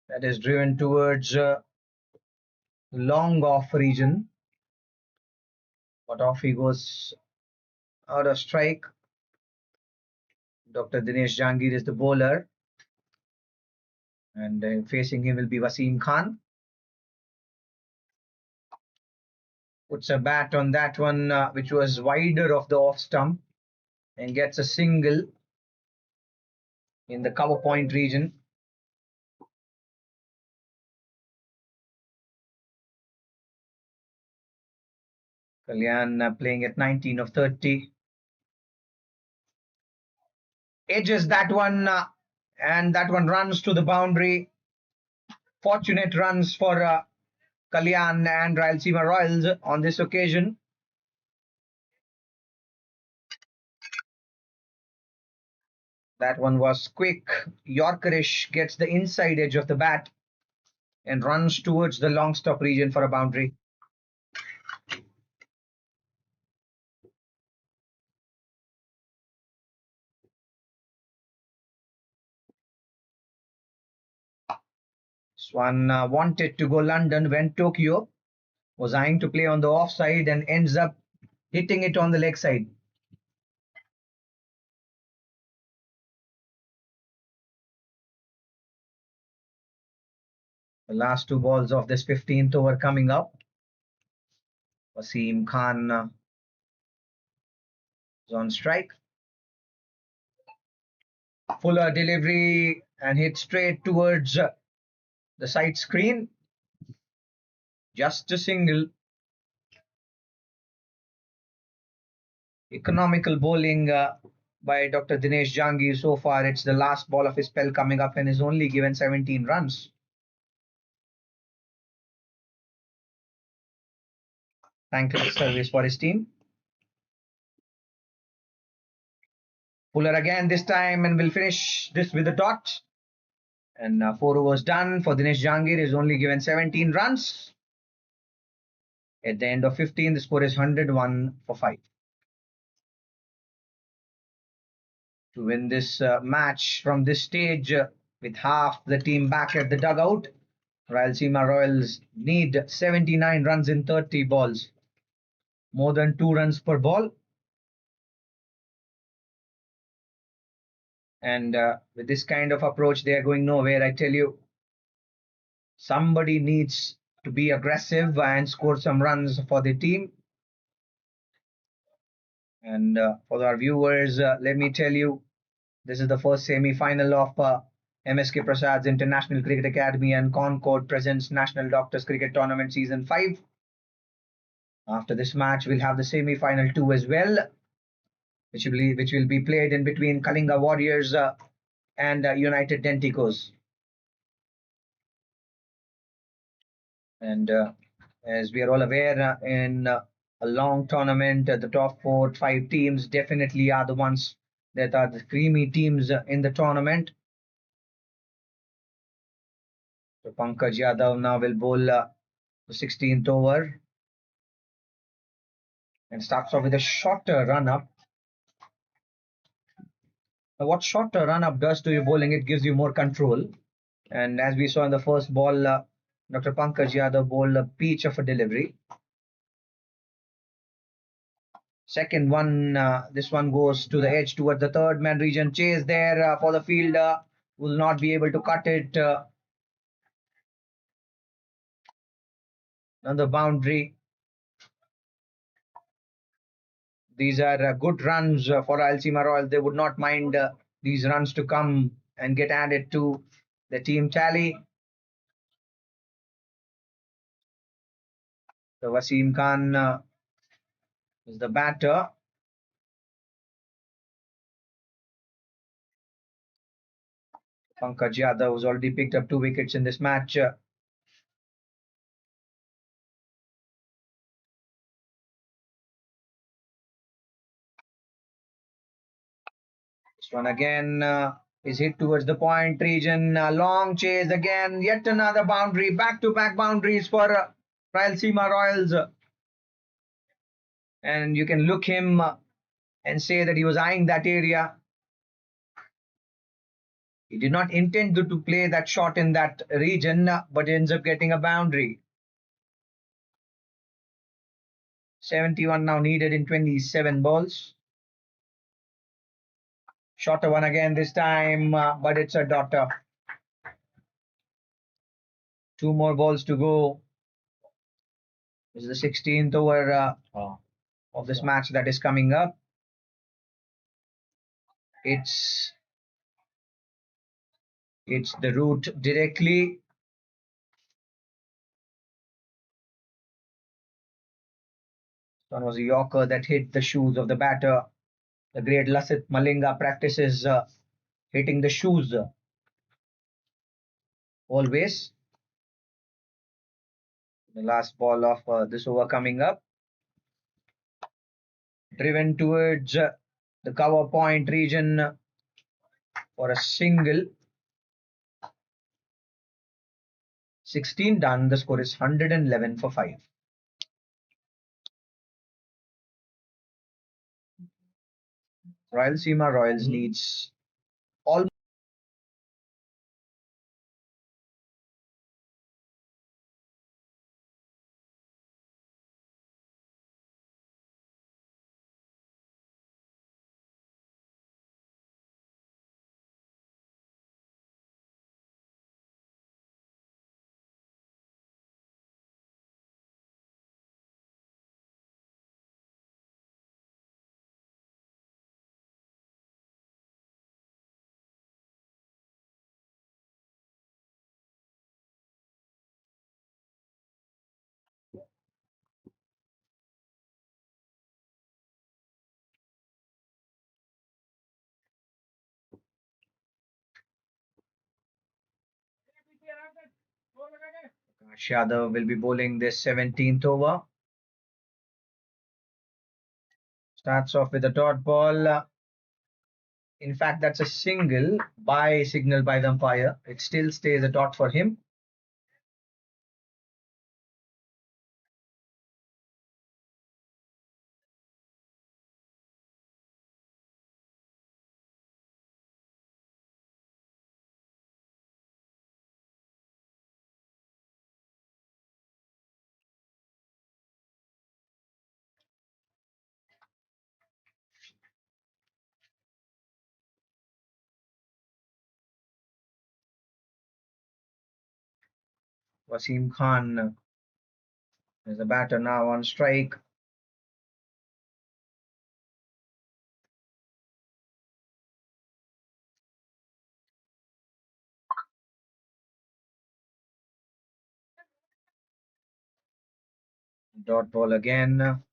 that is driven towards long off region. But off he goes out of strike. Dr. Dinesh Jangir is the bowler. And facing him will be Wasim Khan. Puts a bat on that one, which was wider of the off stump, and gets a single in the cover point region. Kalyan playing at 19 of 30. Edges that one, and that one runs to the boundary. Fortunate runs for Kalyan and Rayalaseema Royals on this occasion. That one was quick. Yorkerish gets the inside edge of the bat and runs towards the long stop region for a boundary. Swan wanted to go London, went Tokyo, was eyeing to play on the offside and ends up hitting it on the leg side. The last two balls of this 15th over coming up. Wasim Khan is on strike. Fuller delivery and hit straight towards the side screen. Just a single. Economical bowling by Dr. Dinesh Jangir so far. It's the last ball of his spell coming up and is only given 17 runs. Thankless service for his team. Fuller again this time and will finish this with a dot. And 4 overs done for Dinesh Jangir is only given 17 runs. At the end of 15, the score is 101 for 5. To win this match from this stage with half the team back at the dugout, Rayalaseema Royals need 79 runs in 30 balls, more than 2 runs per ball. And with this kind of approach, they are going nowhere, I tell you. Somebody needs to be aggressive and score some runs for the team. And for our viewers, let me tell you, this is the first semi-final of MSK Prasad's International Cricket Academy and Concord presents National Doctors Cricket Tournament Season 5. After this match, we'll have the semi-final 2 as well, which will be played in between Kalinga Warriors and United Denticos. And as we are all aware, in a long tournament, the top 4-5 teams definitely are the ones that are the creamy teams in the tournament. So Pankaj Yadav now will bowl the 16th over and starts off with a shorter run-up. Now, what shorter run-up does to your bowling, it gives you more control. And as we saw in the first ball, Dr. Pankaj Yadav bowled a peach of a delivery. Second one, this one goes to the edge towards the third man region. Chase there for the fielder, will not be able to cut it. Another boundary. These are good runs for Rayalaseema Royals. They would not mind these runs to come and get added to the team tally. So Wasim Khan is the batter. Pankaj Yadav has already picked up 2 wickets in this match. This one again is hit towards the point region. Long chase again. Yet another boundary. Back-to-back boundaries for Rayalaseema Royals. And you can look him and say that he was eyeing that area. He did not intend to play that shot in that region, but ends up getting a boundary. 71 now needed in 27 balls. Shorter one again this time, but it's a dotter. 2 more balls to go. This is the 16th over of this match that is coming up. It's the route directly. One was a Yorker that hit the shoes of the batter. The great Lasit Malinga practices hitting the shoes always. The last ball of this over coming up. Driven towards the cover point region for a single. 16 done. The score is 111 for 5. Rayalaseema Royals needs all. Yadav will be bowling this 17th over. Starts off with a dot ball. In fact, that's a single by signal by the umpire. It still stays a dot for him. Wasim Khan is the batter now on strike. Dot ball again.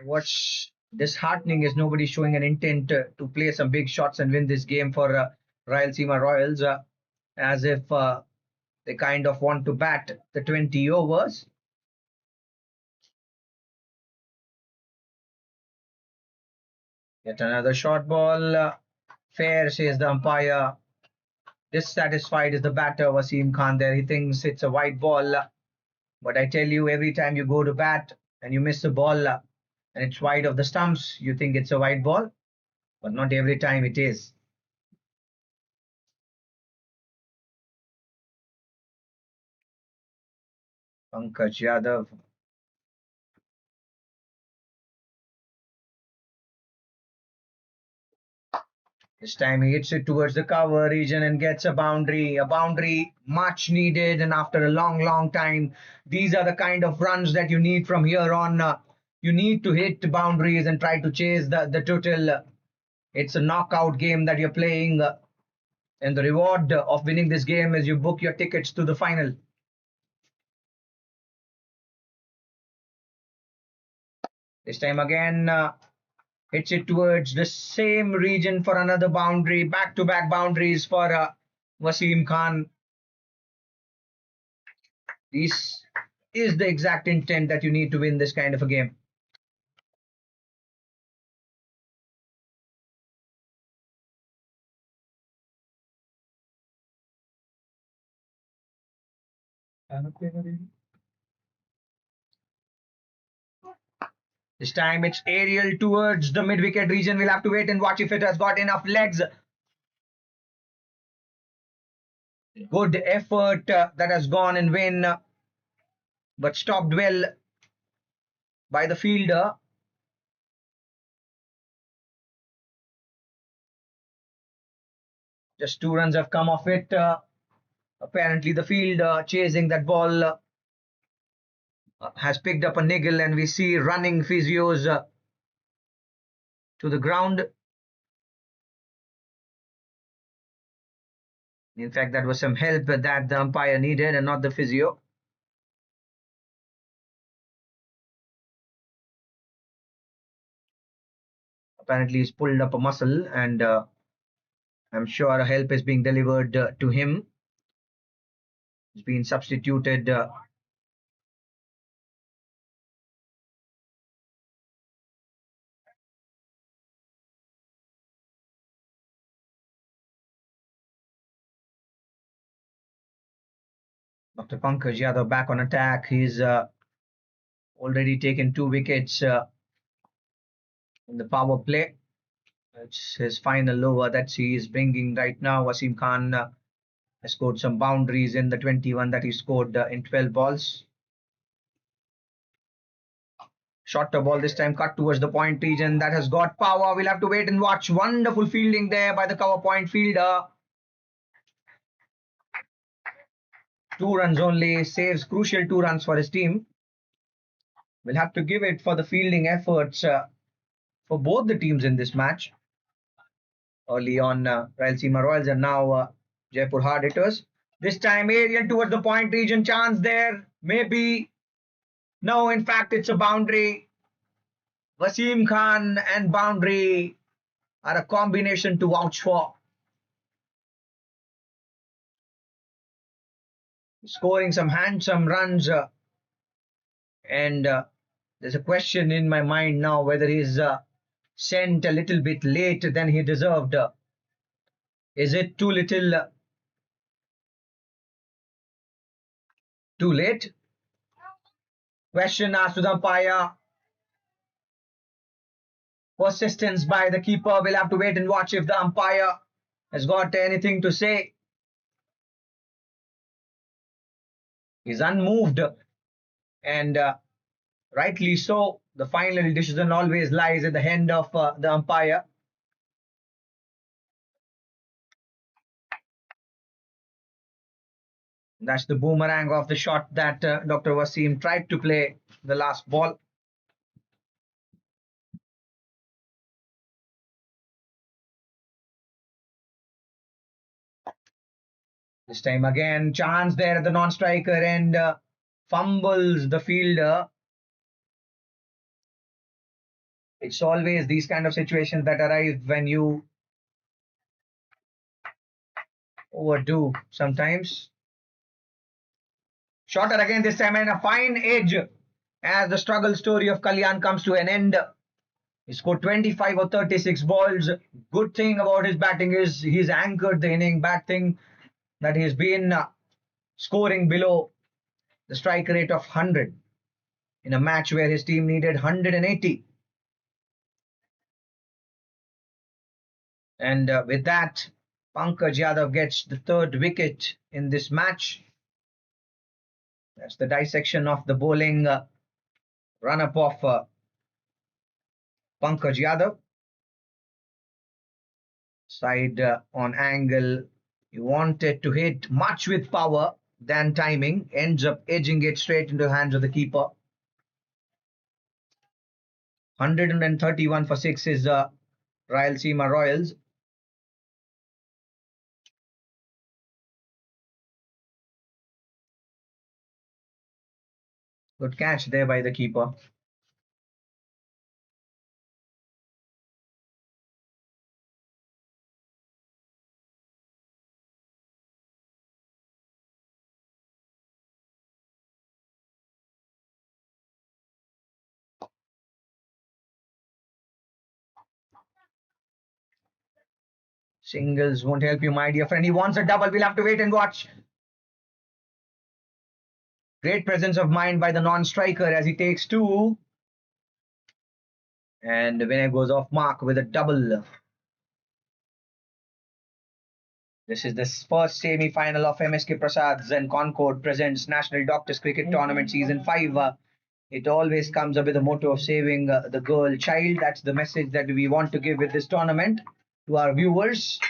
What's disheartening is nobody showing an intent to play some big shots and win this game for Rayalaseema Royals, as if they kind of want to bat the 20 overs. Yet another short ball. Fair, says the umpire. Dissatisfied is the batter, Wasim Khan there. He thinks it's a white ball. But I tell you, every time you go to bat and you miss a ball and it's wide of the stumps, you think it's a white ball. But not every time it is. Pankaj Yadav. This time he hits it towards the cover region and gets a boundary much needed. And after a long, long time, these are the kind of runs that you need from here on. You need to hit boundaries and try to chase the total. It's a knockout game that you're playing. And the reward of winning this game is you book your tickets to the final. This time again, hits it towards the same region for another boundary. Back-to-back boundaries for Wasim Khan. This is the exact intent that you need to win this kind of a game. This time it's aerial towards the mid-wicket region. We'll have to wait and watch if it has got enough legs. Good effort that has gone in vain, but stopped well by the fielder. Just 2 runs have come off it. Apparently the field chasing that ball has picked up a niggle, and we see running physios to the ground. In fact, that was some help that the umpire needed and not the physio. Apparently he's pulled up a muscle, and I'm sure help is being delivered to him. He's been substituted. Dr. Pankaj Yadav back on attack. He's already taken 2 wickets in the power play. It's his final over that he is bringing right now. Wasim Khan has scored some boundaries in the 21 that he scored in 12 balls. Shorter ball this time, cut towards the point region. That has got power. We'll have to wait and watch. Wonderful fielding there by the cover point fielder. 2 runs only, saves crucial 2 runs for his team. We'll have to give it for the fielding efforts for both the teams in this match. Early on, Rayalaseema Royals and now Jaipur Hard Hitters. This time aerial towards the point region. Chance there. Maybe. No, in fact, it's a boundary. Wasim Khan and boundary are a combination to vouch for. Scoring some handsome runs. And there's a question in my mind now whether he's sent a little bit late than he deserved. Is it too little, too late? Question asked to the umpire. Persistence by the keeper. We'll have to wait and watch if the umpire has got anything to say. He's unmoved, and rightly so. The final decision always lies at the hand of the umpire. That's the boomerang of the shot that Dr. Wasim tried to play the last ball. This time again, chance there at the non-striker and fumbles the fielder. It's always these kind of situations that arise when you overdo sometimes. Shorter again this time and a fine edge as the struggle story of Kalyan comes to an end. He scored 25 or 36 balls. Good thing about his batting is he's anchored the inning. Bad thing that he's been scoring below the strike rate of 100 in a match where his team needed 180. And with that, Pankaj Yadav gets the third wicket in this match. That's the dissection of the bowling run-up of Pankaj Yadav. Side on angle. He wanted to hit much with power than timing. Ends up edging it straight into the hands of the keeper. 131 for 6 is Rayalaseema Royals. Good catch there by the keeper. Singles won't help you, my dear friend. He wants a double. We'll have to wait and watch. Great presence of mind by the non-striker as he takes two. And Vinay goes off mark with a double. This is the first semi-final of MSK Prasad's and Concord presents National Doctors Cricket Tournament Season 5. It always comes up with the motto of saving the girl child. That's the message that we want to give with this tournament to our viewers.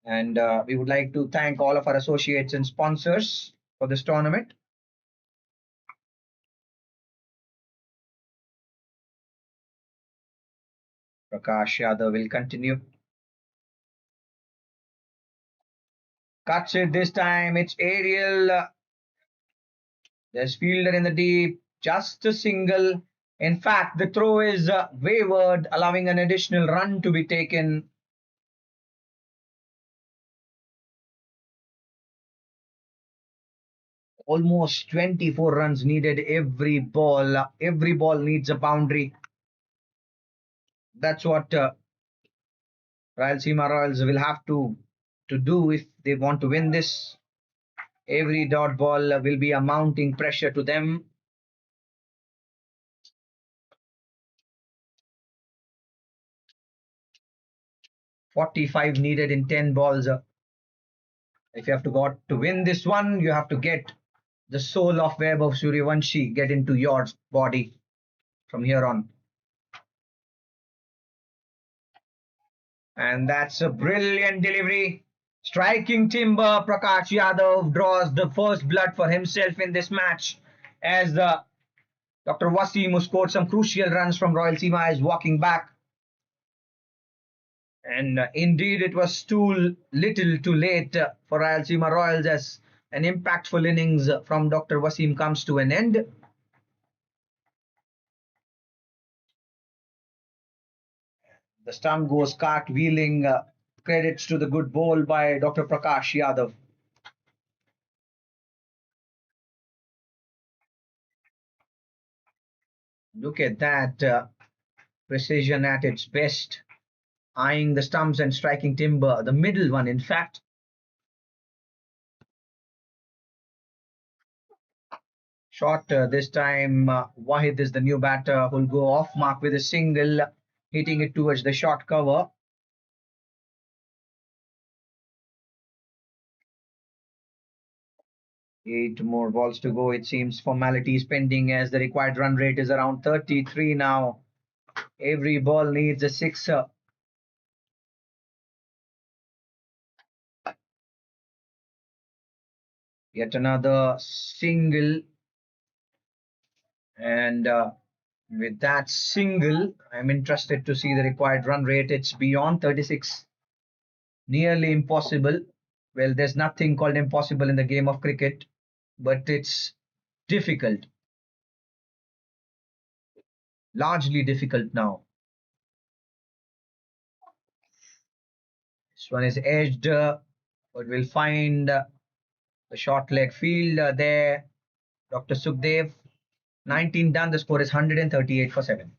And we would like to thank all of our associates and sponsors for this tournament. Prakash Yadav will continue. Cuts it this time. It's aerial. There's fielder in the deep. Just a single. In fact, the throw is wavered, allowing an additional run to be taken. Almost 24 runs needed every ball. Every ball needs a boundary. That's what Rayalaseema Royals will have to do if they want to win this. Every dot ball will be a mounting pressure to them. .45 needed in 10 balls. If you have to got to win this one, you have to get the soul of Vaibhav Suryavanshi get into your body from here on. And that's a brilliant delivery. Striking timber. Prakash Yadav draws the first blood for himself in this match as Dr. Wasim, who scored some crucial runs from Royalsima, is walking back. And indeed, it was too little too late for Rayalaseema Royals as an impactful innings from Dr. Wasim comes to an end. The stump goes cartwheeling. Credits to the good bowl by Dr. Prakash Yadav. Look at that precision at its best. Eyeing the stumps and striking timber. The middle one, in fact. Shot this time. Wahid is the new batter who'll go off mark with a single, hitting it towards the short cover. Eight more balls to go. It seems formalities pending as the required run rate is around 33 now. Every ball needs a sixer. Yet another single, and with that single, I'm interested to see the required run rate. It's beyond 36, nearly impossible. Well, there's nothing called impossible in the game of cricket, but it's difficult, largely difficult now. This one is edged, but we'll find the short leg field there. Dr. Sukhdev, 19 done. The score is 138 for 7.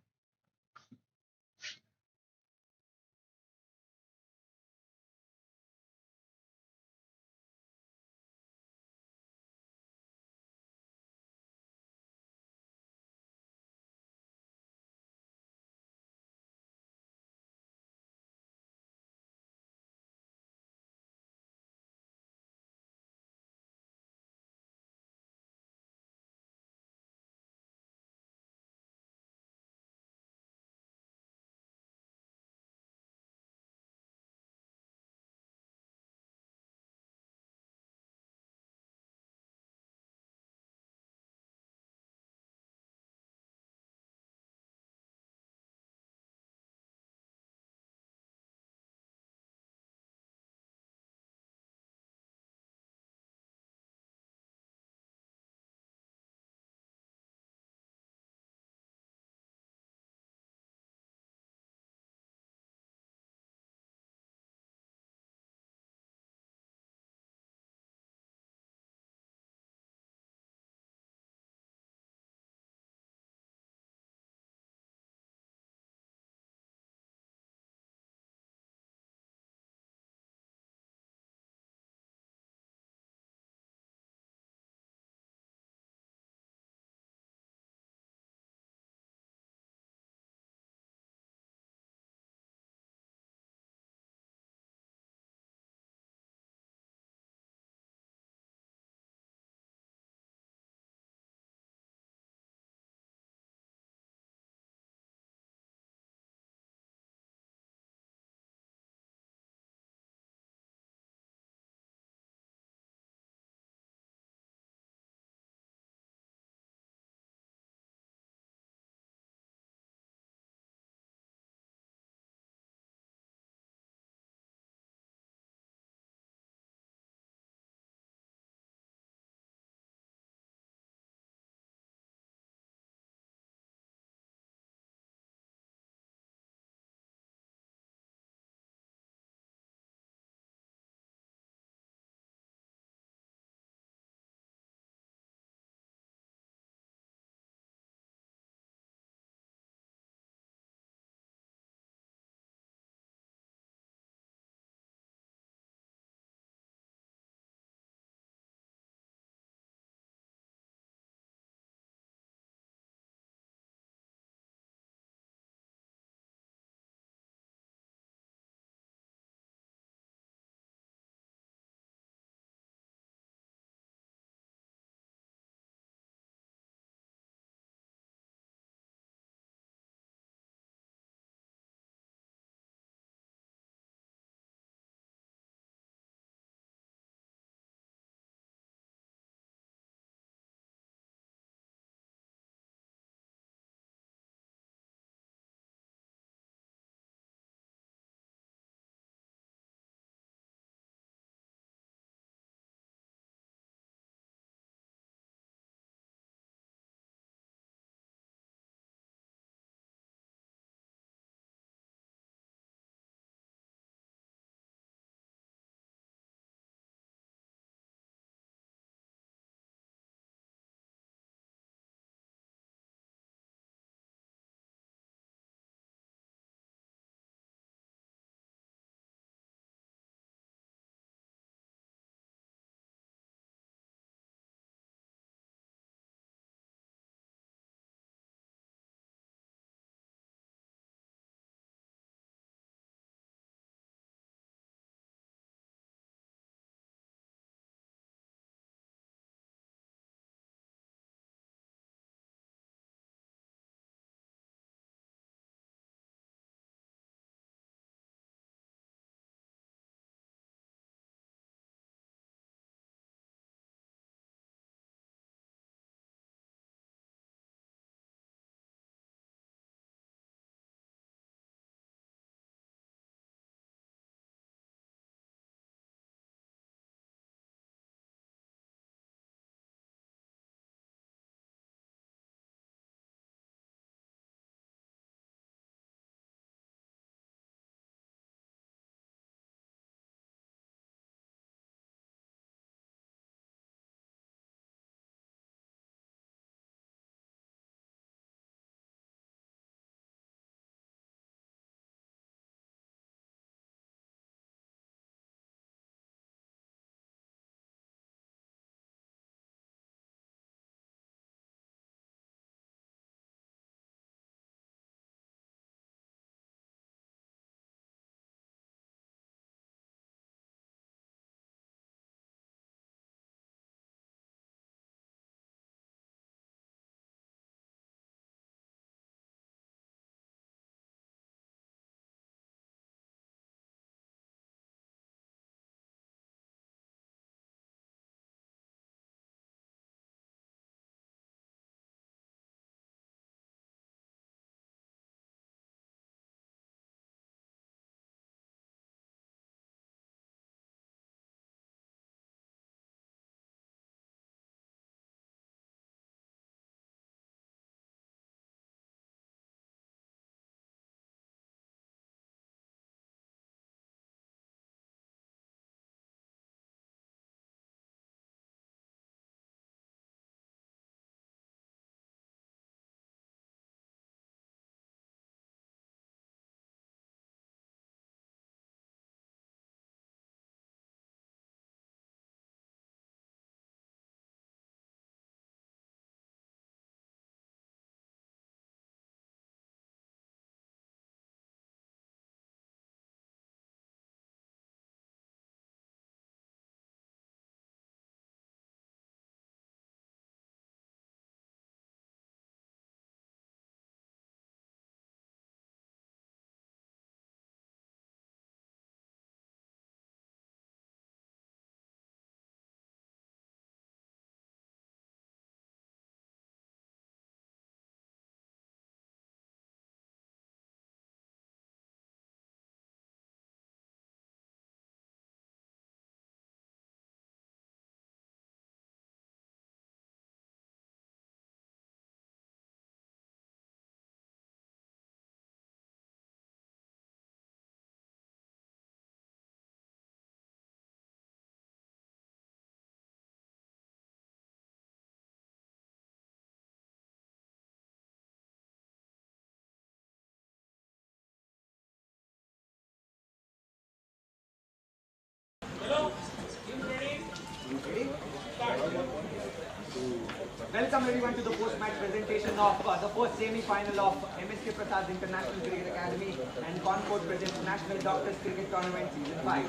welcome everyone to the post-match presentation of the first semi-final of MSK Prasad's International Cricket Academy and Concord presents National Doctors Cricket Tournament Season 5.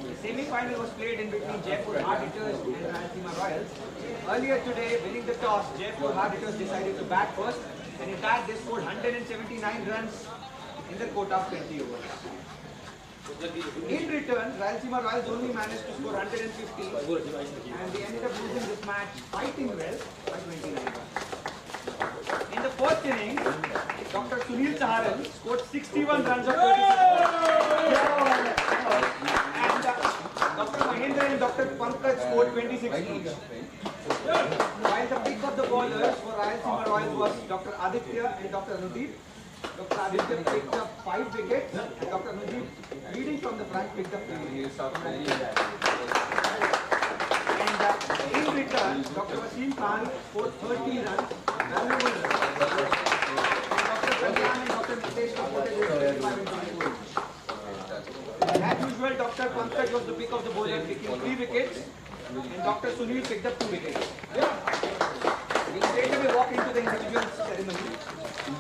The semi-final was played in between Jaipur Hard Hitters and Rayalaseema Royals. Earlier today, winning the toss, Jaipur Hard Hitters decided to bat first, and in that they scored 179 runs in the quota of 20 overs. In return, Rayalaseema Royals only managed to score 150 and they ended up losing this match fighting well by 29 runs. In the first inning, Dr. Sunil Saharan scored 61 runs of 36 and Dr. Mahendra and Dr. Pankaj scored 26 each. While the pick of the bowlers for Rayalaseema Royals was Dr. Aditya and Dr. Anudeep. Dr. Aditya picked up 5 wickets and Dr. Anudeep, leading from the front, picked up 3 wickets. And in return, Dr. Wasim Khan scored 30 runs, valuable runs. And Dr. Kalyan and Dr. Nitesh supported with 25 and 24 each. As usual, Dr. Pankaj was the pick of the bowler, picking 3 wickets, and Dr. Sunil picked up 2 wickets. We straight away walk into the individual ceremony.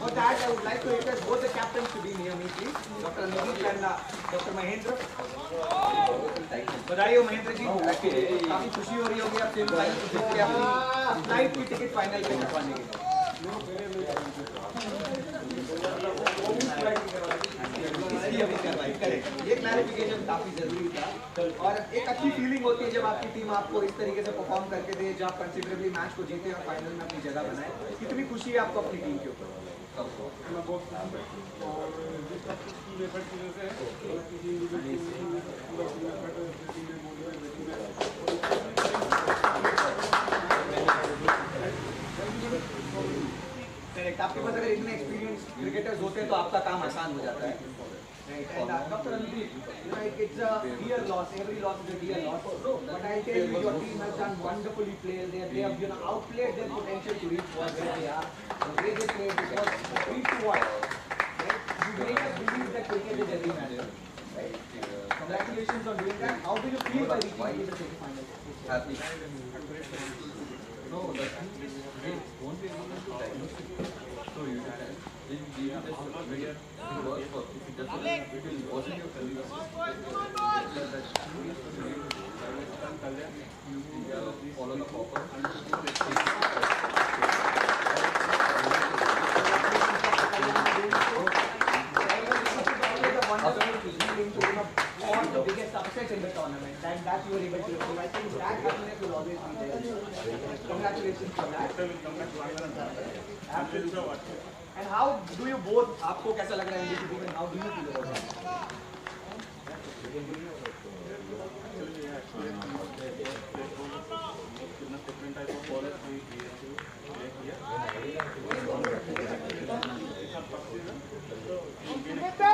For that, I would like to request both the captains to be near me, please. Dr. Anudeep and Dr. Mahendra. बधाई हो महेंद्र जी, काफी खुशी हो रही होगी आप semifinal को जीत के अपनी फ्लाइट की टिकट फाइनल पे कटवाने के लिए। ये क्लैरिफिकेशन काफी जरूरी था और एक अच्छी फीलिंग होती है जब आपकी टीम आपको इस तरीके से परफॉर्म करके दे, जब आप कंसिडरेबली मैच को जीते और फाइनल में अपनी जगह बनाए। कितनी खुशी है आपको अपनी टीम के ऊपर? करेक्ट, आपके पास अगर इतने एक्सपीरियंस क्रिकेटर्स होते हैं तो आपका काम आसान हो जाता है। Right, and Dr. Anudeep, it's a real loss. Every loss is a real loss. But I tell you, your team has done wonderfully played. They have outplayed their potential to reach where they are. The way they played, it was 3-1. Right? You made us believe that cricket is every matter. Right? Congratulations on doing that. How do you feel by reaching to the semi-final? Happy. No, the thing is, we won't be able to diagnose it. So you can give you this video to work for. It will worsen your career. You follow the proper. The biggest upset in the tournament, and that you were able to achieve. I think that happiness will always be there. Congratulations for that. Absolutely. And how do you both? आपको कैसा लग रहा है individually and how do you feel about it?